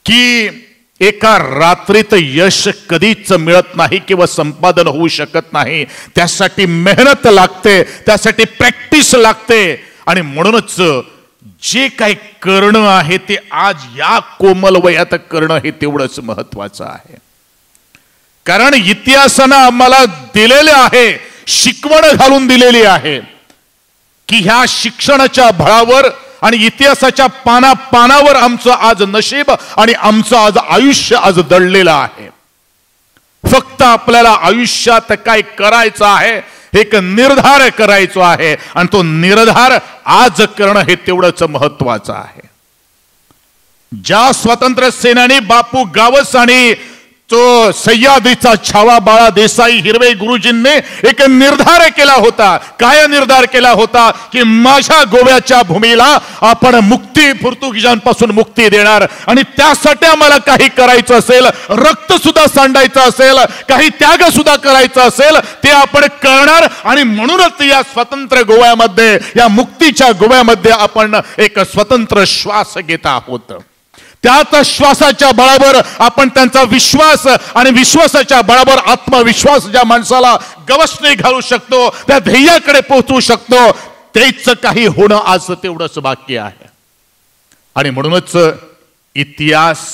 की एका रात्रीत यश कधीच मिळत नाही किंवा संपादन होऊ शकत नाही. त्यासाठी मेहनत लागते, त्यासाठी प्रॅक्टिस लागते. आणि म्हणूनच जे काही करणं आहे ते आज या कोमल वयात करणं हे तेवढंच महत्वाचं आहे. कारण इतिहासानं आम्हाला दिलेले आहे, शिकवण घालून दिलेली आहे की ह्या शिक्षणाच्या बळावर आणि इतिहासाच्या पानावर आमचं आज नशीब आणि आमचं आज आयुष्य आज दडलेलं आहे. फक्त आपल्याला आयुष्यात काय करायचं आहे, एक निर्धार करायचा आहे, आणि तो निर्धार आज करणं हे तेवढंच महत्वाचं आहे. ज्या स्वातंत्र्य सेनानी बापू गावस आणि तो सह्याद्रीचा छावा बाळा देसाई हिरवे गुरुजींनी एक निर्धार केला होता. काय निर्धार केला होता की माझ्या गोव्याच्या भूमीला आपण पोर्तुगीजांपासून मुक्ती देणार, आणि त्यासाठी आम्हाला काही करायचं असेल, रक्त सुद्धा सांडायचं असेल, काही त्याग सुद्धा करायचं असेल, ते आपण करणार. आणि म्हणूनच या स्वतंत्र गोव्यामध्ये, या मुक्तीच्या गोव्यामध्ये आपण एक स्वतंत्र श्वास घेत आहोत. त्याच श्वासाच्या बळावर आपण त्यांचा विश्वास आणि विश्वासाच्या बळावर आत्मविश्वास ज्या माणसाला गवसणी घालू शकतो, त्या ध्येयाकडे पोहोचू शकतो, तेच काही होणं आज तेवढंच बाकी आहे. आणि म्हणूनच इतिहास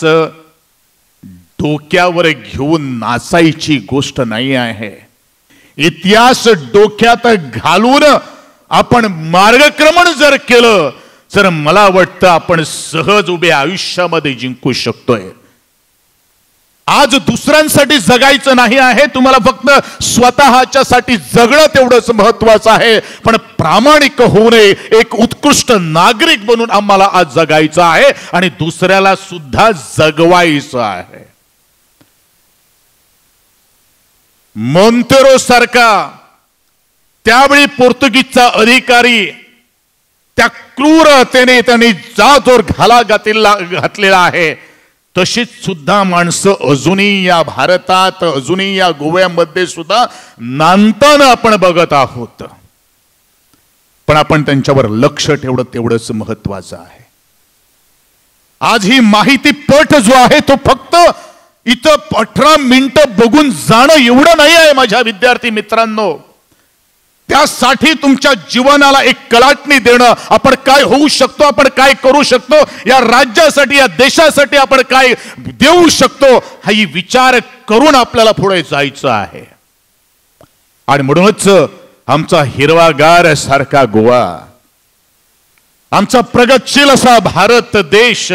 डोक्यावर घेऊन नाचायची गोष्ट नाही आहे. इतिहास डोक्यात घालून आपण मार्गक्रमण जर केलं तर मला वाटतं आपण सहज उभे आयुष्यामध्ये जिंकू शकतोय. आज दुसऱ्यांसाठी जगायचं नाही आहे, तुम्हाला फक्त स्वतःच्यासाठी जगणं तेवढंच महत्वाचं आहे. पण प्रामाणिक होणे, एक उत्कृष्ट नागरिक बनून आम्हाला आज जगायचं आहे आणि दुसऱ्याला सुद्धा जगवायचं आहे. मोंतेरो सारखा त्यावेळी पोर्तुगीजचा अधिकारी त्या क्रूरतेने त्यांनी जादोर घाला घातलेला आहे. तशीच सुद्धा माणसं अजूनही या भारतात, अजूनही या गोव्यामध्ये सुद्धा नांदताना आपण बघत आहोत. पण आपण त्यांच्यावर लक्ष ठेवणं तेवढंच महत्वाचं आहे. आज ही माहिती पट जो आहे तो फक्त इथं 18 मिनिटं बघून जाणं एवढं नाही आहे माझ्या विद्यार्थी मित्रांनो. त्यासाठी तुमच्या जीवनाला एक कलाटणी देणं, आपण काय होऊ शकतो, आपण काय करू शकतो, या राज्यासाठी, या देशासाठी आपण काय देऊ शकतो, हा विचार करून आपल्याला पुढे जायचं आहे. आणि म्हणूनच आमचा हिरवागार सारखा गोवा आमचा प्रगतशील असा भारत देश,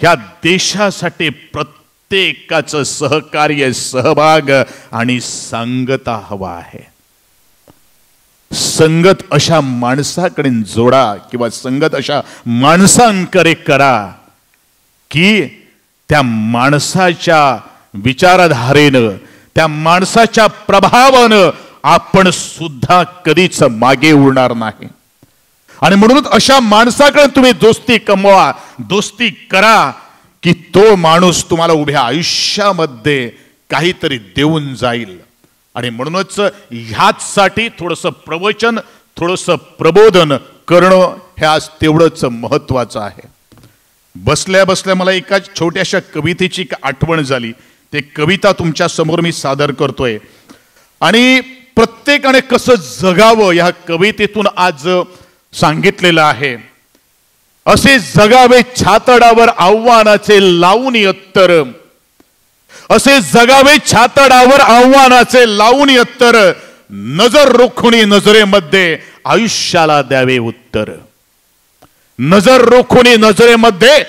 या देशासाठी प्रत्येकाचं सहकार्य, सहभाग आणि सांगता हवा आहे. संगत अशा माणसाकडे जोडा किंवा संगत अशा माणसांकडे करा की त्या माणसाच्या विचारधारेनं, त्या माणसाच्या प्रभावानं आपण सुद्धा कधीच मागे उरणार नाही. आणि म्हणून अशा माणसाकडे तुम्ही दोस्ती कमवा, दोस्ती करा की तो माणूस तुम्हाला उभ्या आयुष्यामध्ये काहीतरी देऊन जाईल. आणि म्हणूनच ह्याचसाठी थोडंसं प्रवचन, थोडंसं प्रबोधन करणं हे आज तेवढंच महत्वाचं आहे. बसल्या बसल्या मला एका छोट्याशा कवितेची आठवण झाली. ते कविता तुमच्या समोर मी सादर करतोय. आणि प्रत्येकाने कसं जगावं या कवितेतून आज सांगितलेलं आहे. असे जगावे छातडावर आव्हानाचे लावून यत्तर, असे जगावे छातडावर आव्हानाचे लावून यत्तर, नजर रोखुनी नजरेमध्ये आयुष्याला द्यावे उत्तर. नजर रोखुनी नजरेमध्ये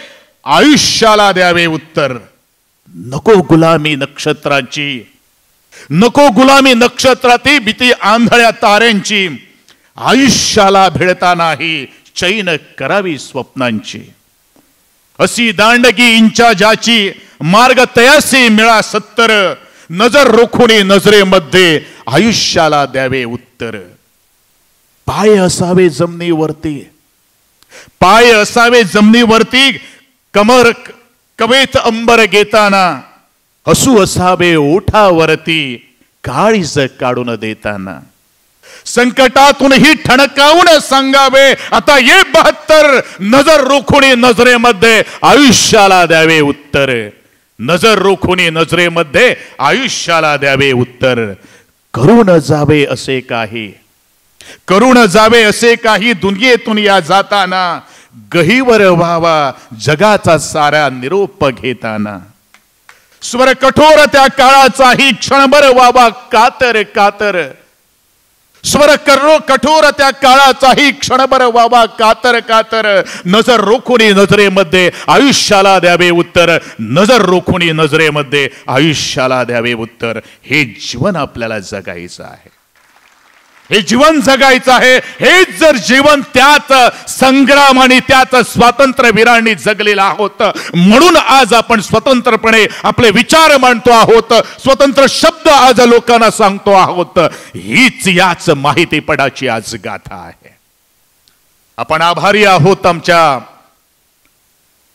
आयुष्याला द्यावे उत्तर. नको गुलामी नक्षत्राची, नको गुलामी नक्षत्राती भीती आंधळ्या ताऱ्यांची, आयुष्याला भिडता नाही चैन करावी स्वप्नांची. अशी दांडगी इंचा ज्याची मार्ग तयासी मिळा सत्तर, नजर रोखुनी नजरेमध्ये आयुष्याला द्यावे उत्तर. पाय असावे जमिनीवरती, पाय असावे जमिनीवरती, कमर कवेत अंबर घेताना, हसू असावे ओठावरती काळीज काढून देताना. संकटातूनही ठणकावून सांगावे आता ये 72, नजर रोखुनी नजरेमध्ये आयुष्याला द्यावे उत्तर. नजर रोखुनी नजरेमध्ये आयुष्याला द्यावे उत्तर. करून जावे असे काही, करून जावे असे काही दुनियेतून या जाताना, गहिवर व्हावा जगाचा सारा निरोप घेताना. स्वर कठोर त्या काळाचाही क्षणभर व्हावा कातर कातर, स्वर कठोर त्या काळाचाही क्षणभर व्हावा कातर कातर. नजर रोखुनी नजरेमध्ये आयुष्याला द्यावे उत्तर. नजर रोखुनी नजरेमध्ये आयुष्याला द्यावे उत्तर. हे जीवन आपल्याला जगायचं आहे, हे जीवन जगायचं आहे. हेच जर जीवन त्यात संग्राम आणि त्यात स्वातंत्र्यवीरांनी जगलेलं आहोत. म्हणून आज आपण स्वतंत्रपणे आपले विचार मांडतो आहोत, स्वतंत्र शब्द आज लोकांना सांगतो आहोत. हीच याच माहितीपणाची आज गाथा आहे. आपण आभारी आहोत आमच्या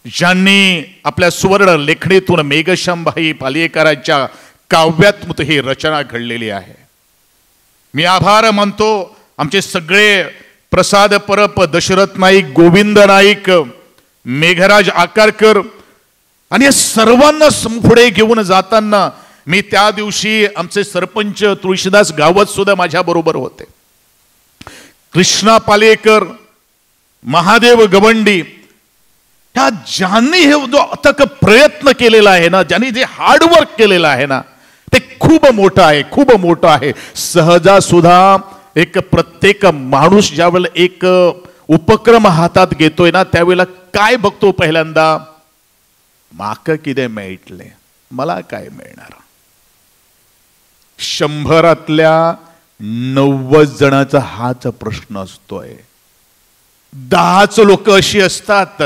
ज्यांनी आपल्या सुवर्ण लेखणीतून मेघश्यामभाई पालियेकरांच्या काव्यात्मक ही रचना घडलेली आहे. मी आभार मानतो आमचे सगळे प्रसाद परब, दशरथ नाईक, गोविंद नाईक, मेघराज आकारकर आणि या सर्वांना पुढे घेऊन जाताना मी त्या दिवशी आमचे सरपंच तुळशीदास गावत सुद्धा माझ्या बरोबर होते. कृष्णा पालेकर, महादेव गवंडी, ह्या ज्यांनी हे जो अथक प्रयत्न केलेला आहे ना, ज्यांनी जे हार्डवर्क केलेलं आहे ना, ते खूप मोठं आहे, खूप मोठं आहे. सहजा सुद्धा एक प्रत्येक माणूस ज्यावेळेला एक उपक्रम हातात घेतोय ना, त्यावेळेला काय बघतो पहिल्यांदा, माक किदे मिळले, मला काय मिळणार. 100 90 जणांचा हाच प्रश्न असतोय. 10च लोक अशी असतात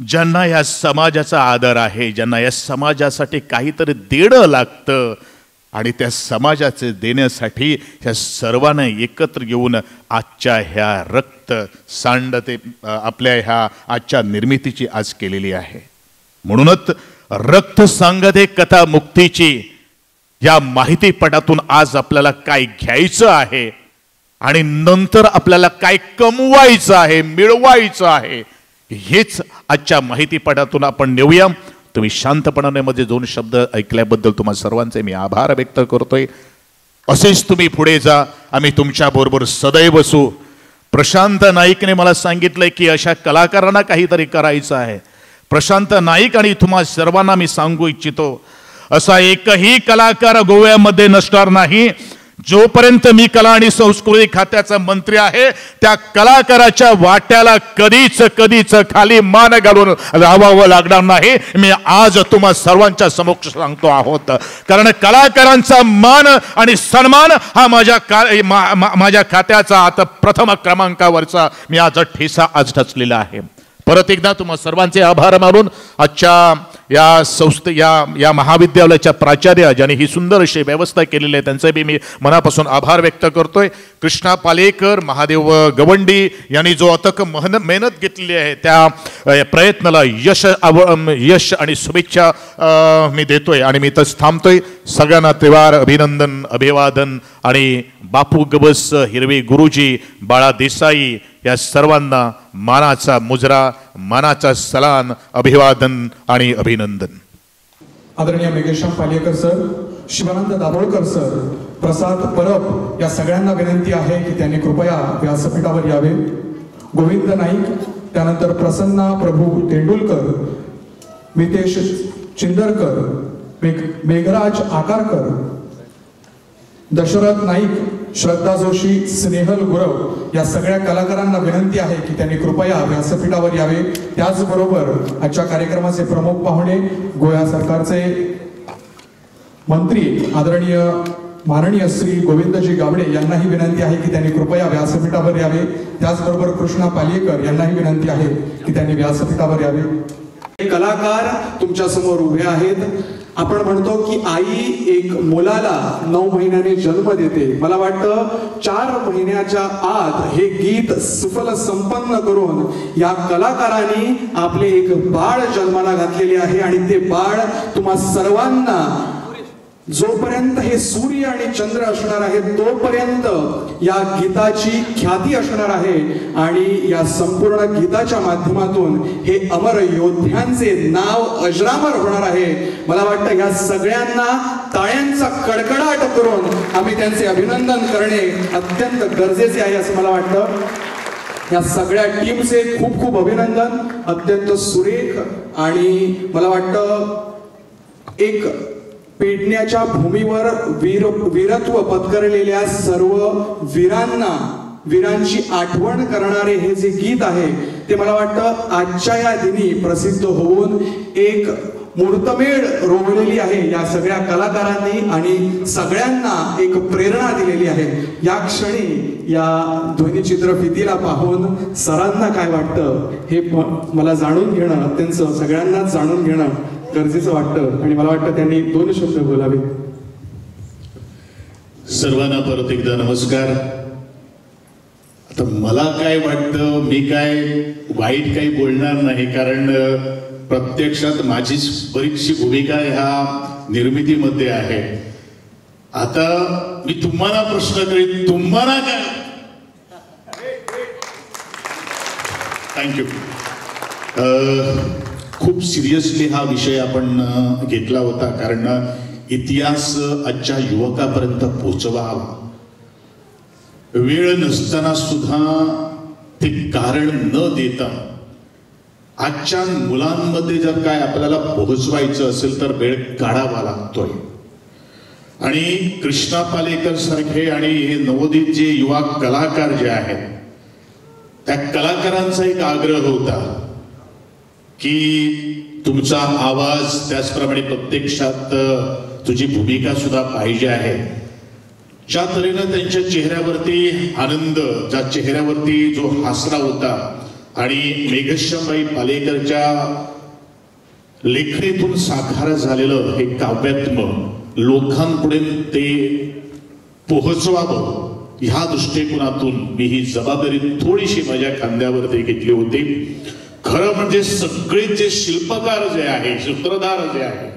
ज्यांना या समाजाचा आदर आहे, ज्यांना या समाजासाठी काहीतरी देणं लागतं आणि त्या समाजाचे देण्यासाठी ह्या सर्वांना एकत्र येऊन आजच्या ह्या रक्त सांडते आपल्या ह्या आजच्या निर्मितीची आज केलेली आहे. म्हणूनच रक्त सांगते कथा मुक्तीची या माहितीपटातून आज आपल्याला काय घ्यायचं आहे आणि नंतर आपल्याला काय कमवायचं आहे, मिळवायचं आहे, हेच आजच्या माहितीपटातून आपण नेऊया. तुम्ही शांतपणाने मध्ये 2 शब्द ऐकल्याबद्दल तुम्हा सर्वांचे मी आभार व्यक्त करतोय. असेच तुम्ही पुढे जा, आम्ही तुमच्या बरोबर सदैव असू. प्रशांत नाईकने मला सांगितलंय की अशा कलाकारांना काहीतरी करायचं आहे. प्रशांत नाईक आणि तुम्हा सर्वांना मी सांगू इच्छितो, असा एकही कलाकार गोव्यामध्ये नसणार नाही जोपर्यंत मी कला आणि संस्कृती खात्याचा मंत्री आहे त्या कलाकाराच्या वाट्याला कधीच खाली मान घालून राहावं लागणार नाही. मी आज तुम्हा सर्वांच्या समक्ष सांगतो आहोत. कारण कलाकारांचा मान आणि सन्मान हा माझ्या खात्याचा आता प्रथम क्रमांकावरचा मी आज ठेसा आज ठचलेला आहे. परत एकदा तुम्हा सर्वांचे आभार मानून आजच्या या महाविद्यालयाच्या प्राचार्य ज्यांनी ही सुंदर अशी व्यवस्था केलेली आहे त्यांचे बी मी मनापासून आभार व्यक्त करतोय. कृष्णा पालेकर, महादेव गवंडी यांनी जो अथक मेहनत घेतलेली आहे त्या प्रयत्नाला यश आणि शुभेच्छा मी देतोय आणि मी इथंच थांबतोय. सगळ्यांना त्रिवार अभिनंदन, अभिवादन आणि बापू गबस, हिरवे गुरुजी, बाळा देसाई या सर्वांना मानाचा मुजरा, मानाचा सलाम, अभिवादन आणि अभिनंदन. आदरणीय मेघश्याम पालेकर सर, शिवानंद दाभोळकर सर, प्रसाद परब या सगळ्यांना विनंती आहे की त्यांनी कृपया व्यासपीठावर यावे. गोविंद नाईक, त्यानंतर प्रसन्ना प्रभू तेंडुलकर, मितेश चिंदरकर, मेघराज आकारकर, दशरथ नाईक, श्रद्धा जोशी, स्नेहल गुरव या सगळ्या कलाकारांना विनंती आहे की त्यांनी कृपया व्यासपीठावर यावे. त्याचबरोबर आजच्या कार्यक्रमाचे प्रमुख पाहुणे गोवा सरकारचे मंत्री आदरणीय माननीय श्री गोविंदजी गावडे यांनाही विनंती आहे की त्यांनी कृपया व्यासपीठावर यावे. त्याचबरोबर कृष्णा पालेकर यांनाही विनंती आहे की त्यांनी व्यासपीठावर यावे. कलाकार तुमच्या समोर उभे आहेत. आपण म्हणतो की आई एक मुलाला 9 महिन्याने जन्म देते. मला वाटतं 4 महिन्याच्या आत हे गीत सुफल संपन्न करून या कलाकारांनी आपले एक बाळ जन्माला घातलेले आहे आणि ते बाळ तुम्हा सर्वांना जोपर्यंत हे सूर्य आणि चंद्र असणार आहे तोपर्यंत या गीताची ख्याती असणार आहे आणि या संपूर्ण गीताच्या माध्यमातून हे अमर योद्ध्यांचे नाव अजरामर होणार आहे. मला वाटतं या सगळ्यांना टाळ्यांचा कडकडाट करून आम्ही त्यांचे अभिनंदन करणे अत्यंत गरजेचे आहे असं मला वाटतं. या सगळ्या टीमचे खूप खूप अभिनंदन. अत्यंत सुरेख आणि मला वाटतं एक पेडण्याच्या भूमीवर वीरत्व पत्करलेल्या सर्व वीरांची आठवण करणारे हे जे गीत आहे ते मला वाटतं आजच्या या दिनी प्रसिद्ध होऊन एक मुहूर्तमेढ रोवलेली आहे या सगळ्या कलाकारांनी आणि सगळ्यांना एक प्रेरणा दिलेली आहे. या क्षणी या ध्वनिचित्रफितीला पाहून सरांना काय वाटतं हे मला जाणून घेणं, अत्यंत सगळ्यांनाच जाणून घेणं गरजेचं वाटतं आणि मला वाटतं त्यांनी 2 शब्द बोलावे. सर्वांना परत एकदा नमस्कार. आता मला काय वाटतं, मी काय वाईट काही बोलणार नाही कारण प्रत्यक्षात माझी बरीचशी भूमिका ह्या निर्मितीमध्ये आहे. आता मी तुम्हाला प्रश्न करीन, तुम्हाला काय थँक्यू. खूप सिरियसली हा विषय आपण घेतला होता कारण इतिहास आजच्या युवकापर्यंत पोहोचवावा. वेळ नसताना सुद्धा ते कारण न देता आजच्या मुलांमध्ये जर काय आपल्याला पोहोचवायचं असेल तर वेळ काढावा लागतोय. आणि कृष्णा पालेकर सारखे आणि हे नवोदित जे युवा कलाकार जे आहेत त्या कलाकारांचा एक आग्रह होता की तुमचा आवाज त्याचप्रमाणे प्रत्यक्षात तुझी भूमिका सुद्धा पाहिजे आहे. ज्या तऱ्हेनं त्यांच्या चेहऱ्यावरती आनंद, ज्या चेहऱ्यावरती जो हासरा होता आणि मेघश्यामबाई पालेकरच्या लेखणीतून साकार झालेलं हे काव्यात्म लोकांपुढे ते पोहोचवावं ह्या दृष्टिकोनातून मी ही जबाबदारी थोडीशी माझ्या खांद्यावरती घेतली होती. खरं म्हणजे सगळे जे शिल्पकार जे आहे, सूत्रधार जे आहे,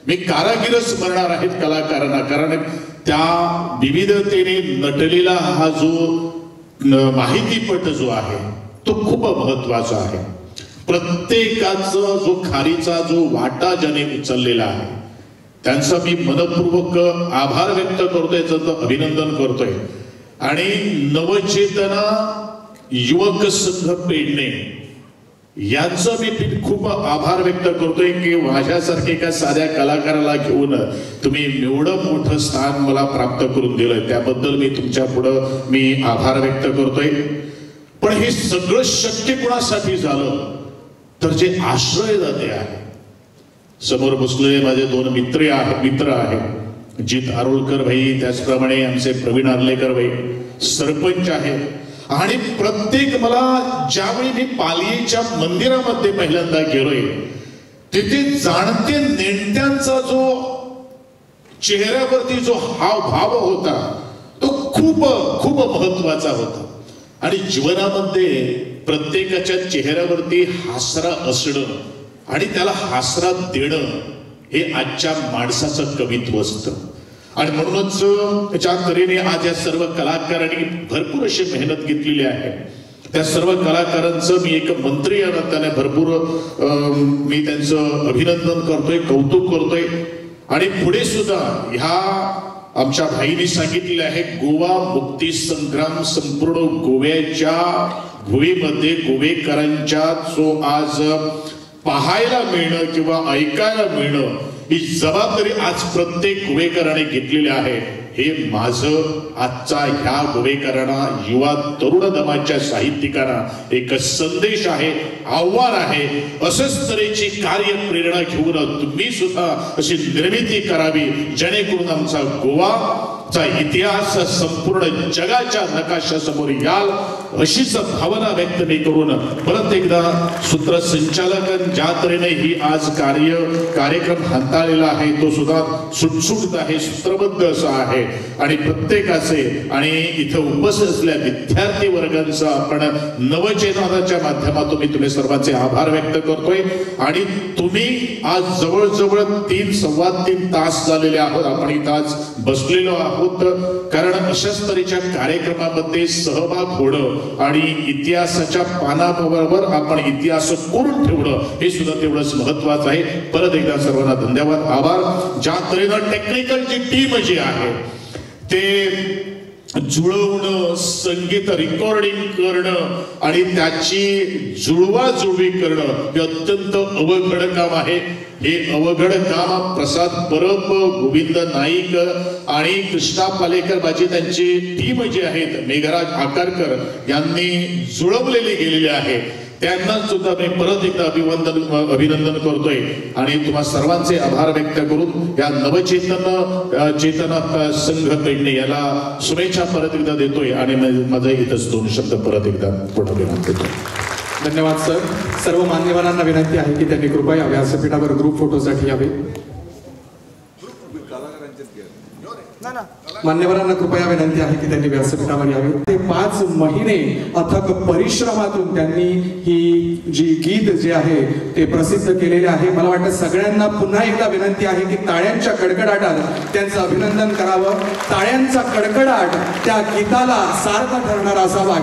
मी कारागीरच म्हणणार आहेत कलाकारांना कारण त्या विविधतेने नटलेला हा जो माहितीपट जो आहे तो खूप महत्वाचा आहे. प्रत्येकाचा जो खारीचा जो वाटा ज्याने उचललेला आहे त्यांचा मी मनपूर्वक आभार व्यक्त करतोय, त्याचं अभिनंदन करतोय. आणि नवचेतना युवक संघ पेडणे यांचं मी खूप आभार व्यक्त करतोय की माझ्यासारखे एका साध्या कलाकाराला घेऊन तुम्ही एवढं मोठं स्थान मला प्राप्त करून दिलं, त्याबद्दल मी तुमच्या पुढं मी आभार व्यक्त करतोय. पण हे सगळं शक्य कोणासाठी झालं तर जे आश्रयदाते आहे. समोर बसलेले माझे दोन मित्र आहेत, जित आरोळकर भाई, त्याचप्रमाणे आमचे प्रवीण आर्लेकर भाई सरपंच आहे. आणि प्रत्येक मला ज्यावेळी मी पालियेच्या मंदिरामध्ये पहिल्यांदा गेलोय तिथे जाणते नेत्यांचा जो चेहऱ्यावरती जो हावभाव होता तो खूप खूप महत्वाचा होता. आणि जीवनामध्ये प्रत्येकाच्या चेहऱ्यावरती हासरा असणं आणि त्याला हासरा देणं हे आजच्या माणसाचं कवित्व असतं. आणि म्हणूनच ज्या तऱ्हेने आज या सर्व कलाकारांनी भरपूर अशी मेहनत घेतलेली आहे, त्या सर्व कलाकारांचं मी एक मंत्री या नात्याने भरपूर मी त्यांचं अभिनंदन करतोय, कौतुक करतोय. आणि पुढे सुद्धा ह्या आमच्या भाईंनी सांगितलेले आहे, गोवा मुक्ती संग्राम संपूर्ण गोव्याच्या भुईमध्ये गोवेकरांच्या जो आज पाहायला मिळणं किंवा ऐकायला मिळणं ही जबाबदारी आज प्रत्येक गोवेकराने घेतलेली आहे. हे माझं आजचा ह्या गोवेकरांना, युवा तरुण दमाच्या साहित्यिकांना एक संदेश आहे, आव्हान आहे. असंच तऱ्हेची कार्य प्रेरणा घेऊन तुम्ही सुद्धा अशी निर्मिती करावी जेणेकरून आमचा गोवाचा इतिहास संपूर्ण जगाच्या नकाशासमोर याल, अशीच भावना व्यक्त मी करून परत एकदा सूत्रसंचालक ज्या तऱ्हेने ही आज कार्यक्रम हाताळलेला आहे तो सुद्धा सुटसुटत आहे, सूत्रबद्ध असा आहे. आणि प्रत्येकाचे आणि इथं उपस्थित असलेल्या विद्यार्थी वर्गांचा आपण नवचेतनाच्या माध्यमातून मी तुम्ही सर्वांचे आभार व्यक्त करतोय. आणि तुम्ही आज जवळजवळ 3-3.25 तास झालेले आहोत आपण इथं आज बसलेलो आहोत. कारण अशाच तऱ्हेच्या कार्यक्रमामध्ये सहभाग होणं आणि इतिहासाच्या पानाबरोबर आपण इतिहास कोरून ठेवणं हे सुद्धा तेवढंच महत्वाचं आहे. परत एकदा सर्वांना धन्यवाद, आभार. ज्या तऱ्हेनं टेक्निकल जी टीम जी आहे ते जुळवणं, संगीत रेकॉर्डिंग करणं आणि त्याची जुळवाजुळवी करणं हे अत्यंत अवघड काम आहे. हे अवघड काम प्रसाद परब, गोविंद नाईक आणि कृष्णा पालेकर माझी त्यांची टीम जी आहेत, मेघराज आकारकर यांनी जुळवलेली गेलेली आहे. त्यांना सुद्धा मी परत एकदा अभिनंदन करतोय. आणि तुम्हा सर्वांचे आभार व्यक्त करून या चेतना संघ पेडणे याला शुभेच्छा परत एकदा देतोय. आणि माझं इथंच 2 शब्द परत एकदा पुढे देतो. धन्यवाद सर. सर्व मान्यवरांना विनंती आहे की त्यांनी कृपया व्यासपीठावर ग्रुप फोटोसाठी यावे. मान्यवरांना कृपया विनंती आहे की त्यांनी व्यासपीठावर यावे. ते 5 महिने अथक परिश्रमातून त्यांनी ही जी गीत जे आहे ते प्रसिद्ध केलेले आहे. मला वाटतं सगळ्यांना पुन्हा एकदा विनंती आहे की टाळ्यांच्या कडकडाटात त्यांचं अभिनंदन करावं. टाळ्यांचा कडकडाट त्या गीताला सार्थ ठरणारा असावा.